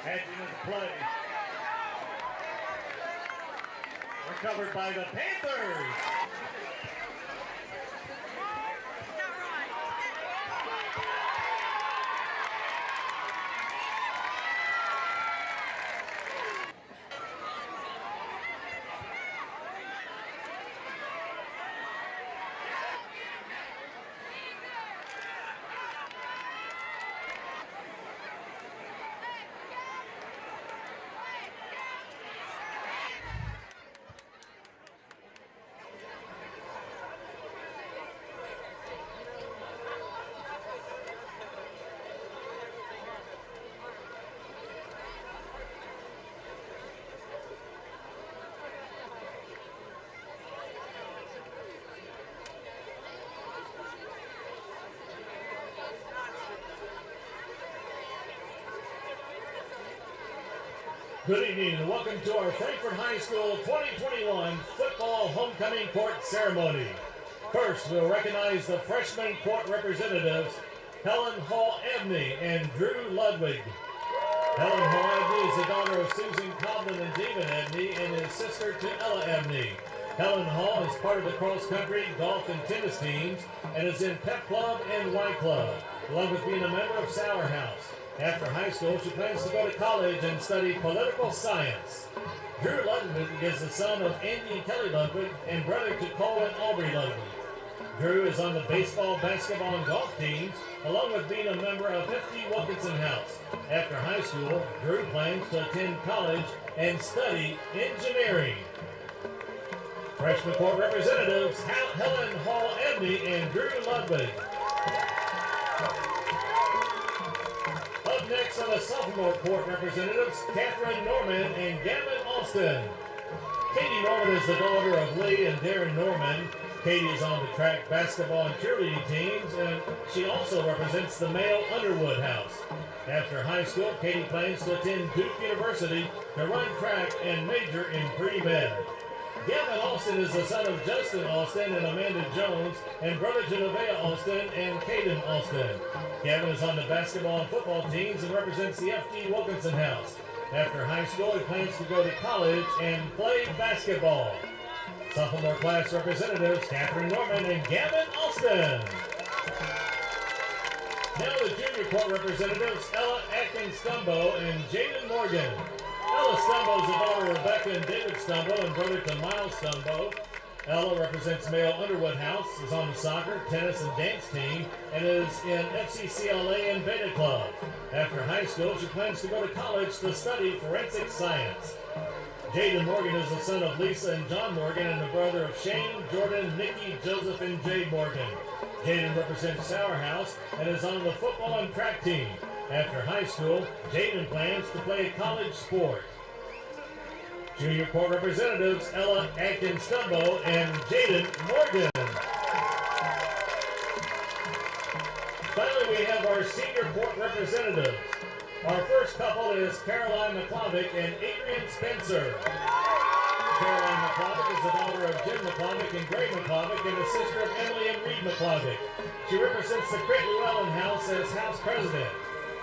Speaker 1: heading into play. Recovered by the Panthers. Good evening and welcome to our Frankfort High School 2021 football homecoming court ceremony. First, we'll recognize the freshman court representatives, Helen Hall Abney and Drew Ludwig. Helen Hall Abney is the daughter of Susan Coblin and David Abney and is sister to Ella Abney. Helen Hall is part of the cross-country, golf, and tennis teams and is in Pep Club and Y Club, along with being a member of Sauer House. After high school, she plans to go to college and study political science. Drew Ludwig is the son of Andy and Kelly Ludwig and brother to Cole and Aubrey Ludwig. Drew is on the baseball, basketball, and golf teams, along with being a member of FD Wilkinson House. After high school, Drew plans to attend college and study engineering. Freshman court representatives, Helen Hall Abney and Drew Ludwig. Up next are the sophomore court representatives, Catherine Norman and Gavin Austin. Katie Norman is the daughter of Lee and Darren Norman. Katie is on the track, basketball, and cheerleading teams, and she also represents the male Underwood House. After high school, Katie plans to attend Duke University to run track and major in pre-med. Gavin Austin is the son of Justin Austin and Amanda Jones, and brother to Nevaeh Austin and Caden Austin. Gavin is on the basketball and football teams and represents the FD Wilkinson House. After high school, he plans to go to college and play basketball. Sophomore class representatives, Catherine Norman and Gavin Austin. Now the junior court representatives, Ella Atkins-Stumbo and Jaden Morgan. Ella Stumbo is the daughter of Rebecca and David Stumbo and brother to Miles Stumbo. Ella represents Mayo Underwood House, is on the soccer, tennis, and dance team, and is in FCCLA and Beta Club. After high school, she plans to go to college to study forensic science. Jaden Morgan is the son of Lisa and John Morgan and the brother of Shane, Jordan, Nikki, Joseph, and Jade Morgan. Jaden represents Sour House and is on the football and track team. After high school, Jaden plans to play a college sport. Junior court representatives, Ella Atkins-Stumbo and Jaden Morgan. Finally, we have our senior court representatives. Our first couple is Caroline McClovick and Adrian Spencer. Caroline McClovick is the daughter of Jim McClovick and Greg McClovick and the sister of Emily and Reed McClovick. She represents the Creighton Llewellyn House as house president.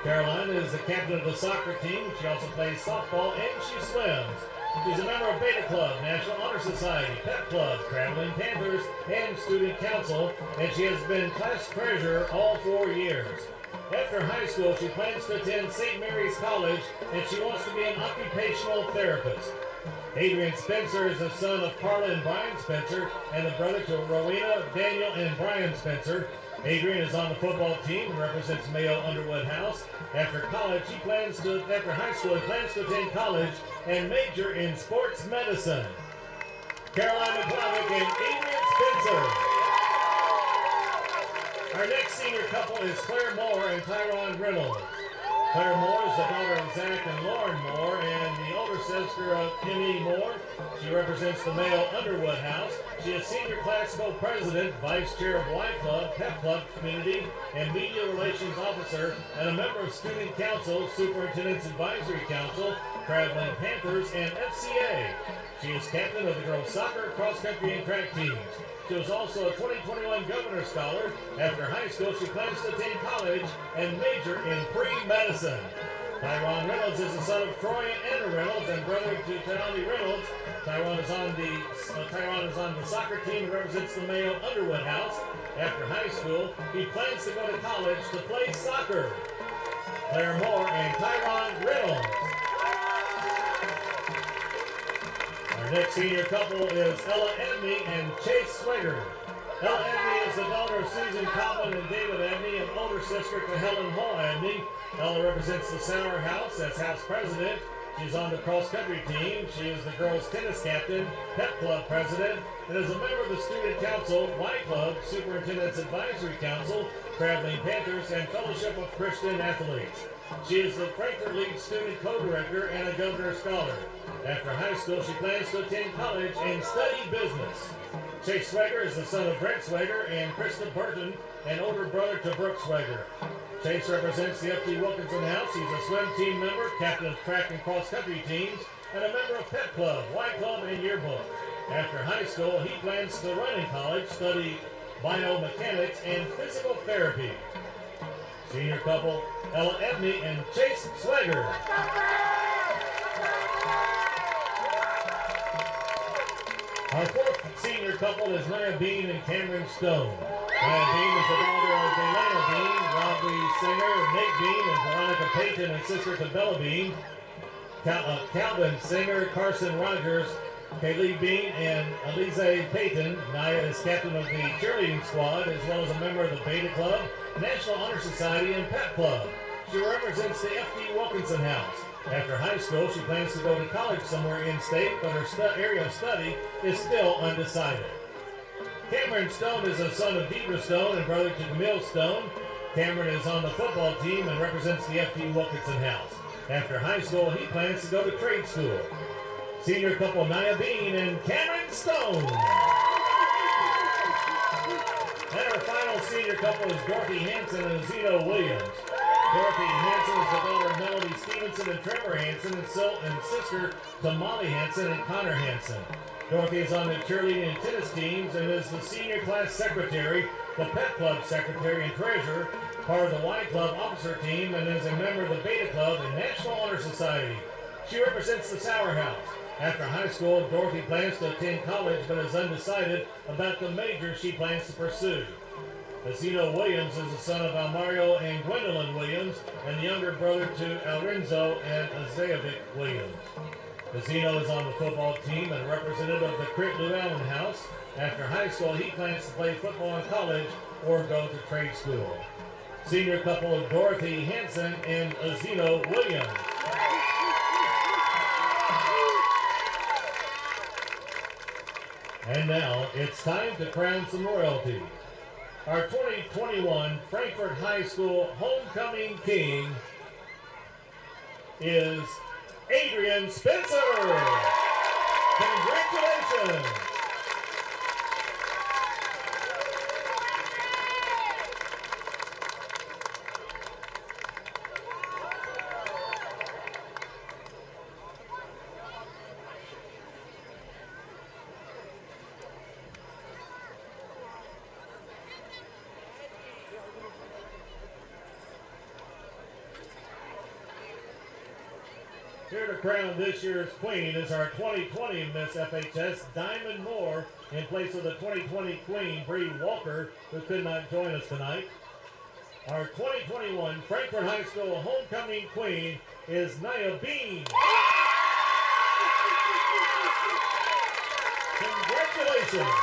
Speaker 1: Caroline is the captain of the soccer team. She also plays softball and she swims. She's a member of Beta Club, National Honor Society, Pep Club, Traveling Panthers, and Student Council, and she has been class treasurer all 4 years. After high school, she plans to attend St. Mary's College, and she wants to be an occupational therapist. Adrian Spencer is the son of Carla and Brian Spencer, and the brother to Rowena, Daniel, and Brian Spencer. Adrian is on the football team and represents Mayo Underwood House. After high school, he plans to attend college and major in sports medicine. Caroline McClovick and Adrian Spencer. Our next senior couple is Claire Moore and Tyron Reynolds. Claire Moore is the daughter of Zach and Lauren Moore and the older sister of Kenny Moore. She represents the Mayo Underwood House. She is senior class co-president, vice chair of Y Club, Pep Club Community, and media relations officer, and a member of Student Council, Superintendent's Advisory Council, Traveling Panthers, and FCA. She is captain of the girls soccer, cross country, and track teams. She was also a 2021 Governor Scholar. After high school, she plans to attend college and major in pre-medicine. Tyron Reynolds is the son of Troy and Anna Reynolds and brother to Tanali Reynolds. Tyron is on the soccer team and represents the Mayo Underwood House. After high school, he plans to go to college to play soccer. Claire Moore and Tyron Reynolds. Our next senior couple is Ella Edney and Chase Swigger. Ella Edney is the daughter of Susan Coblin and David Edney and older sister to Helen Hall Edney. Ella represents the Sour House as house president. She's on the cross-country team. She is the girls' tennis captain, Pep Club president, and is a member of the Student Council, Y Club, Superintendent's Advisory Council, Traveling Panthers, and Fellowship of Christian Athletes. She is the Frankfort League student co-director and a Governor Scholar. After high school, she plans to attend college and study business. Chase Swigger is the son of Brent Swigger and Krista Burton, and older brother to Brooke Swigger. Chase represents the F.T. Wilkinson House. He's a swim team member, captain of track and cross-country teams, and a member of Pep Club, Y Club, and Yearbook. After high school, he plans to run in college, study biomechanics and physical therapy. Senior couple, Ella Ebney and Chase Swigger. Our fourth senior couple is Nia Bean and Cameron Stone. Nia Bean is the daughter of Delana Bean, Robbie Singer, Nate Bean, and Veronica Payton, and sister to Bella Bean. Calvin Singer, Carson Rogers, Kaylee Bean, and Alize Payton. Nia is captain of the cheerleading squad, as well as a member of the Beta Club, National Honor Society, and Pep Club. She represents the F.D. Wilkinson House. After high school, she plans to go to college somewhere in-state, but her area of study is still undecided. Cameron Stone is the son of Deidre Stone and brother to Camille Stone. Cameron is on the football team and represents the F.D. Wilkinson House. After high school, he plans to go to trade school. Senior couple Nia Bean and Cameron Stone. And our final senior couple is Dorothy Hanson and Zeno Williams. Dorothy Hanson is the daughter of Melody Stevenson and Trevor Hanson, and sister to Molly Hanson and Connor Hanson. Dorothy is on the cheerleading and tennis teams and is the senior class secretary, the Pep Club secretary and treasurer, part of the Y Club officer team, and is a member of the Beta Club and National Honor Society. She represents the Sour House. After high school, Dorothy plans to attend college but is undecided about the major she plans to pursue. Zeno Williams is the son of Almario and Gwendolyn Williams and the younger brother to Alrenzo and Azayevic Williams. Zeno is on the football team and representative of the Crit Llewellyn House. After high school, he plans to play football in college or go to trade school. Senior couple of Dorothy Hansen and Zeno Williams. And now it's time to crown some royalty. Our 2021 Frankfort High School Homecoming King is Adrian Spencer. Congratulations. Here to crown this year's queen is our 2020 Miss FHS, Diamond Moore, in place of the 2020 queen, Bree Walker, who could not join us tonight. Our 2021 Frankfort High School homecoming queen is Naya Bean. Congratulations.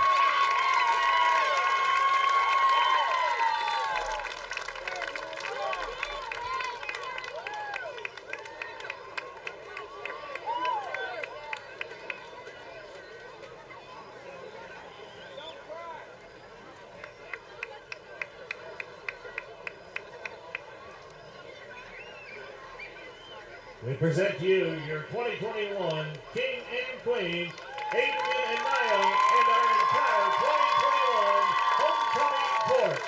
Speaker 1: We present to you your 2021 King and Queen, Adrian and Niall, and our entire 2021 homecoming court.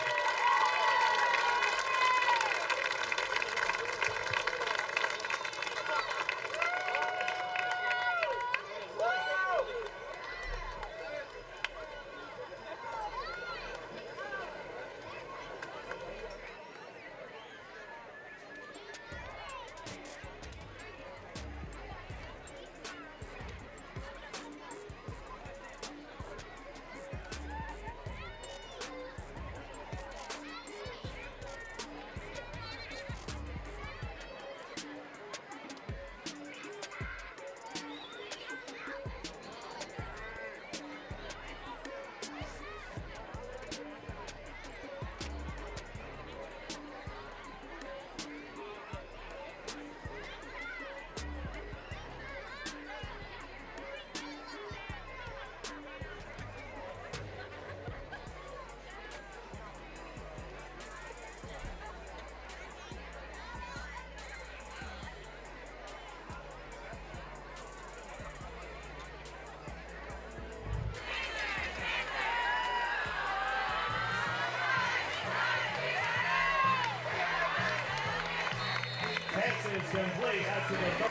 Speaker 1: Is complete after the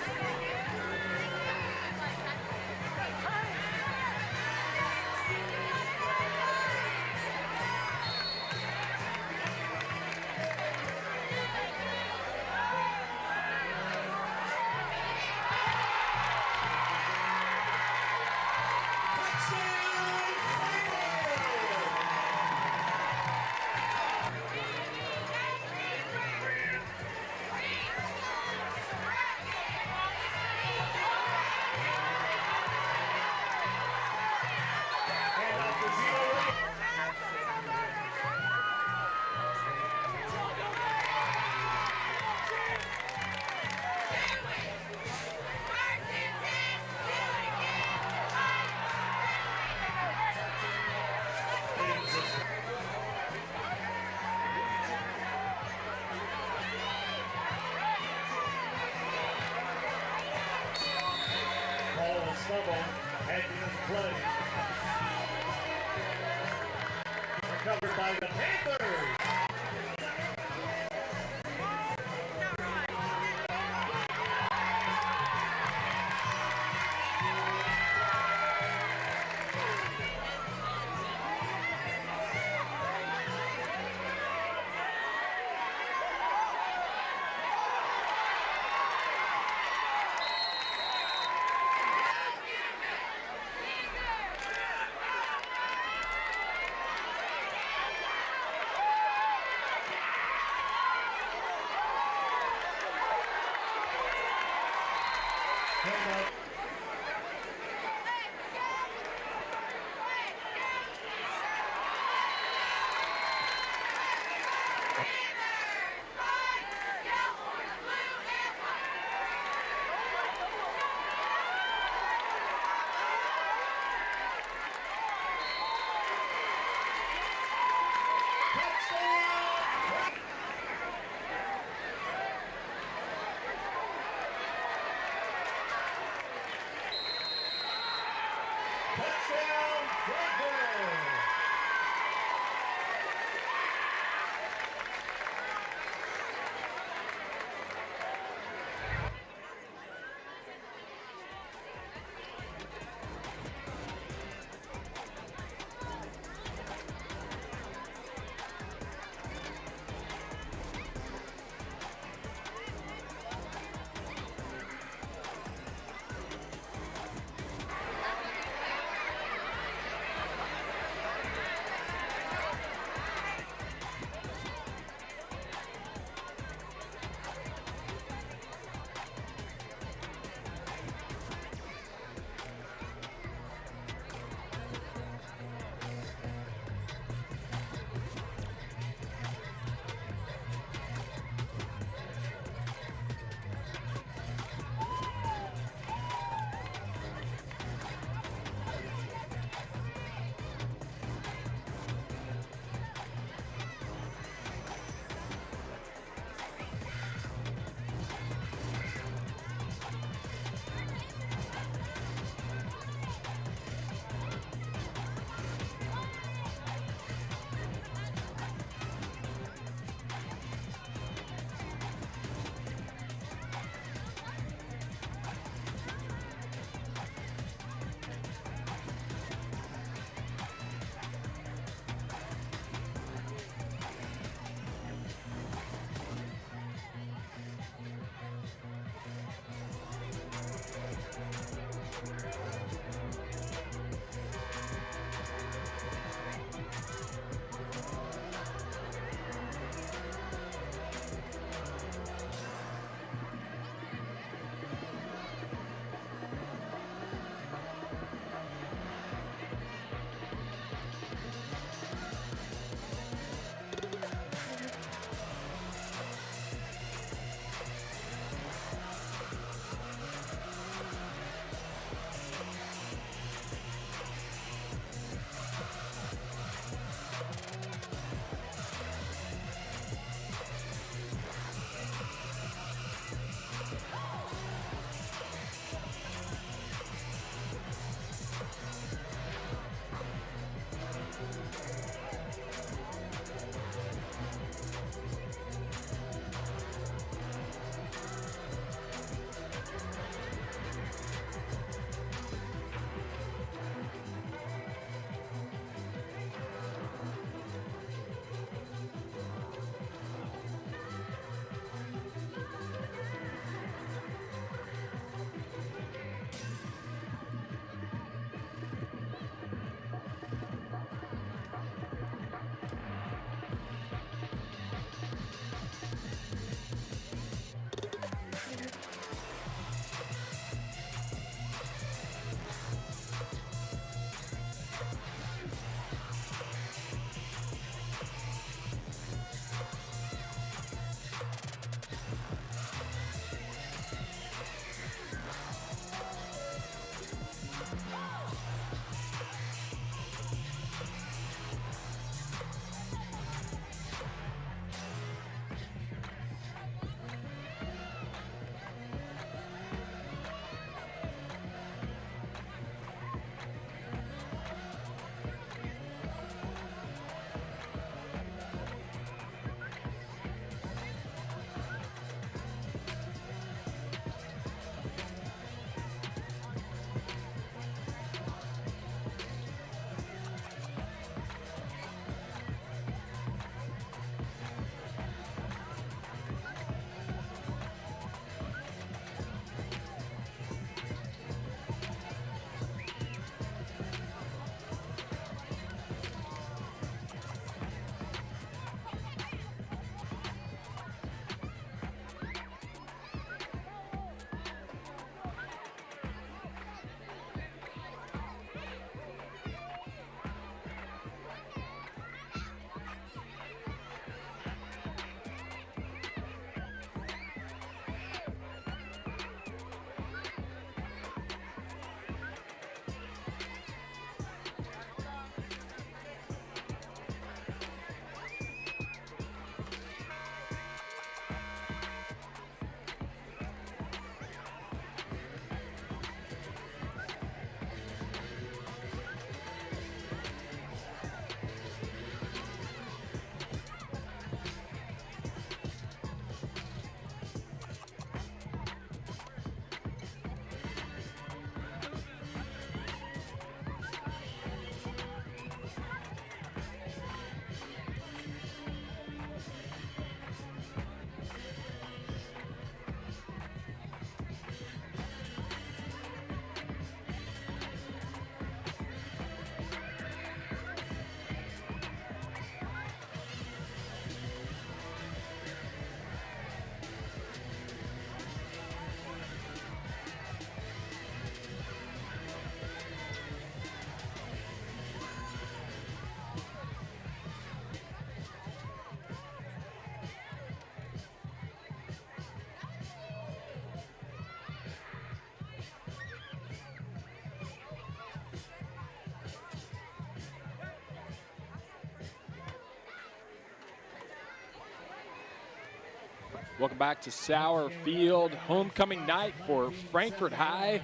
Speaker 2: Welcome back to Sauer Field. Homecoming night for Frankfort High,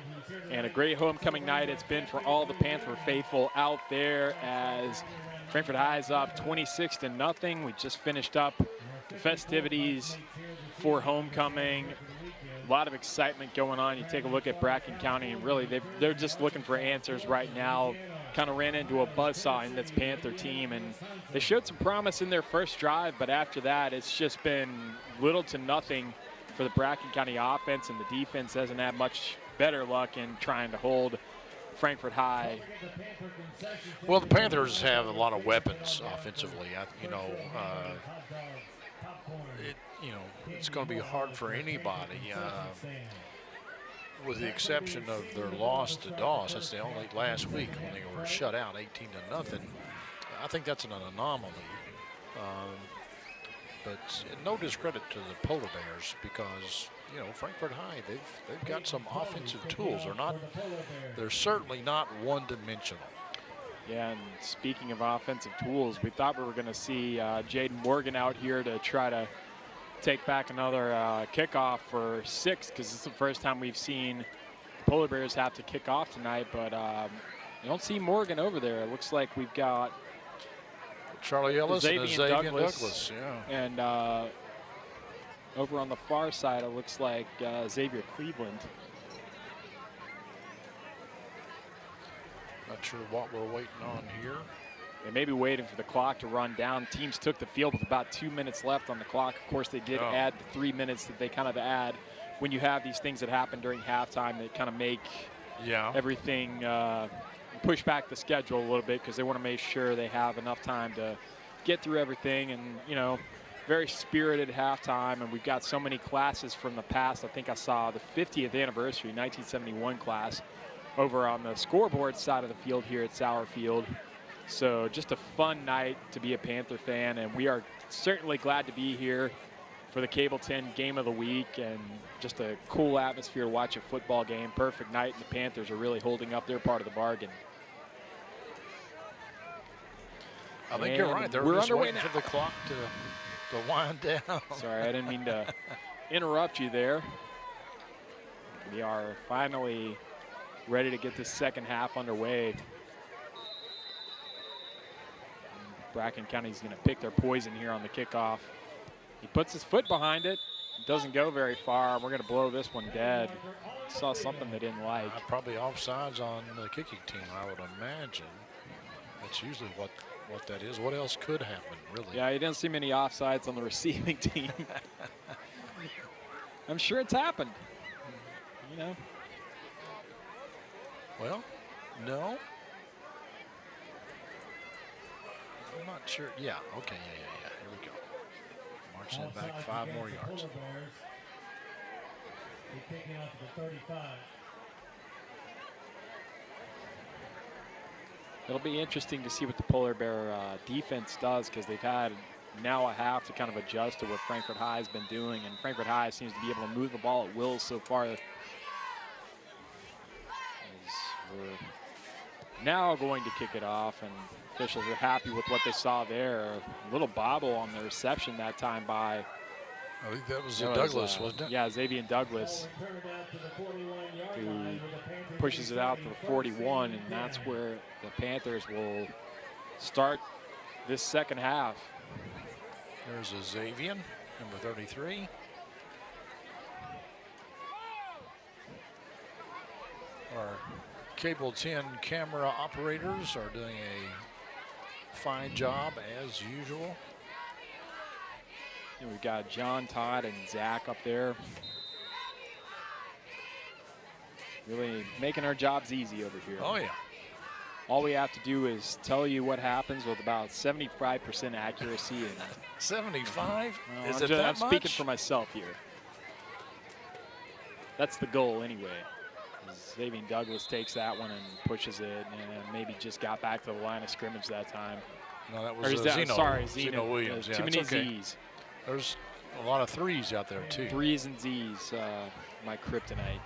Speaker 2: and a great homecoming night it's been for all the Panther faithful out there, as Frankfort High is up 26-0. We just finished up the festivities for homecoming. A lot of excitement going on. You take a look at Bracken County, and really they're just looking for answers right now. Kind of ran into a buzzsaw in this Panther team, and they showed some promise in their first drive, but after that it's just been little to nothing for the Bracken County offense, and the defense hasn't had much better luck in trying to hold Frankfort High.
Speaker 3: Well, the Panthers have a lot of weapons offensively. It's going to be hard for anybody, with the exception of their loss to Doss. That's the only last week when they were shut out 18-0. I think that's an anomaly. But no discredit to the Polar Bears, because Frankfort High, they've got some offensive tools. They're certainly not one-dimensional.
Speaker 2: Yeah, and speaking of offensive tools, we thought we were going to see Jaden Morgan out here to try to take back another kickoff for 6, because it's the first time we've seen the Polar Bears have to kick off tonight, but you don't see Morgan over there. It looks like we've got
Speaker 3: Charlie Ellis and Xavier Douglas. Yeah.
Speaker 2: And over on the far side, it looks like Xavier Cleveland.
Speaker 3: Not sure what we're waiting on here.
Speaker 2: They may be waiting for the clock to run down. Teams took the field with about 2 minutes left on the clock. Of course, they did add the 3 minutes that they kind of add when you have these things that happen during halftime that kind of make everything push back the schedule a little bit, because they want to make sure they have enough time to get through everything. And, very spirited halftime, and we've got so many classes from the past. I think I saw the 50th anniversary 1971 class over on the scoreboard side of the field here at Sauer Field. So just a fun night to be a Panther fan, and we are certainly glad to be here for the Cable 10 Game of the Week, and just a cool atmosphere to watch a football game. Perfect night, and the Panthers are really holding up their part of the bargain.
Speaker 3: I think you're right. We're just waiting for the clock to wind down.
Speaker 2: Sorry, I didn't mean to interrupt you there. We are finally ready to get this second half underway. Bracken County's going to pick their poison here on the kickoff. He puts his foot behind it. It doesn't go very far. We're going to blow this one dead. Saw something they didn't like.
Speaker 3: Probably offsides on the kicking team, I would imagine. That's usually what that is. What else could happen, really?
Speaker 2: Yeah, you didn't see many offsides on the receiving team. I'm sure it's happened.
Speaker 3: Well, no. I'm not sure. Yeah, okay, yeah. Here we go. Marching it back 5 more yards.
Speaker 1: Kicking off the 35.
Speaker 2: It'll be interesting to see what the Polar Bear defense does, because they've had now a half to kind of adjust to what Frankfort High has been doing, and Frankfort High seems to be able to move the ball at will so far. As we're now going to kick it off, and officials are happy with what they saw there. A little bobble on the reception that time by,
Speaker 3: I think that was Douglas, wasn't it?
Speaker 2: Yeah, Xavier Douglas, who pushes it out to the 41, and that's where the Panthers will start this second half.
Speaker 3: There's a Xavier, number 33. Our Cable 10 camera operators are doing a fine job as usual.
Speaker 2: And we've got John, Todd, and Zach up there. Really making our jobs easy over here.
Speaker 3: Oh, yeah.
Speaker 2: All we have to do is tell you what happens with about 75% accuracy. And
Speaker 3: 75?
Speaker 2: Well,
Speaker 3: Is it that
Speaker 2: I'm
Speaker 3: much?
Speaker 2: speaking for myself here. That's the goal anyway. Xavier Douglas takes that one and pushes it, and maybe just got back to the line of scrimmage that time.
Speaker 3: No, that was Zeno Williams.
Speaker 2: Too many Z's.
Speaker 3: There's a lot of threes out there, too.
Speaker 2: Threes and Z's, my kryptonite.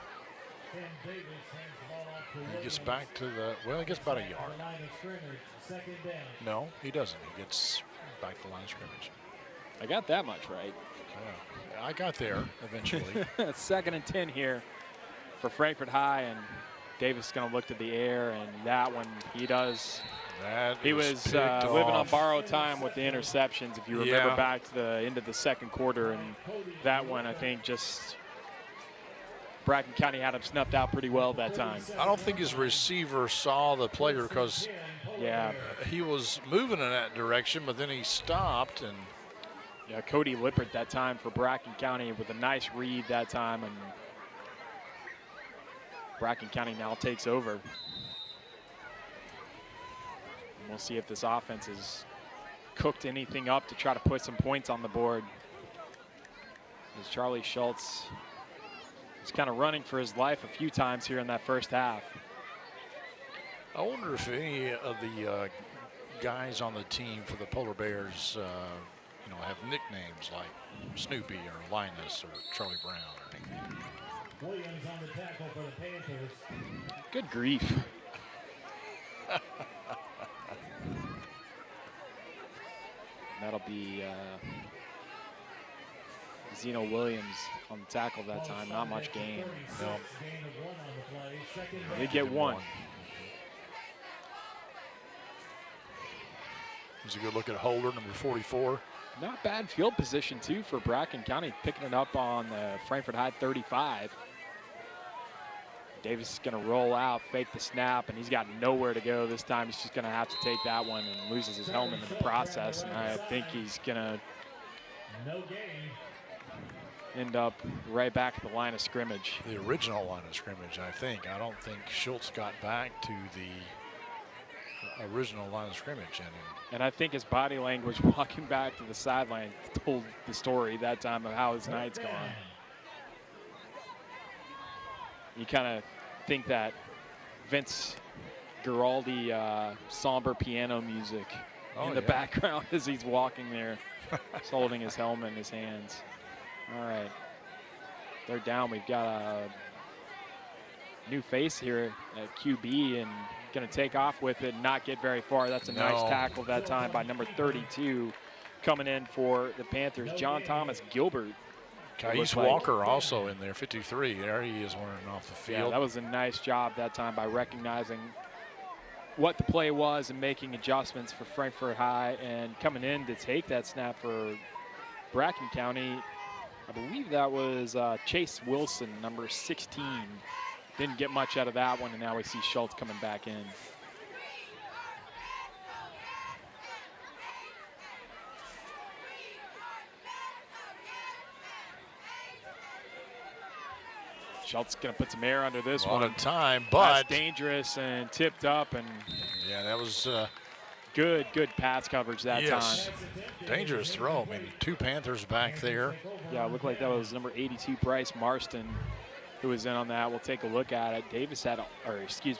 Speaker 3: He gets back to he gets about a yard. No, he doesn't. He gets back to the line of scrimmage.
Speaker 2: I got that much right.
Speaker 3: Yeah, I got there eventually.
Speaker 2: 2nd and 10 here for Frankfort High, and Davis is going to look to the air, and that one he does. He was living on borrowed time with the interceptions, if you remember back to the end of the 2nd quarter, and that one I think just Bracken County had him snuffed out pretty well that time.
Speaker 3: I don't think his receiver saw the player because he was moving in that direction, but then he stopped. And
Speaker 2: yeah, Cody Lippert that time for Bracken County with a nice read that time, and Bracken County now takes over. And we'll see if this offense has cooked anything up to try to put some points on the board. As Charlie Schultz is kind of running for his life a few times here in that first half.
Speaker 3: I wonder if any of the guys on the team for the Polar Bears, you know, have nicknames like Snoopy or Linus or Charlie Brown or anything.
Speaker 1: Williams on the tackle for the Panthers.
Speaker 2: Good grief. That'll be Zeno Williams on the tackle that time. Not much gain.
Speaker 3: No.
Speaker 2: They get one.
Speaker 3: Here's a good look at Holder, number 44.
Speaker 2: Not bad field position, too, for Bracken County, picking it up on the Frankfort High 35. Davis is going to roll out, fake the snap, and he's got nowhere to go this time. He's just going to have to take that one and loses his helmet in the process. And I think he's going to end up right back at the line of scrimmage.
Speaker 3: The original line of scrimmage, I think. I don't think Schultz got back to the original line of scrimmage.
Speaker 2: And I think his body language walking back to the sideline told the story that time of how his night's gone. You kind of think that Vince Guaraldi somber piano music in the background as he's walking there. He's holding his helmet in his hands. All right, they're down. We've got a new face here at QB and going to take off with it and not get very far. That's a nice tackle that time by number 32 coming in for the Panthers, John Thomas Gilbert.
Speaker 3: Caius Walker also in there, 53. There he is running off the field.
Speaker 2: Yeah, that was a nice job that time by recognizing what the play was and making adjustments for Frankfort High, and coming in to take that snap for Bracken County. I believe that was Chase Wilson, number 16. Didn't get much out of that one, and now we see Schultz coming back in. Schultz going to put some air under this one.
Speaker 3: A time, but
Speaker 2: that's dangerous and tipped up, and
Speaker 3: yeah, that was
Speaker 2: good pass coverage that time.
Speaker 3: Dangerous throw. I mean, 2 Panthers back there.
Speaker 2: Yeah, it looked like that was number 82, Bryce Marston, who was in on that. We'll take a look at it.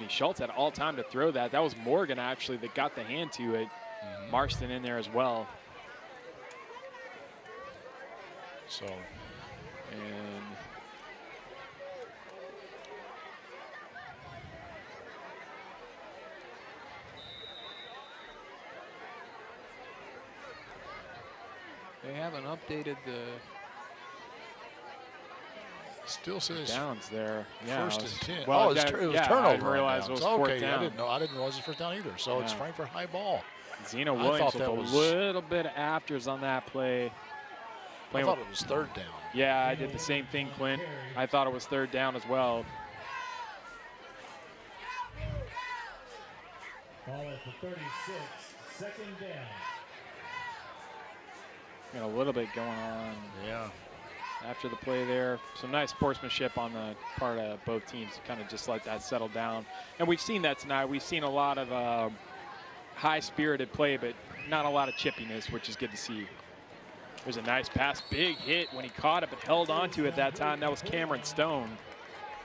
Speaker 2: Schultz had all time to throw that. That was Morgan actually that got the hand to it. Marston in there as well.
Speaker 3: So,
Speaker 2: and they haven't updated the
Speaker 3: still says
Speaker 2: downs there. Yeah,
Speaker 3: first and 10.
Speaker 2: Well,
Speaker 3: it was turnover.
Speaker 2: I didn't realize it was fourth down.
Speaker 3: I didn't know it was first down either. So it's Frankfort High ball.
Speaker 2: Zeno Williams with a little bit of afters on that play.
Speaker 3: I thought it was 3rd down.
Speaker 2: Yeah, I did the same thing, Clint. I thought it was 3rd down as well.
Speaker 1: Ball at the 36, 2nd down.
Speaker 2: Got a little bit going on.
Speaker 3: Yeah.
Speaker 2: After the play there, some nice sportsmanship on the part of both teams to kind of just let that settle down. And we've seen that tonight. We've seen a lot of high-spirited play, but not a lot of chippiness, which is good to see. There's a nice pass, big hit when he caught it, but held on to it that time. That was Cameron Stone.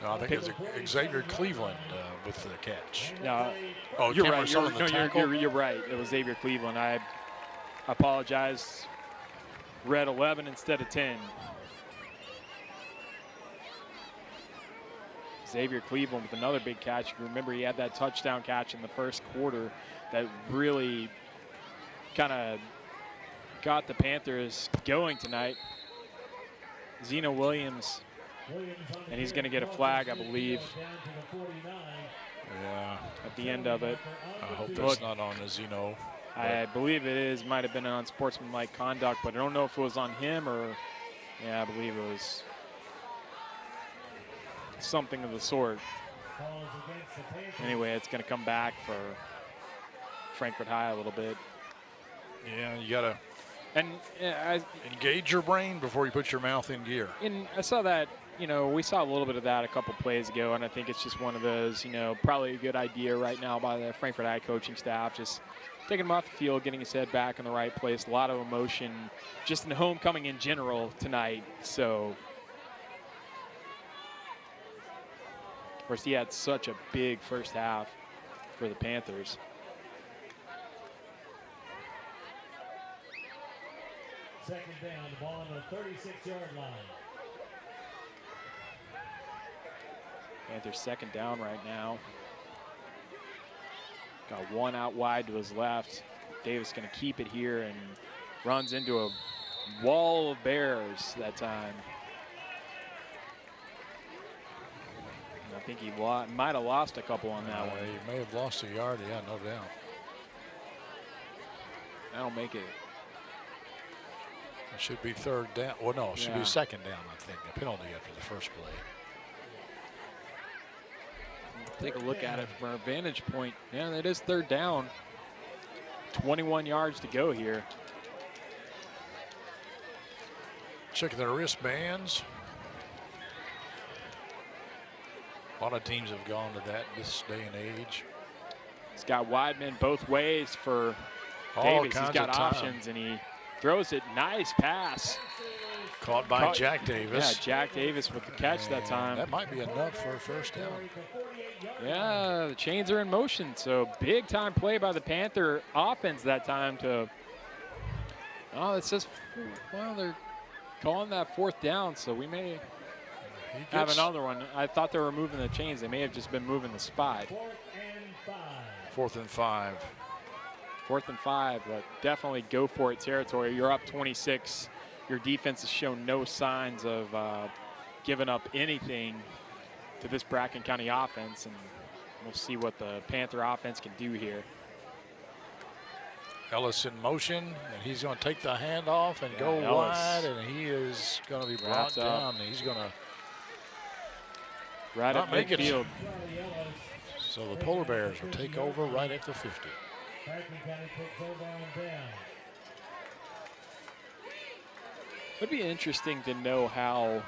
Speaker 3: No, I think it was Xavier Cleveland with the catch.
Speaker 2: No,
Speaker 3: oh,
Speaker 2: you're
Speaker 3: Cameron
Speaker 2: right.
Speaker 3: Stone on the tackle?
Speaker 2: You're right. It was Xavier Cleveland. I apologize. Read 11 instead of 10. Xavier Cleveland with another big catch. Remember, he had that touchdown catch in the first quarter that really kind of got the Panthers going tonight. Zeno Williams, and he's going to get a flag, I believe.
Speaker 3: Yeah.
Speaker 2: At the end of it.
Speaker 3: I hope that's not on the Zeno.
Speaker 2: I believe it is. Might have been on sportsmanlike conduct, but I don't know if it was on him or, yeah, I believe it was something of the sort. Anyway, it's going to come back for Frankfort High a little bit.
Speaker 3: Yeah, you got to
Speaker 2: I
Speaker 3: engage your brain before you put your mouth in gear.
Speaker 2: And I saw that, you know, we saw a little bit of that a couple plays ago, and I think it's just one of those, you know, probably a good idea right now by the Frankfort High coaching staff, just taking him off the field, getting his head back in the right place. A lot of emotion just in homecoming in general tonight. So, of course, he had such a big first half for the Panthers.
Speaker 1: Second down, the ball on the 36-yard line.
Speaker 2: Panthers second down right now. Got one out wide to his left. Davis going to keep it here and runs into a wall of Bears that time. And I think he might have lost a couple on that one.
Speaker 3: He may have lost a yard, yeah, no doubt.
Speaker 2: That'll make it.
Speaker 3: It should be third down. Well, no, it should be second down, I think. A penalty after the first play.
Speaker 2: Take a look at it from our vantage point. Yeah, that is third down. 21 yards to go here.
Speaker 3: Checking their wristbands. A lot of teams have gone to that this day and age.
Speaker 2: He's got wide men both ways for Davis. He's got options, and he throws it. Nice pass.
Speaker 3: Caught by Jack Davis.
Speaker 2: Yeah, Jack Davis with the catch that time.
Speaker 3: That might be enough for a first down.
Speaker 2: Yeah, the chains are in motion. So big time play by the Panther offense that time to, oh, it says, well, they're calling that fourth down. So we may have another one. I thought they were moving the chains. They may have just been moving the spot.
Speaker 3: 4th and 5.
Speaker 2: 4th and 5, but definitely go for it territory. You're up 26. Your defense has shown no signs of giving up anything to this Bracken County offense, and we'll see what the Panther offense can do here.
Speaker 3: Ellis in motion, and he's going to take the handoff and go wide, and he is going to be brought down. He's going to
Speaker 2: right at midfield.
Speaker 3: So the Polar Bears will take over right at the 50.
Speaker 1: Bracken County takes over on down.
Speaker 2: It'd be interesting to know how,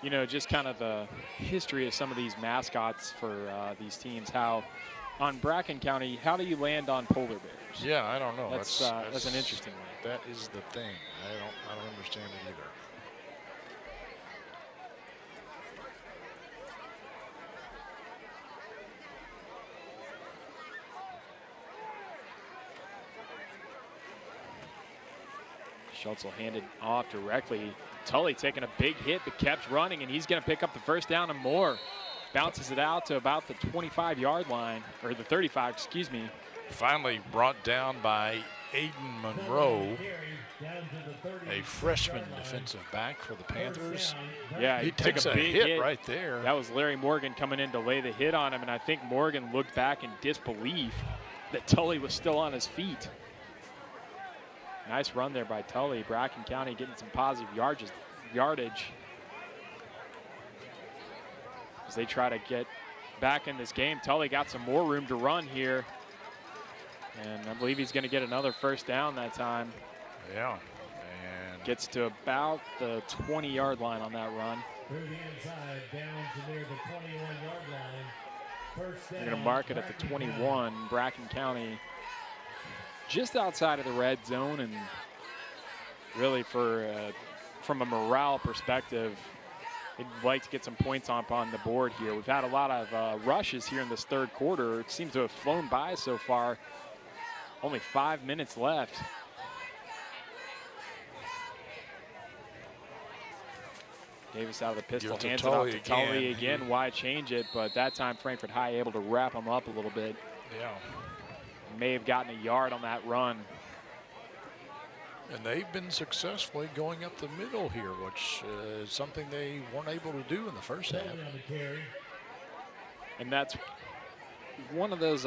Speaker 2: you know, just kind of the history of some of these mascots for these teams. How on Bracken County, how do you land on polar bears?
Speaker 3: Yeah, I don't know.
Speaker 2: That's an interesting one.
Speaker 3: That is the thing. I don't understand it either.
Speaker 2: Schultz will hand it off directly. Tully taking a big hit, but kept running, and he's going to pick up the first down and more. Bounces it out to about the 25-yard line, or the 35, excuse me.
Speaker 3: Finally brought down by Aiden Monroe, a freshman defensive back for the Panthers.
Speaker 2: Yeah,
Speaker 3: he takes a big hit right there.
Speaker 2: That was Larry Morgan coming in to lay the hit on him, and I think Morgan looked back in disbelief that Tully was still on his feet. Nice run there by Tully. Bracken County getting some positive yardage as they try to get back in this game. Tully got some more room to run here, and I believe he's going to get another first down that time.
Speaker 3: Yeah, and
Speaker 2: gets to about the 20-yard line on that run.
Speaker 1: Through the inside, down to near the 21-yard line. First down.
Speaker 2: They're going to mark it at the 21. Bracken County just outside of the red zone, and really from a morale perspective, they'd like to get some points on the board here. We've had a lot of rushes here in this third quarter. It seems to have flown by so far. Only 5 minutes left. Davis out of the pistol, hands it off to Tully again. Why change it? But that time Frankfort High able to wrap him up a little bit.
Speaker 3: Yeah.
Speaker 2: May have gotten a yard on that run.
Speaker 3: And they've been successfully going up the middle here, which is something they weren't able to do in the first half.
Speaker 2: And that's one of those,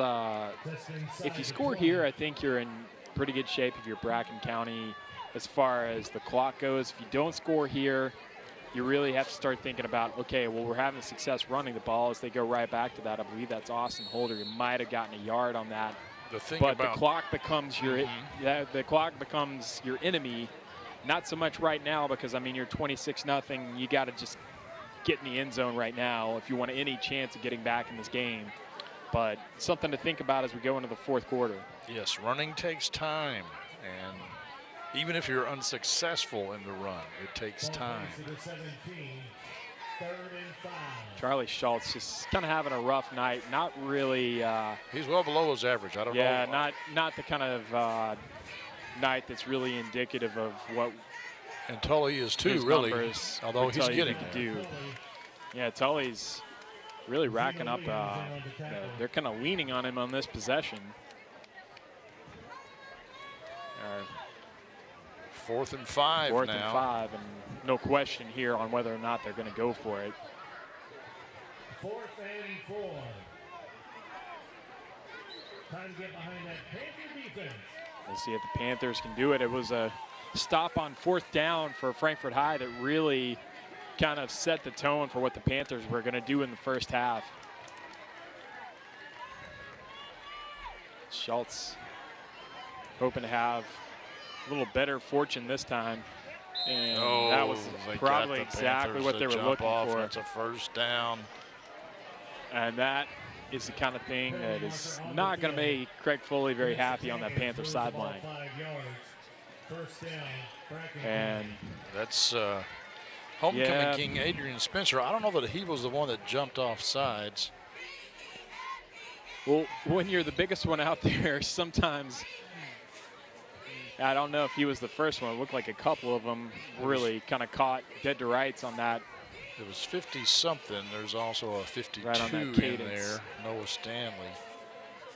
Speaker 2: if you score here, I think you're in pretty good shape if you're Bracken County as far as the clock goes. If you don't score here, you really have to start thinking about, okay, well, we're having success running the ball. As they go right back to that, I believe that's Austin Holder. You might have gotten a yard on that. But the clock becomes your the clock becomes your enemy. Not so much right now because, I mean, you're 26-0. You got to just get in the end zone right now if you want any chance of getting back in this game. But something to think about as we go into the fourth quarter.
Speaker 3: Yes, running takes time. And even if you're unsuccessful in the run, it takes time.
Speaker 2: Charlie Schultz just kind of having a rough night. Not really.
Speaker 3: He's well below his average. I don't know.
Speaker 2: Yeah, not the kind of night that's really indicative of what.
Speaker 3: And Tully is too, really. Although he's getting
Speaker 2: there. Yeah, Tully's really racking up. They're kind of leaning on him on this possession.
Speaker 3: 4th and 5
Speaker 2: 4th
Speaker 3: now.
Speaker 2: and 5, and no question here on whether or not they're going to go for it.
Speaker 1: 4th and 4. Time to get behind that Panther defense.
Speaker 2: We'll see if the Panthers can do it. It was a stop on 4th down for Frankfort High that really kind of set the tone for what the Panthers were going to do in the first half. Schultz hoping to have a little better fortune this time. And that was probably exactly what they were looking for.
Speaker 3: That's a first down.
Speaker 2: And that is the kind of thing that is not going to make Craig Foley very happy on that Panther sideline. And
Speaker 3: that's homecoming king Adrian Spencer. I don't know that he was the one that jumped off sides.
Speaker 2: Well, when you're the biggest one out there, sometimes I don't know if he was the first one. It looked like a couple of them really kind of caught dead to rights on that.
Speaker 3: It was 50-something. There's also a 52
Speaker 2: right on that
Speaker 3: in
Speaker 2: cadence.
Speaker 3: there. Noah Stanley.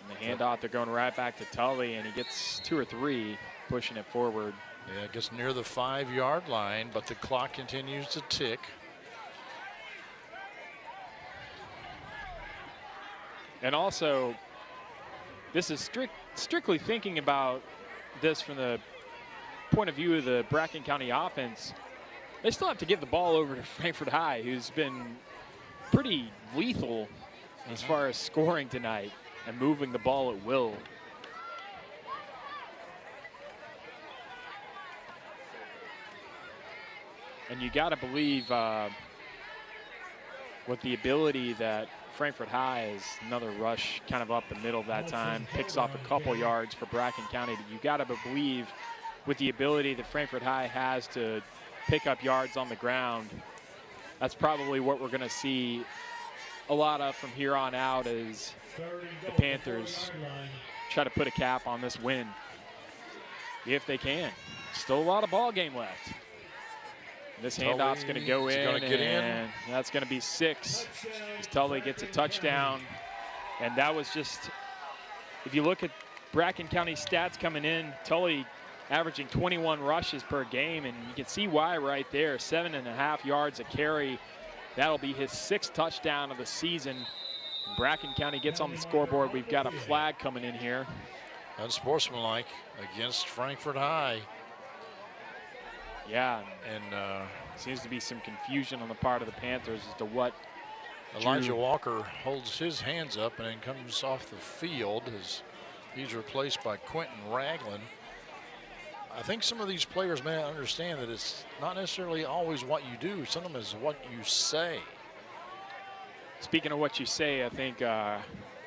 Speaker 2: And the handoff, they're going right back to Tully, and he gets 2 or 3, pushing it forward.
Speaker 3: Yeah, it gets near the 5-yard line, but the clock continues to tick.
Speaker 2: And also, this is strictly thinking about this from the point of view of the Bracken County offense. They still have to get the ball over to Frankfort High, who's been pretty lethal as far as scoring tonight and moving the ball at will. And you got to believe with the ability that Frankfort High is another rush kind of up the middle that time, picks off a couple yards for Bracken County. You got to believe with the ability that Frankfort High has to pick up yards on the ground, that's probably what we're going to see a lot of from here on out as the Panthers try to put a cap on this win, if they can. Still a lot of ball game left. This handoff's going to go in, and that's going to be 6 as Tully gets a touchdown. And that was just, if you look at Bracken County stats coming in, Tully averaging 21 rushes per game, and you can see why right there. 7.5 yards a carry. That'll be his 6th touchdown of the season. Bracken County gets on the scoreboard. We've got a flag coming in here.
Speaker 3: Unsportsmanlike against Frankfort High.
Speaker 2: Yeah,
Speaker 3: and
Speaker 2: seems to be some confusion on the part of the Panthers as to what
Speaker 3: Elijah Walker holds his hands up and then comes off the field as he's replaced by Quentin Ragland. I think some of these players may understand that it's not necessarily always what you do, sometimes it's what you say.
Speaker 2: Speaking of what you say, I think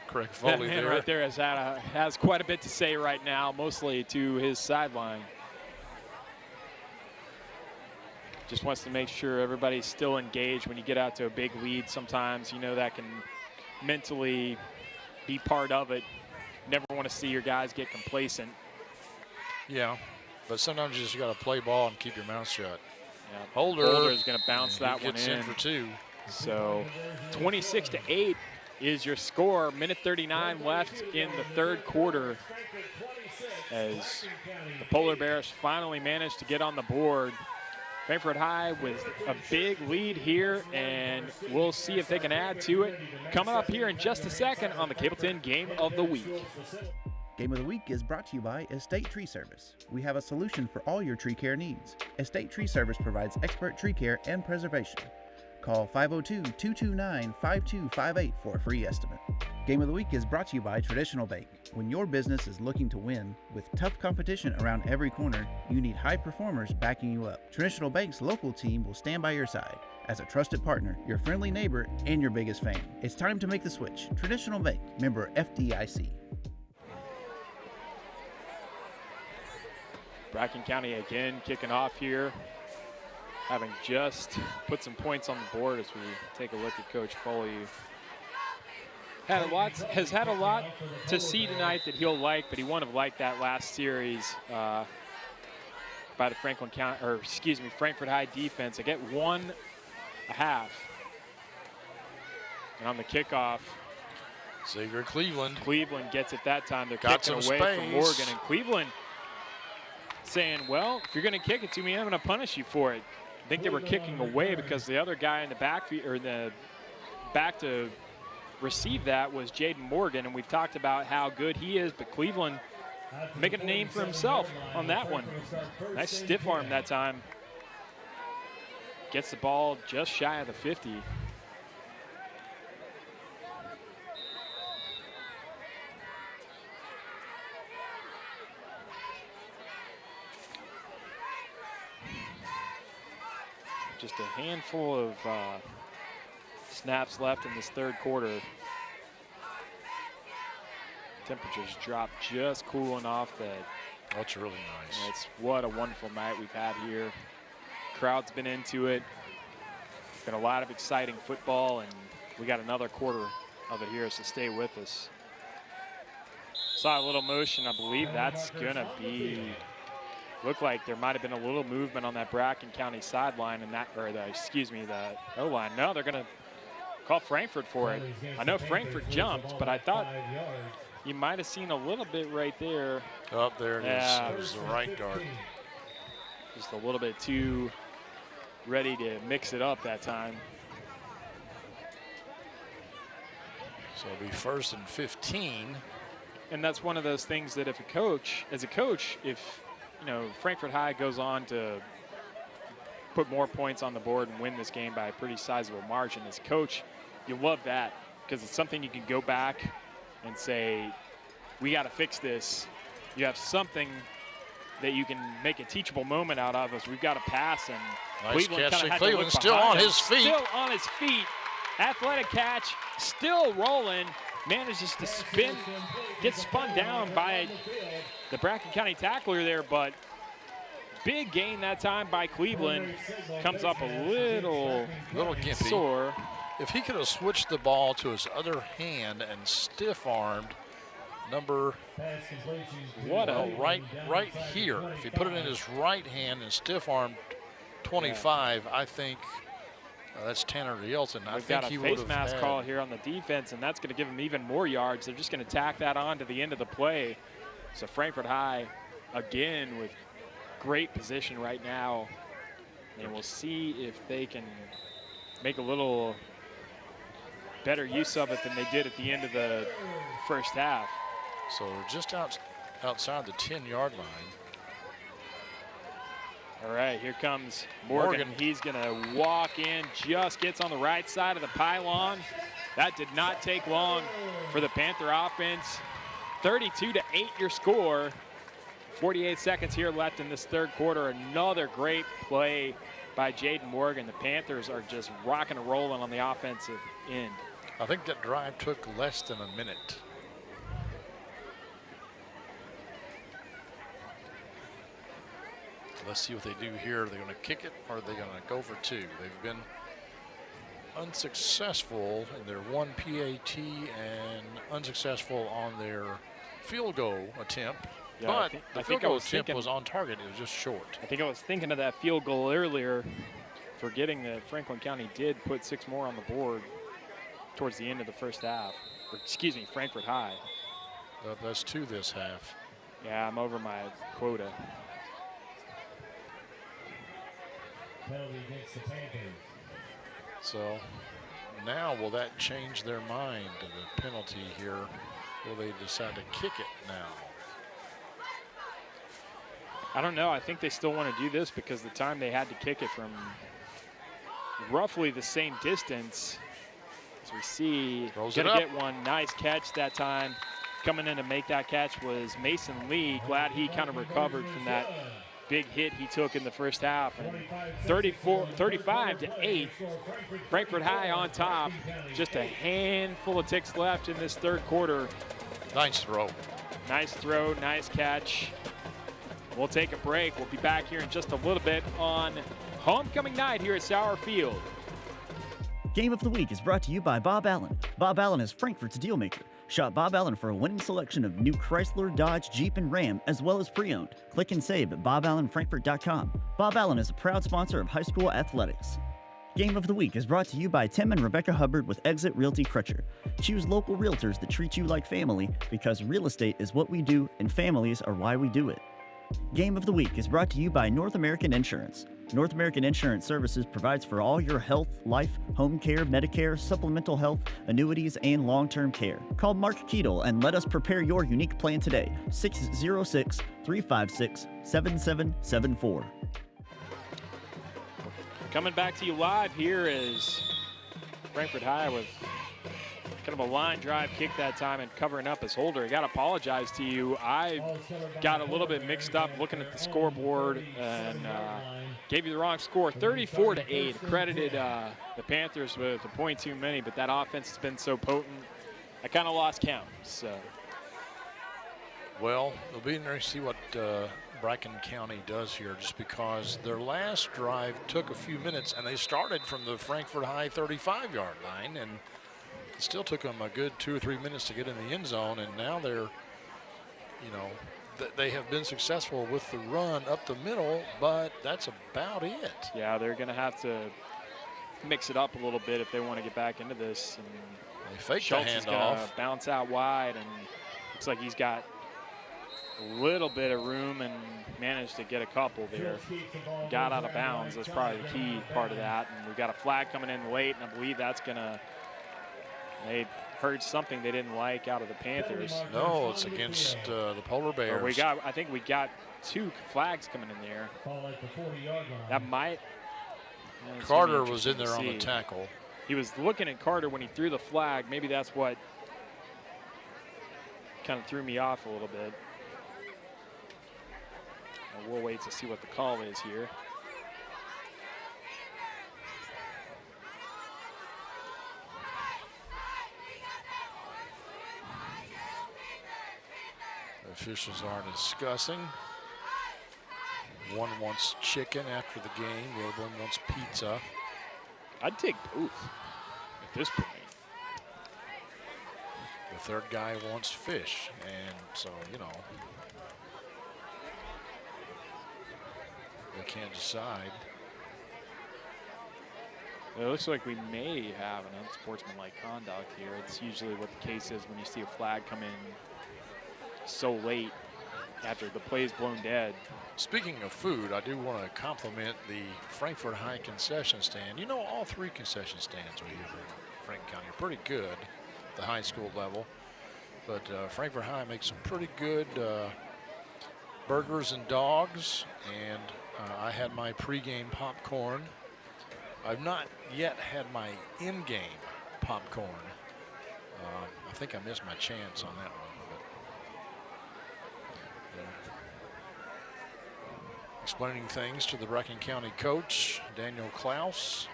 Speaker 3: Craig Foley
Speaker 2: that man right there has quite a bit to say right now, mostly to his sideline. Just wants to make sure everybody's still engaged when you get out to a big lead. Sometimes, you know, that can mentally be part of it. Never want to see your guys get complacent.
Speaker 3: Yeah, but sometimes you just got to play ball and keep your mouth shut.
Speaker 2: Yeah,
Speaker 3: Holder
Speaker 2: is going to bounce that one
Speaker 3: in for 2.
Speaker 2: So 26-8, is your score. Minute 39 left in the third quarter as the Polar Bears finally managed to get on the board. Frankfort High with a big lead here, and we'll see if they can add to it. Coming up here in just a second on the Cable 10 Game of the Week.
Speaker 5: Game of the Week is brought to you by Estate Tree Service. We have a solution for all your tree care needs. Estate Tree Service provides expert tree care and preservation. Call 502-229-5258 for a free estimate. Game of the Week is brought to you by Traditional Bank. When your business is looking to win, with tough competition around every corner, you need high performers backing you up. Traditional Bank's local team will stand by your side as a trusted partner, your friendly neighbor, and your biggest fan. It's time to make the switch. Traditional Bank, member FDIC.
Speaker 2: Bracken County again kicking off here, having just put some points on the board as we take a look at Coach Foley. Has had a lot to see tonight that he'll like, but he wouldn't have liked that last series by the Frankfort High defense. They get 1.5. And on the kickoff,
Speaker 3: Xavier Cleveland
Speaker 2: gets it that time. They're
Speaker 3: got
Speaker 2: kicking
Speaker 3: some
Speaker 2: away
Speaker 3: space
Speaker 2: from Morgan, and Cleveland saying, well, if you're going to kick it to me, I'm going to punish you for it. I think they were kicking away because the other guy in the backfield, or the back to receive that, was Jaden Morgan, and we've talked about how good he is, but Cleveland making a name for himself on that one. Nice stiff arm that time. Gets the ball just shy of the 50. Just a handful of snaps left in this third quarter. Temperatures dropped, just cooling off that.
Speaker 3: That's really nice.
Speaker 2: It's what a wonderful night we've had here. Crowd's been into it. Been a lot of exciting football, and we got another quarter of it here, so stay with us. Saw a little motion. I believe that's gonna be. Looked like there might have been a little movement on that Bracken County sideline, and that, or the O-line. No, they're gonna call Frankfort for it. I know Frankfort jumped, but I thought you might have seen a little bit right there.
Speaker 3: Oh, there it is. It was the right guard.
Speaker 2: Just a little bit too ready to mix it up that time.
Speaker 3: So it'll be 1st and 15.
Speaker 2: And that's one of those things that if as a coach, if Frankfort High goes on to put more points on the board and win this game by a pretty sizable margin, as a coach, you love that because it's something you can go back and say, we got to fix this. You have something that you can make a teachable moment out of us. We've got to pass, and
Speaker 3: nice catch. Cleveland still on his feet.
Speaker 2: Still on his feet. Athletic catch, still rolling. Manages to spin, gets spun down by the Bracken County tackler there, but big gain that time by Cleveland. Comes up a little
Speaker 3: gimpy.
Speaker 2: Sore.
Speaker 3: If he could have switched the ball to his other hand and stiff-armed right here. If he put it in his right hand and stiff-armed 25, I think that's Tanner Yeltsin.
Speaker 2: We've got a face mask call here on the defense, and that's going to give him even more yards. They're just going to tack that on to the end of the play. So Frankfort High, again, with great position right now. And we'll see if they can make a little better use of it than they did at the end of the first half.
Speaker 3: So we're just outside the 10-yard line.
Speaker 2: All right, here comes Morgan. He's going to walk in, just gets on the right side of the pylon. That did not take long for the Panther offense. 32-8 your score. 48 seconds here left in this third quarter. Another great play by Jaden Morgan. The Panthers are just rocking and rolling on the offensive end.
Speaker 3: I think that drive took less than a minute. Let's see what they do here. Are they going to kick it, or are they going to go for two? They've been unsuccessful in their one PAT and unsuccessful on their field goal attempt.
Speaker 2: Yeah,
Speaker 3: but the field goal attempt
Speaker 2: thinking,
Speaker 3: was on target. It was just short.
Speaker 2: I think I was thinking of that field goal earlier, forgetting that Franklin County did put 6 more on the board. towards the end of the first half. Or, excuse me, Frankfort High.
Speaker 3: That's 2 this half.
Speaker 2: Yeah, I'm over my quota.
Speaker 1: Penalty against the Panthers.
Speaker 3: So now will that change their mind to the penalty here? Will they decide to kick it now?
Speaker 2: I don't know. I think they still want to do this because the time they had to kick it from roughly the same distance. As we see, gonna get one. Nice catch that time. Coming in to make that catch was Mason Lee. Glad he kind of recovered from that big hit he took in the first half. And 35-8, Frankfort High on top. Just a handful of ticks left in this third quarter.
Speaker 3: Nice throw.
Speaker 2: Nice throw, nice catch. We'll take a break. We'll be back here in just a little bit on homecoming night here at Sauer Field.
Speaker 16: Game of the Week is brought to you by Bob Allen. Bob Allen is Frankfort's dealmaker. Shop Bob Allen for a winning selection of new Chrysler, Dodge, Jeep, and Ram, as well as pre-owned. Click and save at boballenfrankfort.com. Bob Allen is a proud sponsor of high school athletics. Game of the Week is brought to you by Tim and Rebecca Hubbard with Exit Realty Crutcher. Choose local realtors that treat you like family because real estate is what we do and families are why we do it. Game of the Week is brought to you by North American Insurance. North American Insurance Services provides for all your health, life, home care, Medicare, supplemental health, annuities, and long-term care. Call Mark Keedle and let us prepare your unique plan today. 606-356-7774.
Speaker 2: Coming back to you live here is Frankfort High with kind of a line drive kick that time and covering up his holder. I got to apologize to you. I got a little bit mixed up looking at the scoreboard and gave you the wrong score. 34-8. Credited the Panthers with a point too many, but that offense has been so potent. I kind of lost count. So,
Speaker 3: well, it'll be interesting to see what Bracken County does here, just because their last drive took a few minutes and they started from the Frankfort High 35-yard line, and it still took them a good 2 or 3 minutes to get in the end zone, and now they're, they have been successful with the run up the middle, but that's about it.
Speaker 2: Yeah, they're going to have to mix it up a little bit if they want to get back into this. And
Speaker 3: they fake
Speaker 2: Schultz
Speaker 3: the
Speaker 2: is going
Speaker 3: handoff.
Speaker 2: to bounce out wide, and looks like he's got a little bit of room and managed to get a couple there. Got out of bounds. That's probably the key part of that. And we've got a flag coming in late, and I believe that's going to – they heard something they didn't like out of the Panthers.
Speaker 3: No, it's against the Polar Bears.
Speaker 2: I think we got 2 flags coming in there. That might.
Speaker 3: Carter was in there on the tackle.
Speaker 2: He was looking at Carter when he threw the flag. Maybe that's what kind of threw me off a little bit. And we'll wait to see what the call is here.
Speaker 3: Officials are discussing. One wants chicken after the game. The other one wants pizza.
Speaker 2: I'd take both at this point.
Speaker 3: The third guy wants fish. And so, they can't decide.
Speaker 2: It looks like we may have an unsportsmanlike conduct here. It's usually what the case is when you see a flag come in so late after the play's blown dead.
Speaker 3: Speaking of food, I do want to compliment the Frankfort High concession stand. All 3 concession stands we have in Franklin County are pretty good, the high school level. But Frankfort High makes some pretty good burgers and dogs. And I had my pregame popcorn. I've not yet had my in-game popcorn. I think I missed my chance on that one. Explaining things to the Bracken County coach, Daniel Klaus.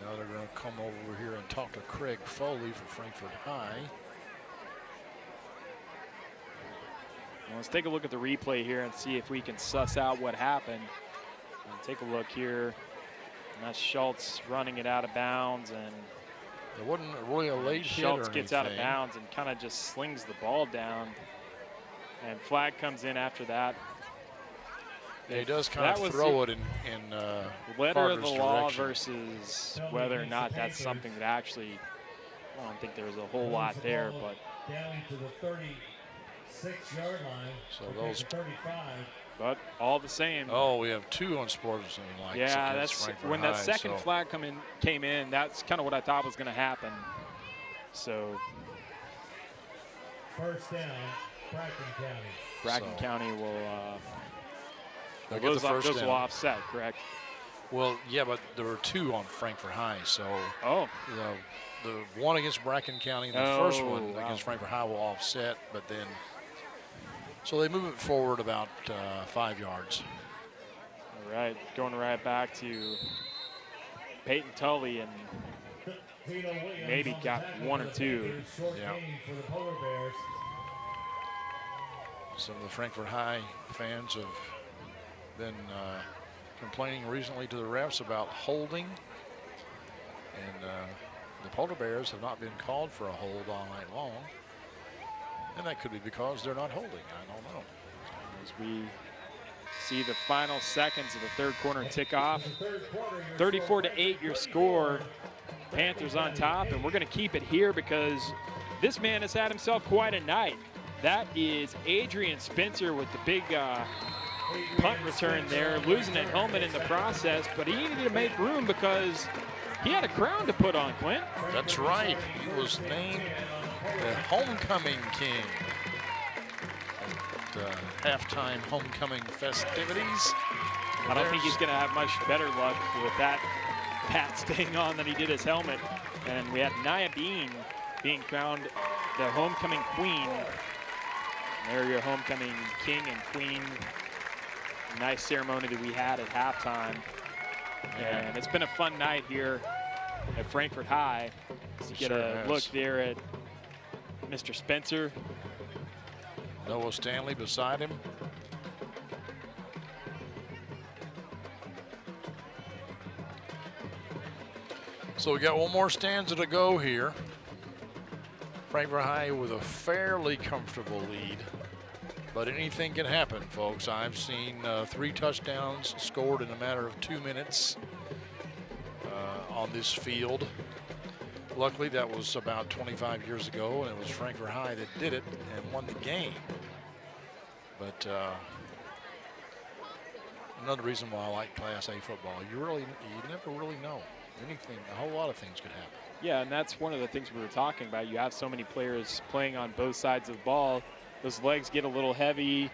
Speaker 3: Now they're going to come over here and talk to Craig Foley for Frankfort High.
Speaker 2: Well, let's take a look at the replay here and see if we can suss out what happened. And take a look here. And that's Schultz running it out of bounds, and
Speaker 3: it wasn't really a late hit
Speaker 2: Schultz
Speaker 3: or
Speaker 2: gets
Speaker 3: anything.
Speaker 2: out of bounds and kind of just slings the ball down. And flag comes in after that.
Speaker 3: he does kind of throw it in
Speaker 2: letter of the
Speaker 3: Carter's
Speaker 2: law
Speaker 3: direction.
Speaker 2: versus whether or not that's something that actually, I don't think there's a whole lot there, but
Speaker 1: down to the 36-yard line.
Speaker 3: So those
Speaker 1: 35.
Speaker 2: But all the same.
Speaker 3: Oh, we have 2 unsportsmanlike.
Speaker 2: Yeah, that's when that second flag came in. That's kind of what I thought was going to happen. So
Speaker 1: first down, Bracken County.
Speaker 2: Bracken County will.
Speaker 3: They'll get the first
Speaker 2: those
Speaker 3: down.
Speaker 2: will offset, correct?
Speaker 3: Well, yeah, but there were 2 on Frankfort High, so the one against Bracken County and the first one against Frankfort High will offset, but then so they move it forward about 5 yards.
Speaker 2: All right, going right back to Peyton Tully and maybe got 1 or 2.
Speaker 3: Yeah. Some of the Frankfort High fans have been complaining recently to the refs about holding, and the Polar Bears have not been called for a hold all night long, and that could be because they're not holding. I don't know.
Speaker 2: As we see the final seconds of the third quarter tick off, 34-8 your score. Panthers on top, and we're going to keep it here because this man has had himself quite a night. That is Adrian Spencer with the big punt return there, losing a helmet in the process, but he needed to make room because he had a crown to put on, Clint.
Speaker 3: That's right. He was named the homecoming king at halftime homecoming festivities.
Speaker 2: I don't think he's going to have much better luck with that hat staying on than he did his helmet. And we had Nia Bean being crowned the homecoming queen. There your homecoming king and queen. Nice ceremony that we had at halftime.
Speaker 3: Yeah.
Speaker 2: And it's been a fun night here at Frankfort High. To get a look there at Mr. Spencer.
Speaker 3: Noah Stanley beside him. So we got one more stanza to go here. Frankfort High with a fairly comfortable lead, but anything can happen, folks. I've seen 3 touchdowns scored in a matter of 2 minutes on this field. Luckily, that was about 25 years ago, and it was Frankfort High that did it and won the game. But another reason why I like Class A football, you never really know. Anything, a whole lot of things could happen.
Speaker 2: Yeah, and that's one of the things we were talking about. You have so many players playing on both sides of the ball. Those legs get a little heavy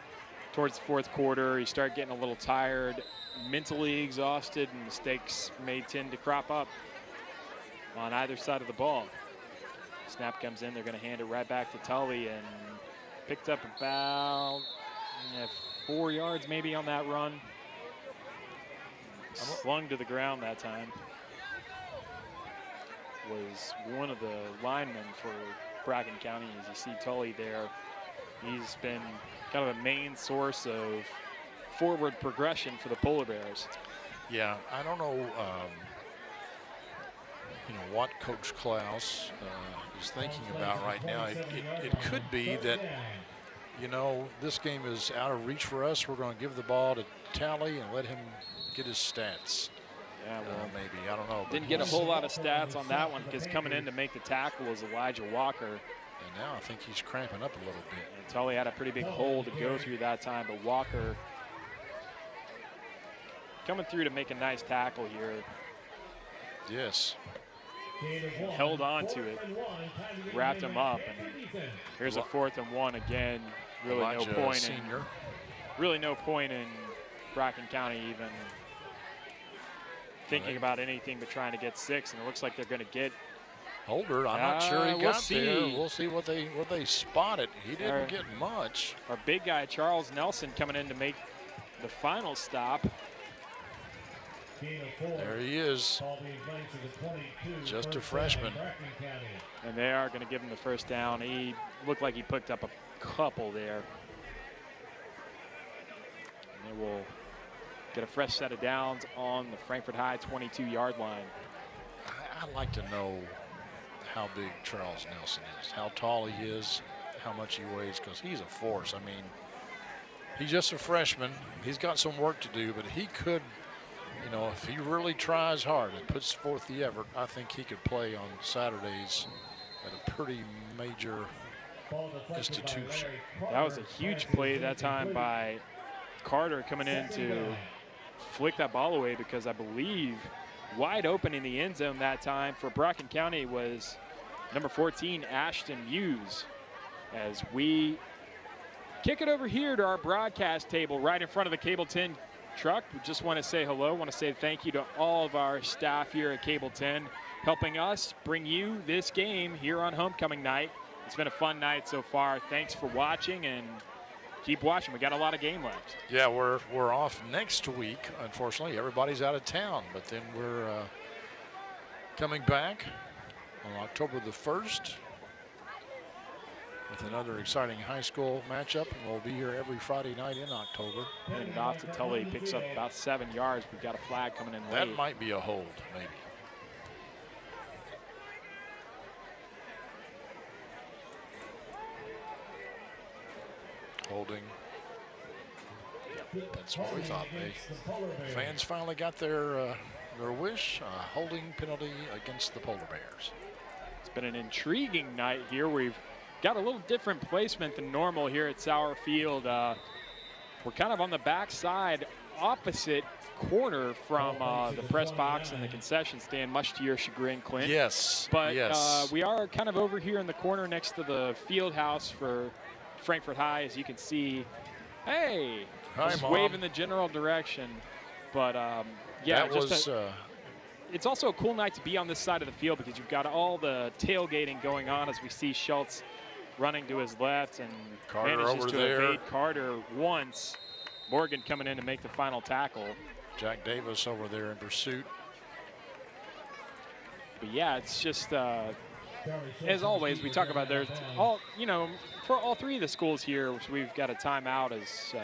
Speaker 2: towards the fourth quarter. You start getting a little tired, mentally exhausted, and mistakes may tend to crop up on either side of the ball. Snap comes in. They're going to hand it right back to Tully, and picked up about 4 yards maybe on that run. Slung to the ground that time. Was one of the linemen for Bracken County. As you see Tully there, he's been kind of a main source of forward progression for the Polar Bears.
Speaker 3: Yeah, I don't know, what Coach Klaus is thinking about right now. It could be that, this game is out of reach for us. We're going to give the ball to Tally and let him get his stats.
Speaker 2: Yeah, well,
Speaker 3: maybe, I don't know.
Speaker 2: Didn't get a whole lot of stats on that one because coming in to make the tackle was Elijah Walker.
Speaker 3: And now I think he's cramping up a little bit.
Speaker 2: And Tully had a pretty big hole to go through that time, but Walker coming through to make a nice tackle here.
Speaker 3: Yes.
Speaker 2: Held on to it, wrapped him up, and here's a 4th and 1 again. Really
Speaker 3: Elijah,
Speaker 2: no point
Speaker 3: senior.
Speaker 2: Really no point in Bracken County even thinking about anything but trying to get 6, and it looks like they're going to get
Speaker 3: Holder. I'm not sure he got there.
Speaker 2: See.
Speaker 3: We'll see what they spotted. He didn't get much.
Speaker 2: Our big guy Charles Nelson coming in to make the final stop.
Speaker 3: There he is, just a freshman.
Speaker 2: And they are going to give him the first down. He looked like he picked up a couple there. And they will get a fresh set of downs on the Frankfort High 22-yard line.
Speaker 3: I'd like to know how big Charles Nelson is, how tall he is, how much he weighs, because he's a force. I mean, He's just a freshman. He's got some work to do, but he could, you know, if he really tries hard and puts forth the effort, I think he could play on Saturdays at a pretty major institution.
Speaker 2: That was a huge play that time by Carter coming in to flick that ball away, because I believe wide open in the end zone that time for Bracken County was number 14, Ashton Hughes. As we kick it over here to our broadcast table right in front of the Cable 10 truck. We just want to say hello, want to say thank you to all of our staff here at Cable 10 helping us bring you this game here on homecoming night. It's been a fun night so far. Thanks for watching, and keep watching. We got a lot of game left.
Speaker 3: Yeah, we're off next week. Unfortunately, everybody's out of town, but then we're coming back on October the 1st with another exciting high school matchup. And we'll be here every Friday night in October.
Speaker 2: Handing it off to Tully, picks up about 7 yards. We've got a flag coming in late.
Speaker 3: That might be a hold, maybe. Holding. Yep, that's what we thought. Fans finally got their wish. Holding penalty against the Polar Bears.
Speaker 2: It's been an intriguing night here. We've got a little different placement than normal here at Sauer Field. We're kind of on the backside, opposite corner from the press box and the concession stand, much to your chagrin, Clint.
Speaker 3: Yes.
Speaker 2: But
Speaker 3: yes.
Speaker 2: We are kind of over here in the corner next to the field house for Frankfort High, as you can see. Hey,
Speaker 3: hi,
Speaker 2: just
Speaker 3: Mom.
Speaker 2: waving the general direction. But yeah,
Speaker 3: that was.
Speaker 2: It's also a cool night to be on this side of the field, because you've got all the tailgating going on as we see Schultz running to his left and
Speaker 3: Carter
Speaker 2: manages
Speaker 3: over
Speaker 2: to
Speaker 3: there.
Speaker 2: evade Carter once. Morgan coming in to make the final tackle.
Speaker 3: Jack Davis over there in pursuit.
Speaker 2: But yeah, it's just as always we talk about, there's all, you know, for all three of the schools here, we've got a timeout as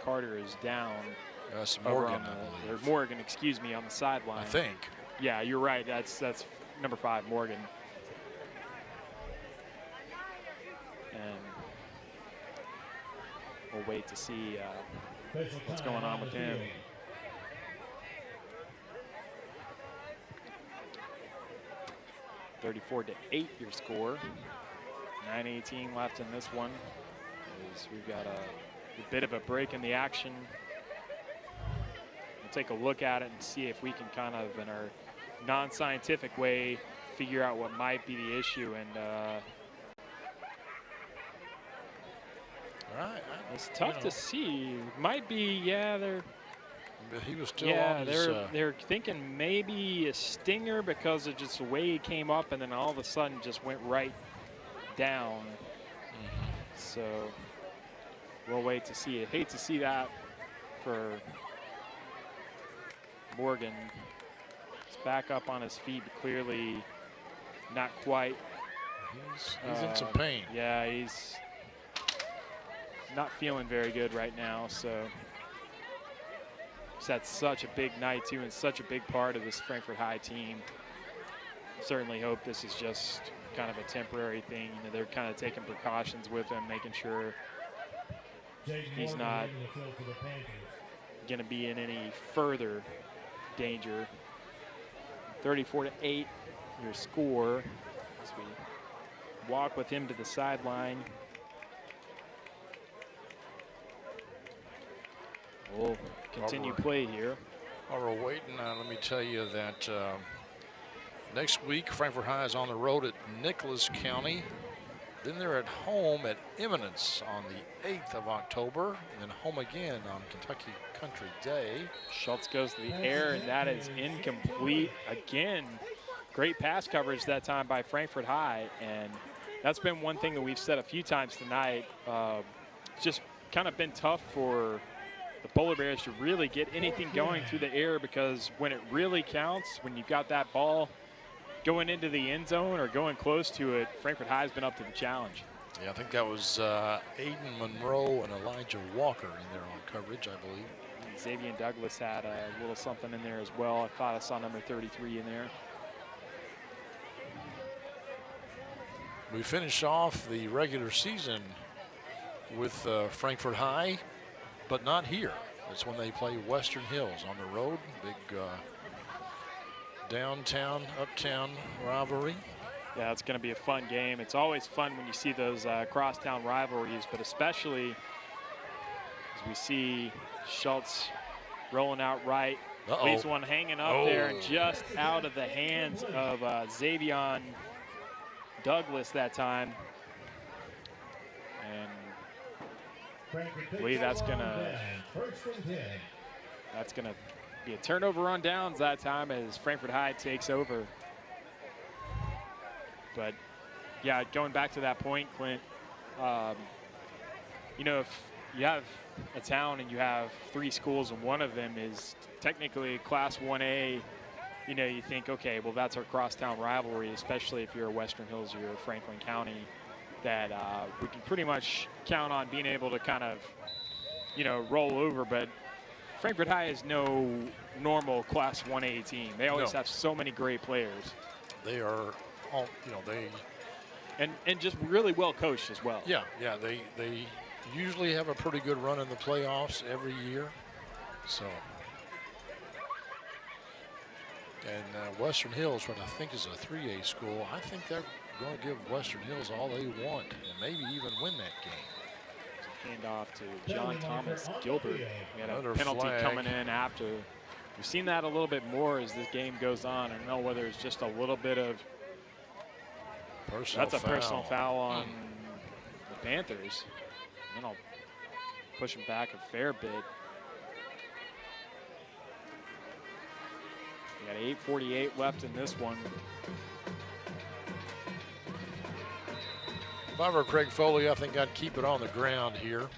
Speaker 2: Carter is down.
Speaker 3: That's Morgan,
Speaker 2: or Morgan, excuse me, on the sideline.
Speaker 3: I think.
Speaker 2: Yeah, you're right. That's number 5, Morgan. And we'll wait to see what's going on with him. (34-8) your score. 9:18 left in this one. As we've got a bit of a break in the action. We'll take a look at it and see if we can kind of, in our non-scientific way, figure out what might be the issue. And it's tough to see. Might be, yeah, they're.
Speaker 3: He was still
Speaker 2: yeah,
Speaker 3: on his,
Speaker 2: they're thinking maybe a stinger, because of just the way he came up and then all of a sudden just went right down. So we'll wait to see it. Hate to see that for Morgan. He's back up on his feet, but clearly not quite.
Speaker 3: He's in some pain.
Speaker 2: Yeah, he's not feeling very good right now. So he's had such a big night too, and such a big part of this Frankfort High team. Certainly hope this is just kind of a temporary thing. You know, they're kind of taking precautions with him, making sure he's not going to be in any further danger. 34-8 your score as we walk with him to the sideline. We'll continue play here.
Speaker 3: While we're waiting, let me tell you that next week Frankfort High is on the road at Nicholas County. Then they're at home at Eminence on the 8th of October, and then home again on Kentucky Country Day.
Speaker 2: Schultz goes to the air, and that is incomplete. Again, great pass coverage that time by Frankfort High, and that's been one thing that we've said a few times tonight. Just kind of been tough for the Polar Bears to really get anything going through the air, because when it really counts, when you've got that ball going into the end zone or going close to it, Frankfort High has been up to the challenge.
Speaker 3: Yeah, I think that was Aiden Monroe and Elijah Walker in there on coverage, I believe.
Speaker 2: And Xavier Douglas had a little something in there as well. I thought I saw number 33 in there.
Speaker 3: We finish off the regular season with Frankfort High but not here. It's when they play Western Hills on the road. Big downtown, uptown rivalry.
Speaker 2: Yeah, it's going to be a fun game. It's always fun when you see those crosstown rivalries, but especially as we see Schultz rolling out right. Leaves one hanging up there and just out of the hands of Xavion Douglas that time. And I believe that's gonna be a turnover on downs that time as Frankfort High takes over. But yeah, going back to that point, Clint, you know, if you have a town and you have 3 schools and one of them is technically Class 1A, you know, you think, okay, well, that's our crosstown rivalry, especially if you're Western Hills or you're Franklin County, that we can pretty much count on being able to kind of, you know, roll over. But Frankfort High is no normal Class 1A team. They always have so many great players.
Speaker 3: They are all, you know, they
Speaker 2: and just really well coached as well.
Speaker 3: Yeah, they usually have a pretty good run in the playoffs every year. So, and Western Hills, what I think is a 3A school, I think they're going to give Western Hills all they want and maybe even win that game.
Speaker 2: Hand off to John Thomas Gilbert. We had
Speaker 3: Another
Speaker 2: a penalty
Speaker 3: flag
Speaker 2: coming in after. We've seen that a little bit more as this game goes on. I don't know whether it's just a little bit of
Speaker 3: personal
Speaker 2: that's a personal foul on the Panthers. And then I'll push him back a fair bit. We got 8:48 left in this one.
Speaker 3: If I were Craig Foley, I think I'd keep it on the ground here.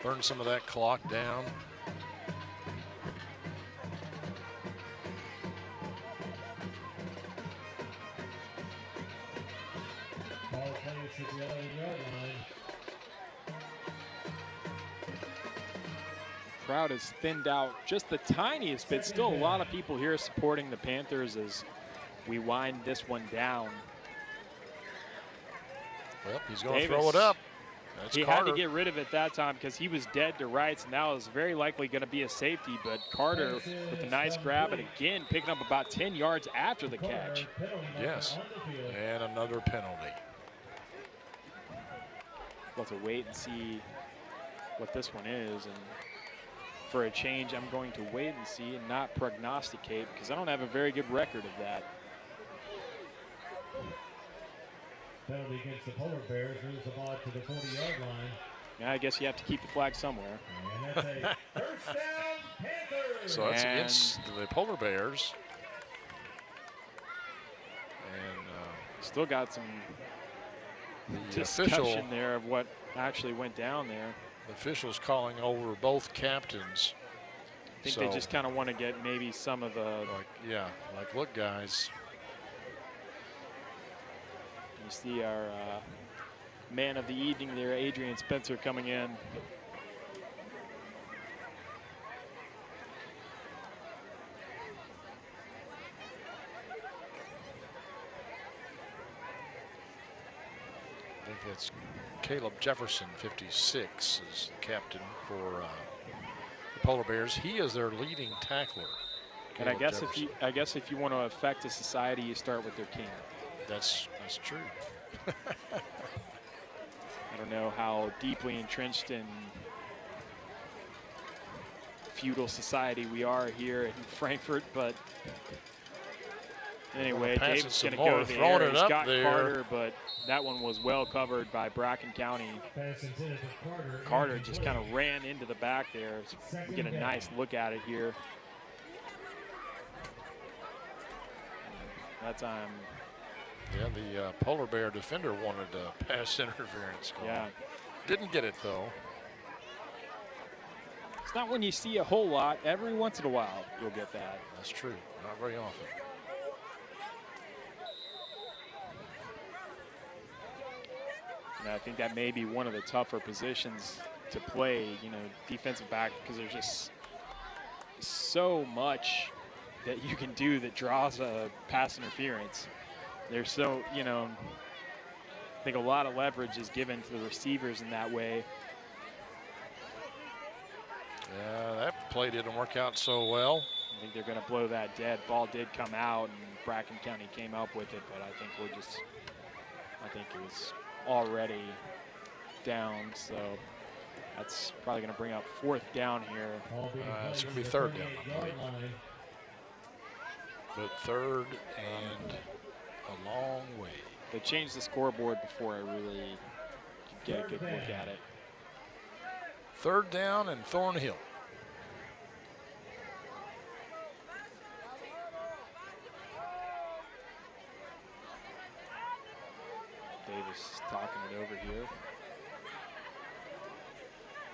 Speaker 3: Burn some of that clock down.
Speaker 1: Ball plays at the 11-yard line.
Speaker 2: Crowd has thinned out just the tiniest bit. Still a lot of people here supporting the Panthers as we wind this one down.
Speaker 3: Well, he's going to throw it up. That's
Speaker 2: he
Speaker 3: Carter.
Speaker 2: had to get rid of it that time because he was dead to rights, and that was very likely going to be a safety. But Carter with a nice grab, and again picking up about 10 yards after the catch.
Speaker 3: Yes, and another penalty.
Speaker 2: We'll have to wait and see what this one is. And for a change, I'm going to wait and see and not prognosticate because I don't have a very good record of that.
Speaker 1: Penalty against the Polar Bears moves the ball to the 40-yard line.
Speaker 2: Yeah, I guess you have to keep the flag somewhere.
Speaker 1: And that's a first down, Panthers.
Speaker 3: So that's against the Polar Bears. And
Speaker 2: still got some discussion there of what actually went down there.
Speaker 3: The officials calling over both captains.
Speaker 2: I think they just kind of want to get maybe some of the
Speaker 3: like look, guys.
Speaker 2: You see our man of the evening there, Adrian Spencer, coming in.
Speaker 3: I think that's Caleb Jefferson, 56, is the captain for the Polar Bears. He is their leading tackler.
Speaker 2: And I guess if you want to affect a society, you start with their king.
Speaker 3: That's true.
Speaker 2: I don't know how deeply entrenched in feudal society we are here in Frankfort, but anyway, Dave's going to go to the air. He's got Carter, but that one was well covered by Bracken County. Carter just kind of ran into the back there. So we get a nice look at it here. That time.
Speaker 3: Yeah, the Polar Bear defender wanted a pass interference call.
Speaker 2: Yeah.
Speaker 3: Didn't get it, though.
Speaker 2: It's not when you see a whole lot. Every once in a while, you'll get that.
Speaker 3: That's true. Not very often.
Speaker 2: And I think that may be one of the tougher positions to play, you know, defensive back, because there's just so much that you can do that draws a pass interference. There's so, you know, I think a lot of leverage is given to the receivers in that way.
Speaker 3: Yeah, that play didn't work out so well.
Speaker 2: I think they're going to blow that dead. Ball did come out, and Bracken County came up with it, but I think it was already down, so that's probably going to bring up 4th down here.
Speaker 3: It's going to be 3rd down, I believe. But 3rd and a long way.
Speaker 2: They changed the scoreboard before I really could get a good look at it.
Speaker 3: 3rd down and Thornhill.
Speaker 2: Davis talking it over here.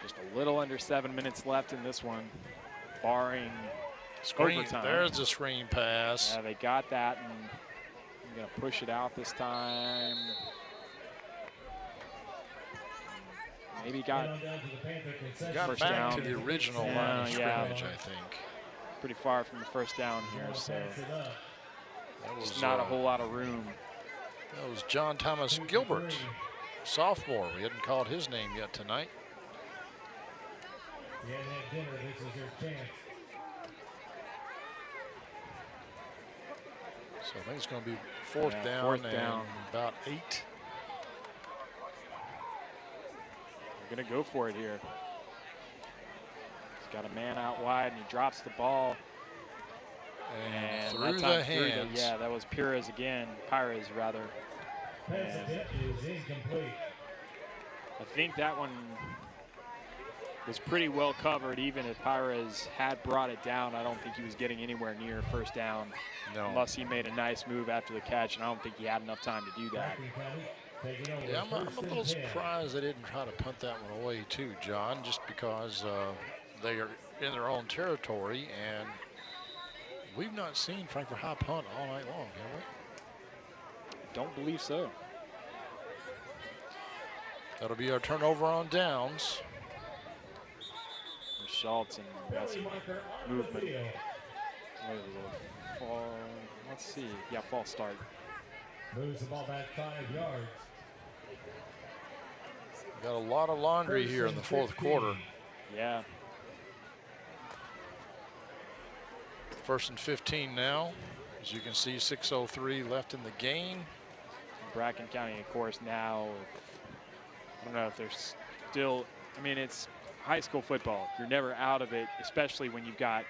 Speaker 2: Just a little under 7 minutes left in this one, barring overtime.
Speaker 3: There's the screen pass.
Speaker 2: Yeah, they got that, and I'm going to push it out this time. Maybe got first
Speaker 3: back
Speaker 2: down.
Speaker 3: to the original line of scrimmage, I think.
Speaker 2: Pretty far from the first down here, so
Speaker 3: that was
Speaker 2: just not a whole lot of room.
Speaker 3: That was John Thomas Gilbert, sophomore. We hadn't called his name yet tonight.
Speaker 1: You hadn't had dinner, this is your chance.
Speaker 3: So I think it's going to be 4th down,
Speaker 2: 4th down.
Speaker 3: About 8.
Speaker 2: We're going to go for it here. He's got a man out wide, and he drops the ball.
Speaker 3: And
Speaker 2: that
Speaker 3: through
Speaker 2: time
Speaker 3: the hands.
Speaker 2: yeah, that was Pires again. Pires, rather.
Speaker 1: Pass attempt is incomplete.
Speaker 2: I think that one was pretty well covered. Even if Pires had brought it down, I don't think he was getting anywhere near first down.
Speaker 3: No.
Speaker 2: Unless he made a nice move after the catch, and I don't think he had enough time to do that.
Speaker 3: Yeah, I'm a little surprised they didn't try to punt that one away too, John, just because they are in their own territory, and we've not seen Frankfort High punt all night long, have we?
Speaker 2: Don't believe so.
Speaker 3: That'll be our turnover on downs.
Speaker 2: Schultz and got some movement. Let's see. Yeah, false start.
Speaker 1: Moves the ball back 5 yards.
Speaker 3: Got a lot of laundry here in the 4th quarter.
Speaker 2: Yeah.
Speaker 3: 1st and 15 now. As you can see, 6:03 left in the game.
Speaker 2: Bracken County, of course, now, I don't know if they're still, I mean, it's high school football. You're never out of it, especially when you've got,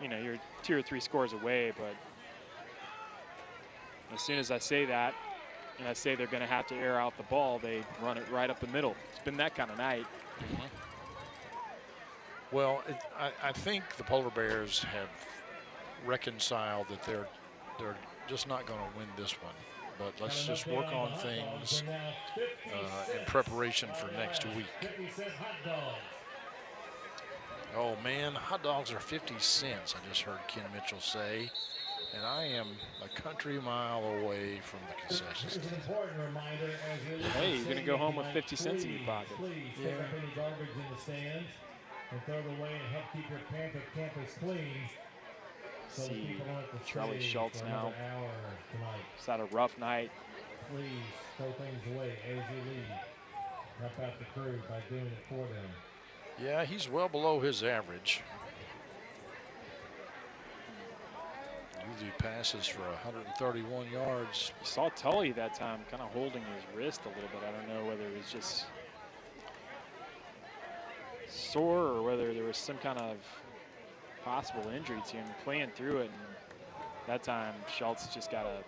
Speaker 2: you're 2 or 3 scores away. But as soon as I say that, and I say they're going to have to air out the ball, they run it right up the middle. It's been that kind of night.
Speaker 3: Mm-hmm. Well, I think the Polar Bears have reconciled that they're just not going to win this one. But let's just work on things in preparation for next week. Oh man, hot dogs are 50 cents, I just heard Ken Mitchell say. And I am a country mile away from the concession stand.
Speaker 2: Hey, you're going to go home with 50 cents in your pocket.
Speaker 1: Please pick up any garbage in the stands and throw it away and help keep your Panther campus clean. So
Speaker 2: See
Speaker 1: people don't have to
Speaker 2: Charlie
Speaker 1: stay
Speaker 2: Schultz
Speaker 1: for
Speaker 2: now.
Speaker 1: another hour tonight.
Speaker 2: It's had a rough night.
Speaker 1: Please throw things away as you leave. Help out the crew by doing it for them.
Speaker 3: Yeah, he's well below his average. Usually passes for 131 yards.
Speaker 2: You saw Tully that time kind of holding his wrist a little bit. I don't know whether it was just sore or whether there was some kind of possible injury to him playing through it. And that time, Schultz just got to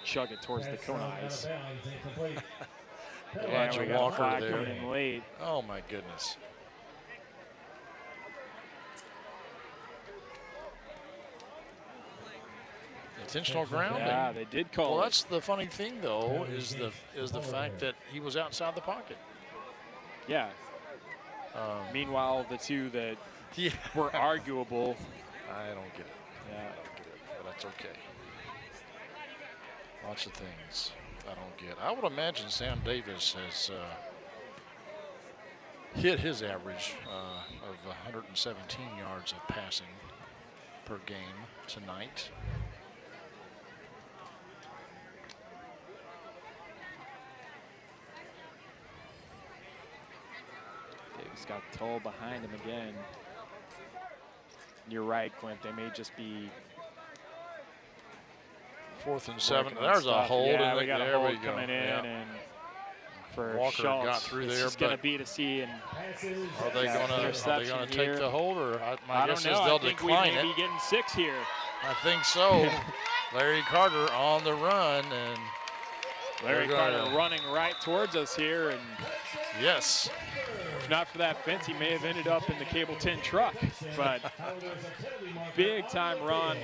Speaker 2: chug it towards the cone ice.
Speaker 3: Elijah Walker there.
Speaker 2: Coming in late.
Speaker 3: Oh my goodness. Intentional grounding.
Speaker 2: Yeah, they did call
Speaker 3: Well,
Speaker 2: it.
Speaker 3: that's the funny thing, though, is the fact that he was outside the pocket.
Speaker 2: Yeah. Meanwhile, the two that were arguable.
Speaker 3: I don't get it.
Speaker 2: Yeah.
Speaker 3: I don't get it, but that's okay. Lots of things I don't get. I would imagine Sam Davis has hit his average of 117 yards of passing per game tonight.
Speaker 2: Davis He's got Tull behind him again. You're right, Clint. They may just be
Speaker 3: 4th and 7. There's a hold.
Speaker 2: Yeah,
Speaker 3: in
Speaker 2: we got a
Speaker 3: there
Speaker 2: hold
Speaker 3: we go.
Speaker 2: coming in, and for
Speaker 3: Walker
Speaker 2: Schultz,
Speaker 3: got through there.
Speaker 2: It's going to be to see. And
Speaker 3: are they going to take the hold, or my guess is they'll
Speaker 2: I think
Speaker 3: decline
Speaker 2: we may
Speaker 3: it.
Speaker 2: be getting 6 here.
Speaker 3: I think so. Larry Carter on the run, and
Speaker 2: Larry Carter running right towards us here, and
Speaker 3: yes.
Speaker 2: If not for that fence, he may have ended up in the Cable 10 truck. But big time run.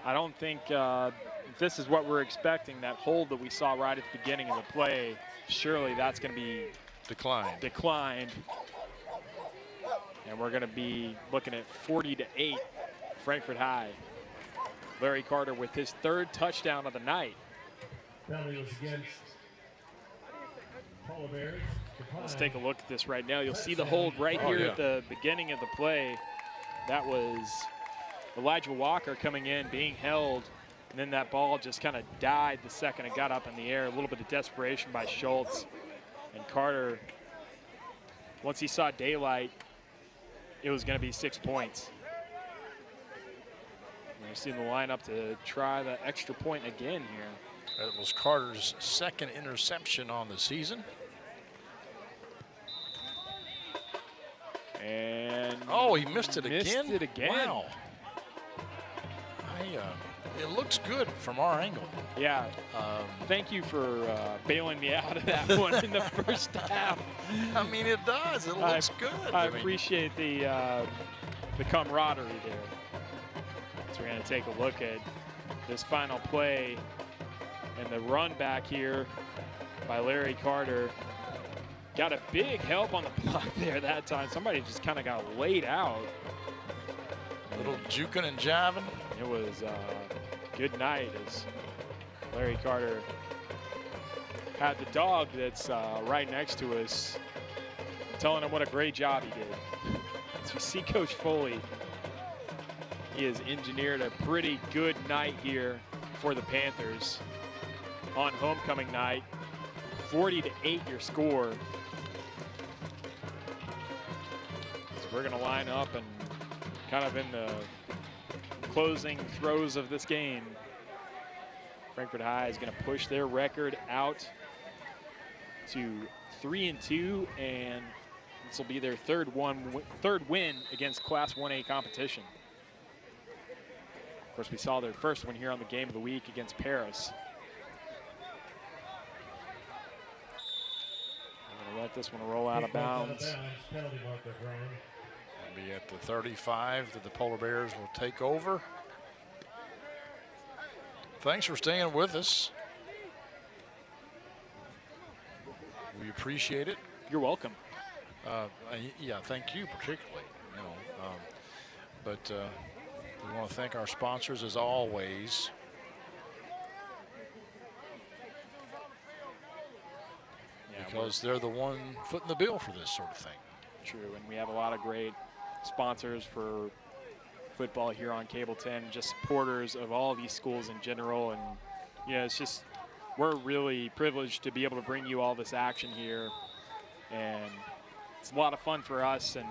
Speaker 2: I don't think if this is what we're expecting, that hold that we saw right at the beginning of the play, surely that's going to be declined. And we're going to be looking at 40-8, Frankfort High. Larry Carter with his 3rd touchdown of the night.
Speaker 1: Penalty was against Polar Bears.
Speaker 2: Let's take a look at this right now. You'll see the hold right here at the beginning of the play. That was Elijah Walker coming in, being held, and then that ball just kind of died the second it got up in the air. A little bit of desperation by Schultz. And Carter, once he saw daylight, it was going to be 6 points. We're seeing the lineup to try the extra point again here.
Speaker 3: That was Carter's 2nd interception on the season.
Speaker 2: And
Speaker 3: he missed it again? Wow. It looks good from our angle.
Speaker 2: Yeah. Thank you for bailing me out of that one in the first half.
Speaker 3: I mean, it does. It looks good.
Speaker 2: I appreciate the camaraderie there. So we're going to take a look at this final play and the run back here by Larry Carter. Got a big help on the block there that time. Somebody just kind of got laid out.
Speaker 3: A little juking and jiving.
Speaker 2: It was a good night as Larry Carter had the dog that's right next to us telling him what a great job he did. As we see Coach Foley, he has engineered a pretty good night here for the Panthers on homecoming night. 40-8 your score. So we're going to line up and kind of in the closing throes of this game. Frankfort High is going to push their record out to 3-2, and this will be their third win against Class 1A competition. Of course, we saw their first one here on the Game of the Week against Paris. I'm going to let this one roll out of bounds.
Speaker 1: Penalty marker thrown.
Speaker 3: It'll be at the 35 that the Polar Bears will take over. Thanks for staying with us. We appreciate it.
Speaker 2: You're welcome.
Speaker 3: Yeah, thank you particularly. But we want to thank our sponsors as always. Because they're the one footing the bill for this sort of thing.
Speaker 2: True, and we have a lot of great sponsors for football here on Cable 10, just supporters of all these schools in general. And it's just, we're really privileged to be able to bring you all this action here. And it's a lot of fun for us, and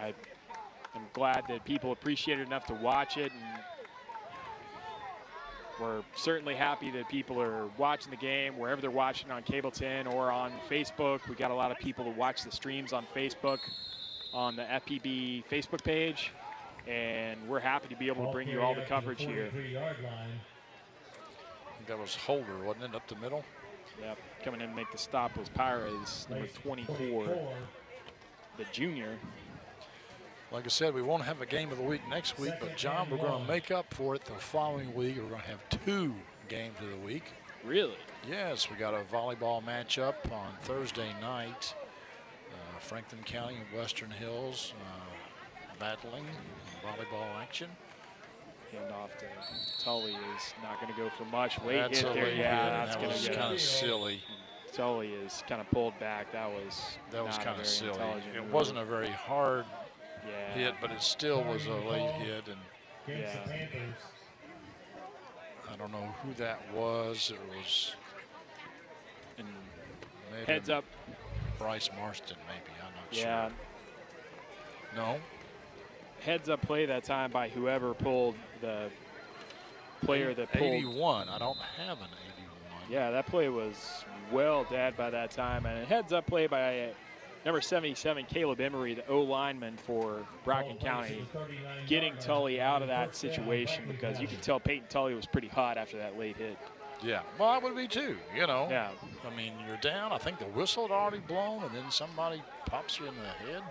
Speaker 2: I'm glad that people appreciate it enough to watch it. And we're certainly happy that people are watching the game wherever they're watching, on Cable 10 or on Facebook. We got a lot of people who watch the streams on Facebook, on the FPB Facebook page, and we're happy to be able to bring you all the coverage here.
Speaker 3: I think that was Holder, wasn't it, up the middle?
Speaker 2: Yep, coming in to make the stop was Pires, number 24, the junior.
Speaker 3: Like I said, we won't have a game of the week next week, but John, we're going to make up for it the following week. We're going to have 2 games of the week.
Speaker 2: Really?
Speaker 3: Yes, we got a volleyball matchup on Thursday night. Franklin County and Western Hills battling volleyball action.
Speaker 2: Hand off to Tully is not going to go for much. Late
Speaker 3: That's
Speaker 2: hit
Speaker 3: a
Speaker 2: there.
Speaker 3: late
Speaker 2: Yeah,
Speaker 3: hit,
Speaker 2: that's
Speaker 3: and
Speaker 2: going
Speaker 3: that
Speaker 2: to
Speaker 3: was kind of silly.
Speaker 2: Tully is kind of pulled back. That was
Speaker 3: kind of silly. It
Speaker 2: move.
Speaker 3: wasn't a very hard hit, but it still was a late hit. And I don't know who that was. It was
Speaker 2: and
Speaker 3: maybe
Speaker 2: heads up.
Speaker 3: Bryce Marston, maybe. I'm not
Speaker 2: Yeah.
Speaker 3: No.
Speaker 2: Heads up play that time by whoever pulled the player that pulled.
Speaker 3: 81. I don't have an 81.
Speaker 2: Yeah, that play was well dead by that time. And a heads up play by number 77, Caleb Emery, the O lineman for Bracken County, getting Tully out of that situation because you could tell Peyton Tully was pretty hot after that late hit.
Speaker 3: Yeah, well, I would be too, you know.
Speaker 2: Yeah.
Speaker 3: I mean, you're down. I think the whistle had already blown, and then somebody pops you in the head.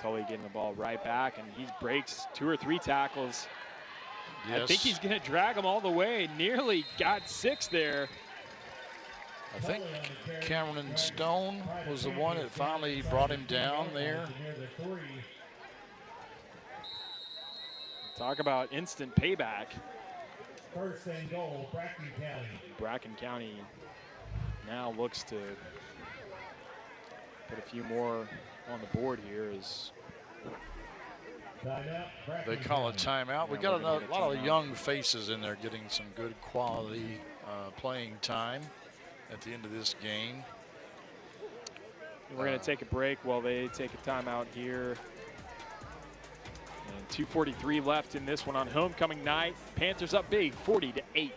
Speaker 2: Tully getting the ball right back, and he breaks 2 or 3 tackles.
Speaker 3: Yes.
Speaker 2: I think he's going to drag him all the way. Nearly got 6 there.
Speaker 3: I think Cameron Stone was the one that finally brought him down there.
Speaker 2: Talk about instant payback.
Speaker 1: First and goal, Bracken County.
Speaker 2: Bracken County now looks to put a few more on the board here as
Speaker 3: they call a timeout. We got a lot of young faces in there getting some good quality playing time at the end of this game.
Speaker 2: We're going to take a break while they take a timeout here. And 2:43 left in this one on homecoming night. Panthers up big, 40-8.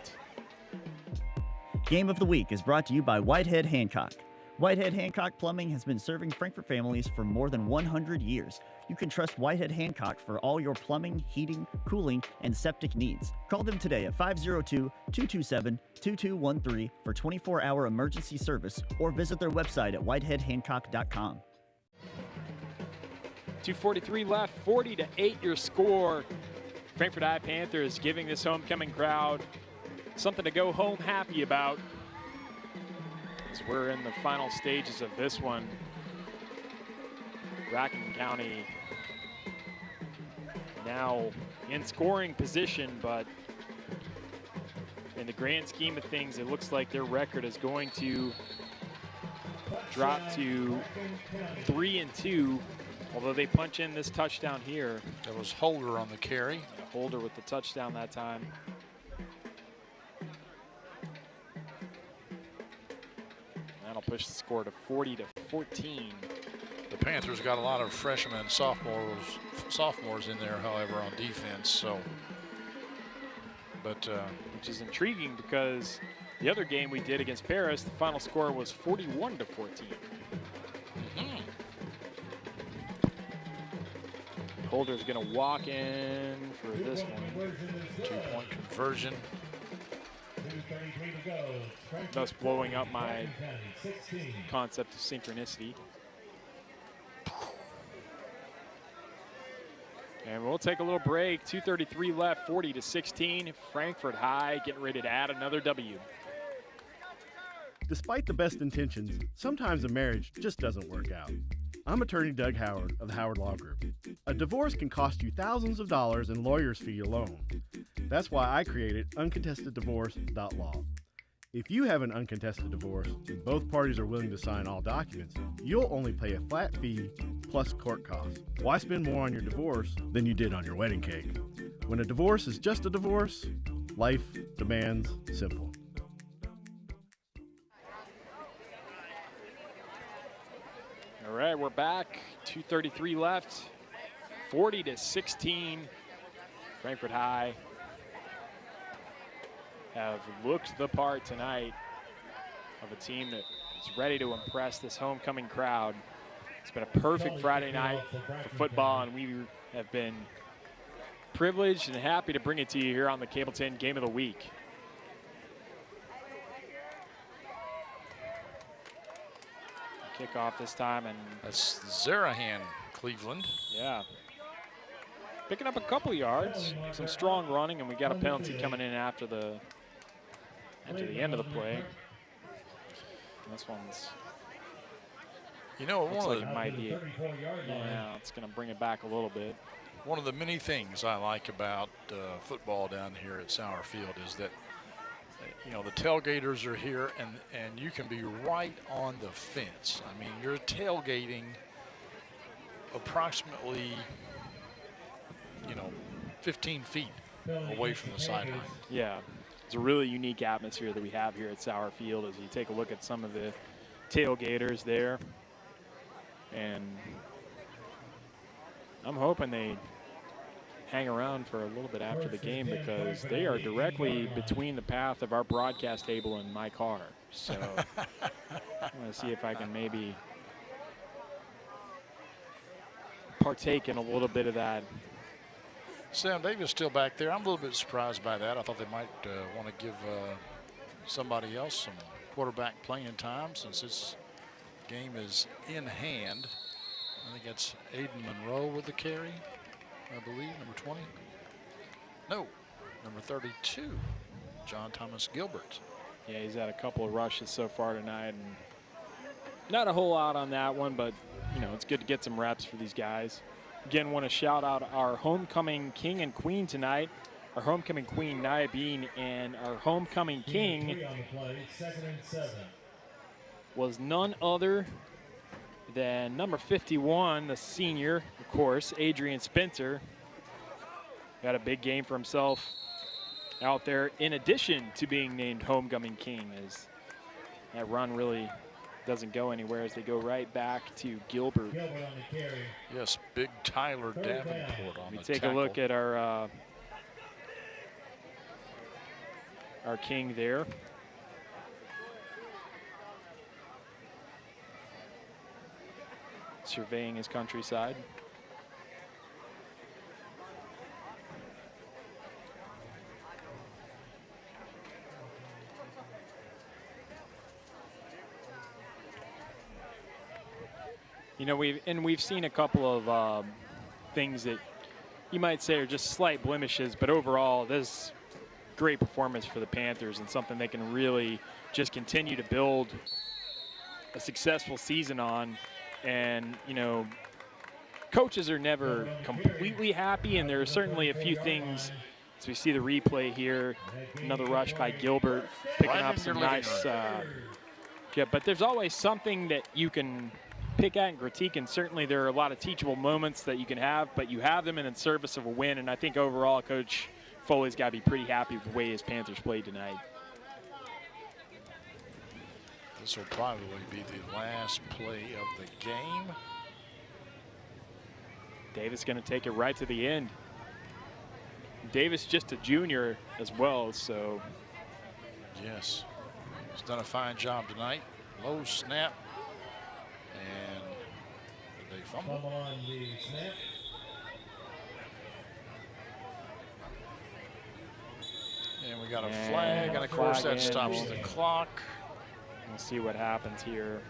Speaker 16: Game of the Week is brought to you by Whitehead Hancock. Whitehead Hancock Plumbing has been serving Frankfort families for more than 100 years. You can trust Whitehead Hancock for all your plumbing, heating, cooling, and septic needs. Call them today at 502-227-2213 for 24-hour emergency service or visit their website at whiteheadhancock.com.
Speaker 2: 2:43 left, 40-8 your score. Frankfort High Panthers giving this homecoming crowd something to go home happy about. As we're in the final stages of this one. Bracken County now in scoring position, but in the grand scheme of things, it looks like their record is going to drop to 3-2. Although they punch in this touchdown here.
Speaker 3: That was Holder on the carry.
Speaker 2: Yeah, Holder with the touchdown that time. That'll push the score to 40-14.
Speaker 3: The Panthers got a lot of freshmen and sophomores in there, however, on defense. So, but
Speaker 2: which is intriguing because the other game we did against Paris, the final score was 41-14. Holder's going to walk in for this one.
Speaker 3: 2-point conversion.
Speaker 2: Thus blowing up my concept of synchronicity. And we'll take a little break. 2:33 left, 40-16. Frankfort High getting ready to add another W.
Speaker 17: Despite the best intentions, sometimes a marriage just doesn't work out. I'm attorney Doug Howard of the Howard Law Group. A divorce can cost you thousands of dollars in lawyer's fee alone. That's why I created uncontesteddivorce.law. If you have an uncontested divorce and both parties are willing to sign all documents, you'll only pay a flat fee plus court costs. Why spend more on your divorce than you did on your wedding cake? When a divorce is just a divorce, life demands simple.
Speaker 2: All right, we're back. 2:33 left. 40-16. Frankfort High have looked the part tonight of a team that is ready to impress this homecoming crowd. It's been a perfect Friday night for football, and we have been privileged and happy to bring it to you here on the Cable 10 Game of the Week. Kickoff this time, and
Speaker 3: that's Zarahan, Cleveland.
Speaker 2: Yeah, picking up a couple yards, some strong running, and we got a penalty coming in after the end of the play. And this one's,
Speaker 3: you know,
Speaker 2: looks like it might be. Yeah, it's going to bring it back a little bit.
Speaker 3: One of the many things I like about football down here at Sauer Field is that, you know, the tailgaters are here, and you can be right on the fence. I mean, you're tailgating approximately, 15 feet away from the sideline.
Speaker 2: Yeah. It's a really unique atmosphere that we have here at Sauer Field as you take a look at some of the tailgaters there. And I'm hoping they hang around for a little bit after the game because they are directly between the path of our broadcast table and my car. So I'm going to see if I can maybe partake in a little bit of that.
Speaker 3: Sam Davis still back there. I'm a little bit surprised by that. I thought they might want to give somebody else some quarterback playing time since this game is in hand. I think that's Aiden Monroe with the carry, I believe, number 20. No, number 32, John Thomas Gilbert.
Speaker 2: Yeah, he's had a couple of rushes so far tonight, and not a whole lot on that one, but you know, it's good to get some reps for these guys. Again, want to shout out our homecoming king and queen tonight. Our homecoming queen, Nia Bean, and our homecoming king
Speaker 1: on the play, 2nd and 7.
Speaker 2: was none other than number 51, the senior, of course, Adrian Spencer. Got a big game for himself out there, in addition to being named homecoming king, as that run really doesn't go anywhere as they go right back to Gilbert.
Speaker 1: Gilbert on the carry.
Speaker 3: Yes, big Tyler Davenport on the
Speaker 2: We take
Speaker 3: tackle.
Speaker 2: a look at our king there. Surveying his countryside. You know, we've seen a couple of things that you might say are just slight blemishes, but overall, this great performance for the Panthers and something they can really just continue to build a successful season on. And, you know, coaches are never completely happy, and there are certainly a few things, as we see the replay here, another rush by Gilbert, picking up some nice, yeah, but there's always something that you can pick at and critique, and certainly there are a lot of teachable moments that you can have, but you have them in service of a win, and I think overall Coach Foley's got to be pretty happy with the way his Panthers played tonight.
Speaker 3: This will probably be the last play of the game.
Speaker 2: Davis going to take it right to the end. Davis just a junior as well, so.
Speaker 3: Yes, he's done a fine job tonight. Low snap, and did they fumble?
Speaker 1: Fumble on the snap.
Speaker 3: And we got a flag, and of course that stops the clock.
Speaker 2: We'll see what happens here.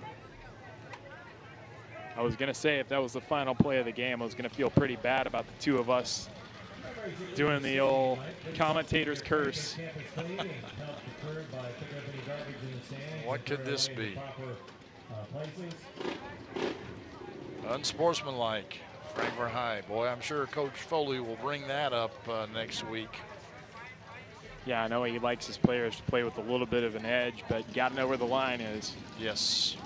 Speaker 2: I was going to say if that was the final play of the game, I was going to feel pretty bad about the two of us doing the old commentator's curse.
Speaker 3: What could this be? Unsportsmanlike. Frankfort High. Boy, I'm sure Coach Foley will bring that up next week.
Speaker 2: Yeah, I know he likes his players to play with a little bit of an edge, but you got to know where the line is.
Speaker 3: Yes.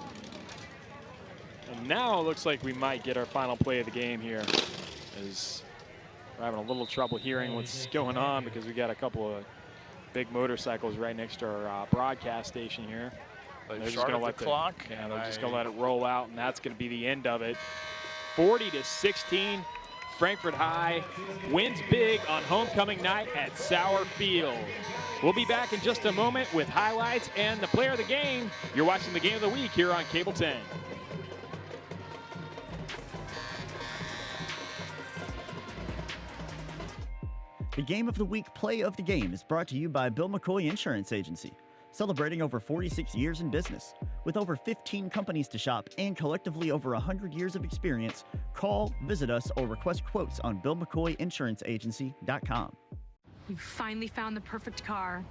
Speaker 2: And now it looks like we might get our final play of the game here, as we're having a little trouble hearing what's going on because we got a couple of big motorcycles right next to our broadcast station here.
Speaker 3: They've
Speaker 2: just going to let
Speaker 3: the clock.
Speaker 2: Yeah, they're just going to let it roll out, and that's going to be the end of it. 40-16. Frankfort High wins big on homecoming night at Sauer Field. We'll be back in just a moment with highlights and the player of the game. You're watching the Game of the Week here on Cable 10.
Speaker 16: The Game of the Week Play of the Game is brought to you by Bill McCoy Insurance Agency, celebrating over 46 years in business. With over 15 companies to shop and collectively over 100 years of experience, call, visit us, or request quotes on BillMcCoyInsuranceAgency.com.
Speaker 18: You finally found the perfect car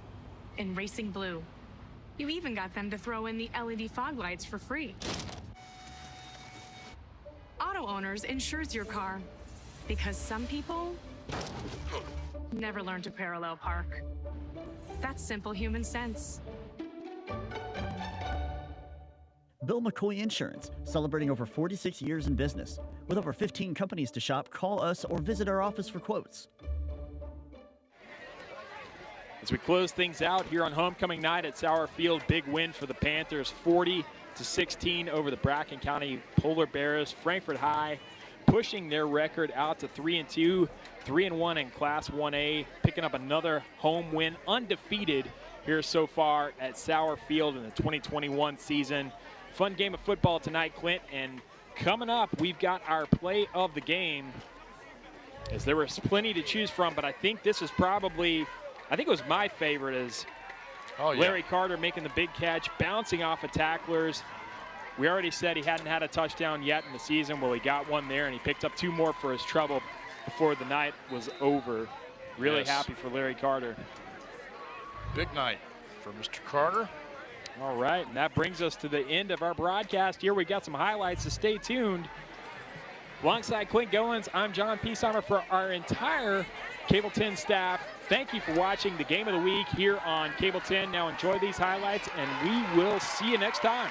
Speaker 18: in racing blue. You even got them to throw in the LED fog lights for free. Auto Owners insures your car because some people never learn to parallel park. That's simple human sense.
Speaker 16: Bill McCoy Insurance, celebrating over 46 years in business. With over 15 companies to shop, call us or visit our office for quotes.
Speaker 2: As we close things out here on homecoming night at Sauer Field, big win for the Panthers, 40-16 over the Bracken County Polar Bears. Frankfort High pushing their record out to 3-2, 3-1 in Class 1A, picking up another home win, undefeated here so far at Sauer Field in the 2021 season. Fun game of football tonight, Clint, and coming up, we've got our play of the game, as there was plenty to choose from, but I think this is probably, I think it was my favorite, as Larry Carter making the big catch, bouncing off of tacklers. We already said he hadn't had a touchdown yet in the season. Well, he got one there, and he picked up 2 more for his trouble before the night was over. Really happy for Larry Carter.
Speaker 3: Big night for Mr. Carter.
Speaker 2: All right, and that brings us to the end of our broadcast here. We got some highlights, so stay tuned. Alongside Clint Goins, I'm John Piesheimer for our entire Cable 10 staff. Thank you for watching the Game of the Week here on Cable 10. Now enjoy these highlights, and we will see you next time.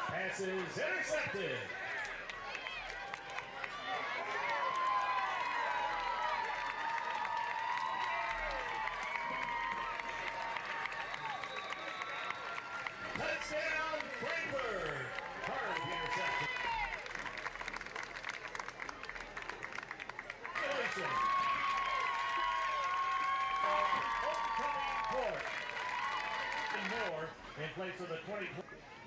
Speaker 1: Pass is intercepted. Touchdown, Frankfort. Hard interception. Congratulations. Homecoming court. And more in place of the 2020.